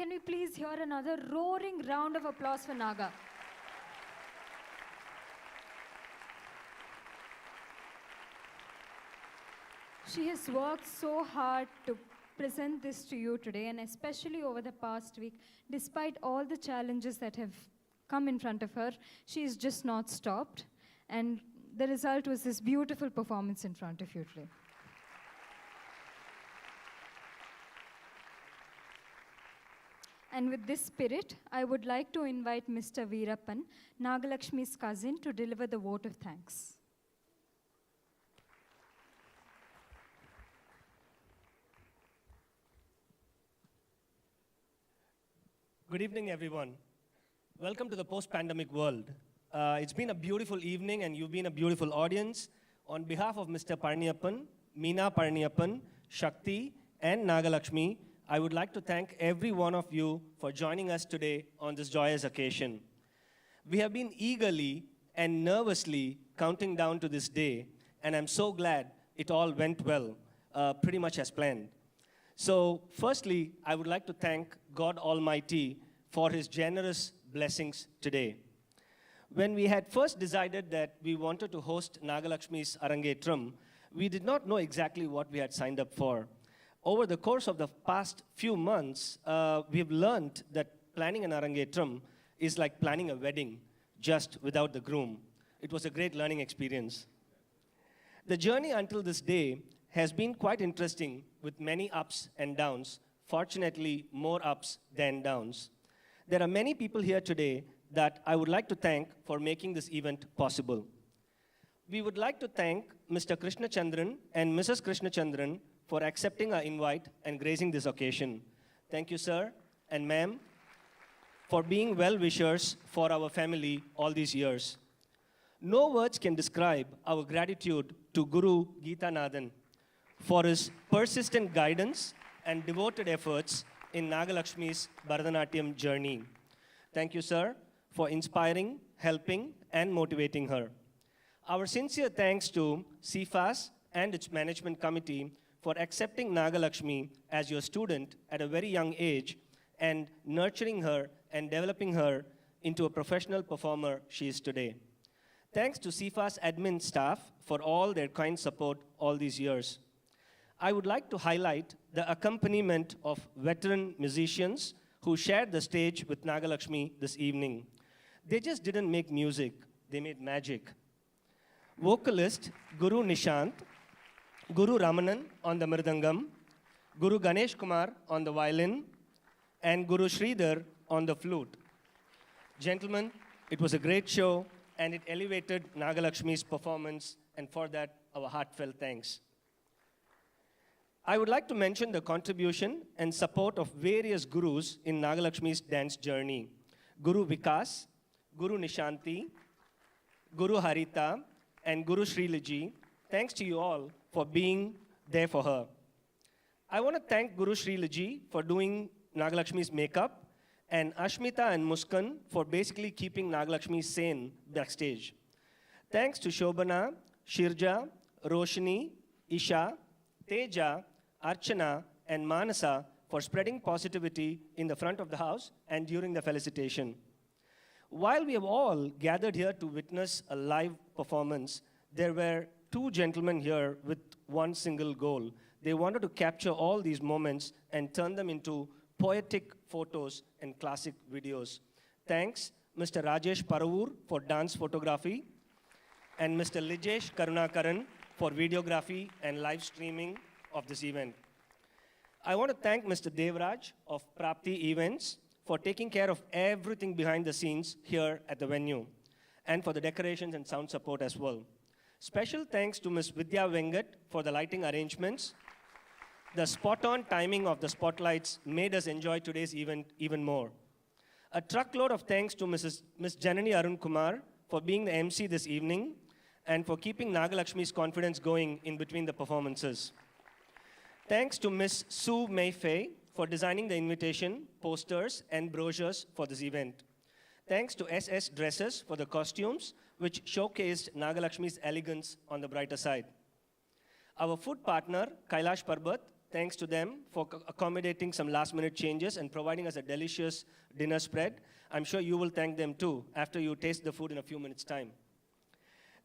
Can we please hear another roaring round of applause for Naga? She has worked so hard to present this to you today, and especially over the past week, despite all the challenges that have come in front of her, she's just not stopped. And the result was this beautiful performance in front of you today. And with this spirit, I would like to invite Mr. Veerappan, Nagalakshmi's cousin, to deliver the vote of thanks. Good evening, everyone. Welcome to the post-pandemic world. It's been a beautiful evening, and you've been a beautiful audience. On behalf of Mr. Parniyappan, Meena Parniyappan, Shakti, and Nagalakshmi, I would like to thank every one of you for joining us today on this joyous occasion. We have been eagerly and nervously counting down to this day, and I'm so glad it all went well, pretty much as planned. So, firstly, I would like to thank God Almighty for His generous blessings today. When we had first decided that we wanted to host Nagalakshmi's Arangetram, we did not know exactly what we had signed up for. Over the course of the past few months, we have learned that planning an Arangetram is like planning a wedding, just without the groom. It was a great learning experience. The journey until this day has been quite interesting, with many ups and downs, fortunately more ups than downs. There are many people here today that I would like to thank for making this event possible. We would like to thank Mr. Krishna Chandran and Mrs. Krishna Chandran for accepting our invite and gracing this occasion. Thank you, sir and ma'am, for being well-wishers for our family all these years. No words can describe our gratitude to Guru Geethanadhan for his persistent guidance and devoted efforts in Nagalakshmi's Bharatanatyam journey. Thank you, sir, for inspiring, helping, and motivating her. Our sincere thanks to CFAS and its management committee for accepting Nagalakshmi as your student at a very young age and nurturing her and developing her into a professional performer she is today. Thanks to CFAS admin staff for all their kind support all these years. I would like to highlight the accompaniment of veteran musicians who shared the stage with Nagalakshmi this evening. They just didn't make music, they made magic. Vocalist Guru Nishant, Guru Ramanan on the mridangam, Guru Ganesh Kumar on the violin, and Guru Sridhar on the flute. Gentlemen, it was a great show, and it elevated Nagalakshmi's performance, and for that, our heartfelt thanks. I would like to mention the contribution and support of various gurus in Nagalakshmi's dance journey. Guru Vikas, Guru Nishanti, Guru Harita, and Guru Sriliji. Thanks to you all for being there for her. I want to thank Guru Sri Liji for doing Nagalakshmi's makeup, and Ashmita and Muskan for basically keeping Nagalakshmi sane backstage. Thanks to Shobana, Shirja, Roshni, Isha, Teja, Archana, and Manasa for spreading positivity in the front of the house and during the felicitation. While we have all gathered here to witness a live performance, there were two gentlemen here with one single goal. They wanted to capture all these moments and turn them into poetic photos and classic videos. Thanks, Mr. Rajesh Paravur for dance photography, and Mr. Lijesh Karunakaran for videography and live streaming of this event. I want to thank Mr. Devraj of Prapti Events for taking care of everything behind the scenes here at the venue, and for the decorations and sound support as well. Special thanks to Ms. Vidya Vengat for the lighting arrangements. The spot-on timing of the spotlights made us enjoy today's event even more. A truckload of thanks to Ms. Janani Arun Kumar for being the MC this evening and for keeping Nagalakshmi's confidence going in between the performances. Thanks to Ms. Sue Mayfei for designing the invitation, posters, and brochures for this event. Thanks to SS Dresses for the costumes, which showcased Nagalakshmi's elegance on the brighter side. Our food partner, Kailash Parbat, thanks to them for accommodating some last-minute changes and providing us a delicious dinner spread. I'm sure you will thank them too after you taste the food in a few minutes' time.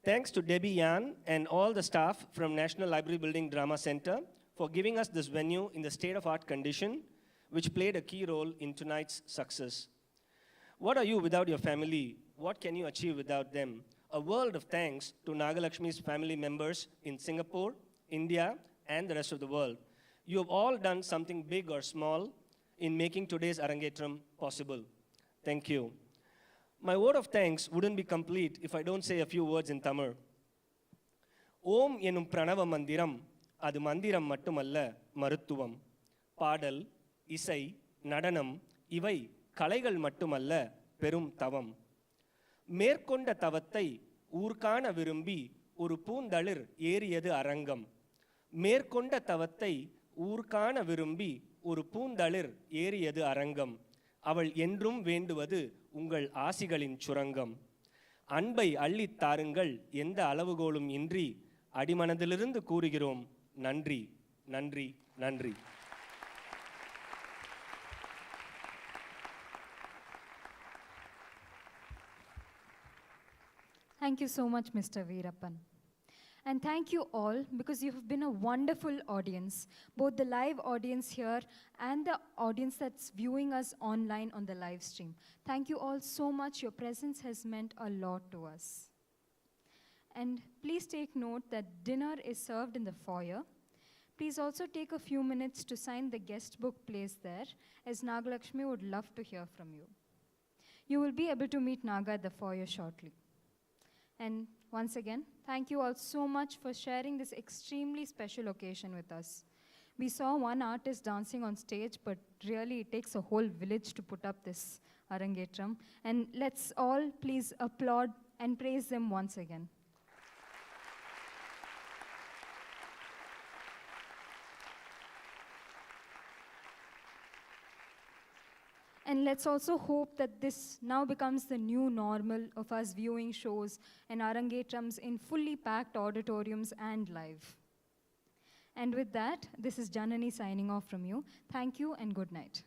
Thanks to Debbie Yan and all the staff from National Library Building Drama Center for giving us this venue in the state-of-art condition, which played a key role in tonight's success. What are you without your family? What can you achieve without them? A world of thanks to Nagalakshmi's family members in Singapore, India, and the rest of the world. You have all done something big or small in making today's Arangetram possible. Thank you. My word of thanks wouldn't be complete if I don't say a few words in Tamil. Om enum pranava mandiram, adu mandiram mattumalla maruttuvam. Padal, isai, nadanam, ivai கலைகள் மட்டுமல்ல பெரும் தவம். மேற்கொண்ட தவத்தை ஊர்காண விரும்பி ஒரு பூந்தளிர் ஏறியது அரங்கம். மேற்கொண்ட தவத்தை ஊர்காண விரும்பி ஒரு பூந்தளிர் ஏறியது அரங்கம். அவள் என்றும் வேண்டுவது உங்கள் ஆசிகளின் சுரங்கம். அன்பை அள்ளித் தாருங்கள் எந்த அளவுகோலும் இன்றி அடிமனதிலிருந்து கூறுகிறோம் நன்றி நன்றி நன்றி. Thank you so much, Mr. Veerappan. And thank you all, because you have been a wonderful audience, both the live audience here and the audience that's viewing us online on the live stream. Thank you all so much. Your presence has meant a lot to us. And please take note that dinner is served in the foyer. Please also take a few minutes to sign the guest book placed there, as Nagalakshmi would love to hear from you. You will be able to meet Naga at the foyer shortly. And once again, thank you all so much for sharing this extremely special occasion with us. We saw one artist dancing on stage, but really it takes a whole village to put up this Arangetram. And let's all please applaud and praise them once again. And let's also hope that this now becomes the new normal of us viewing shows and Arangetrams in fully packed auditoriums and live. And with that, this is Janani signing off from you. Thank you and good night.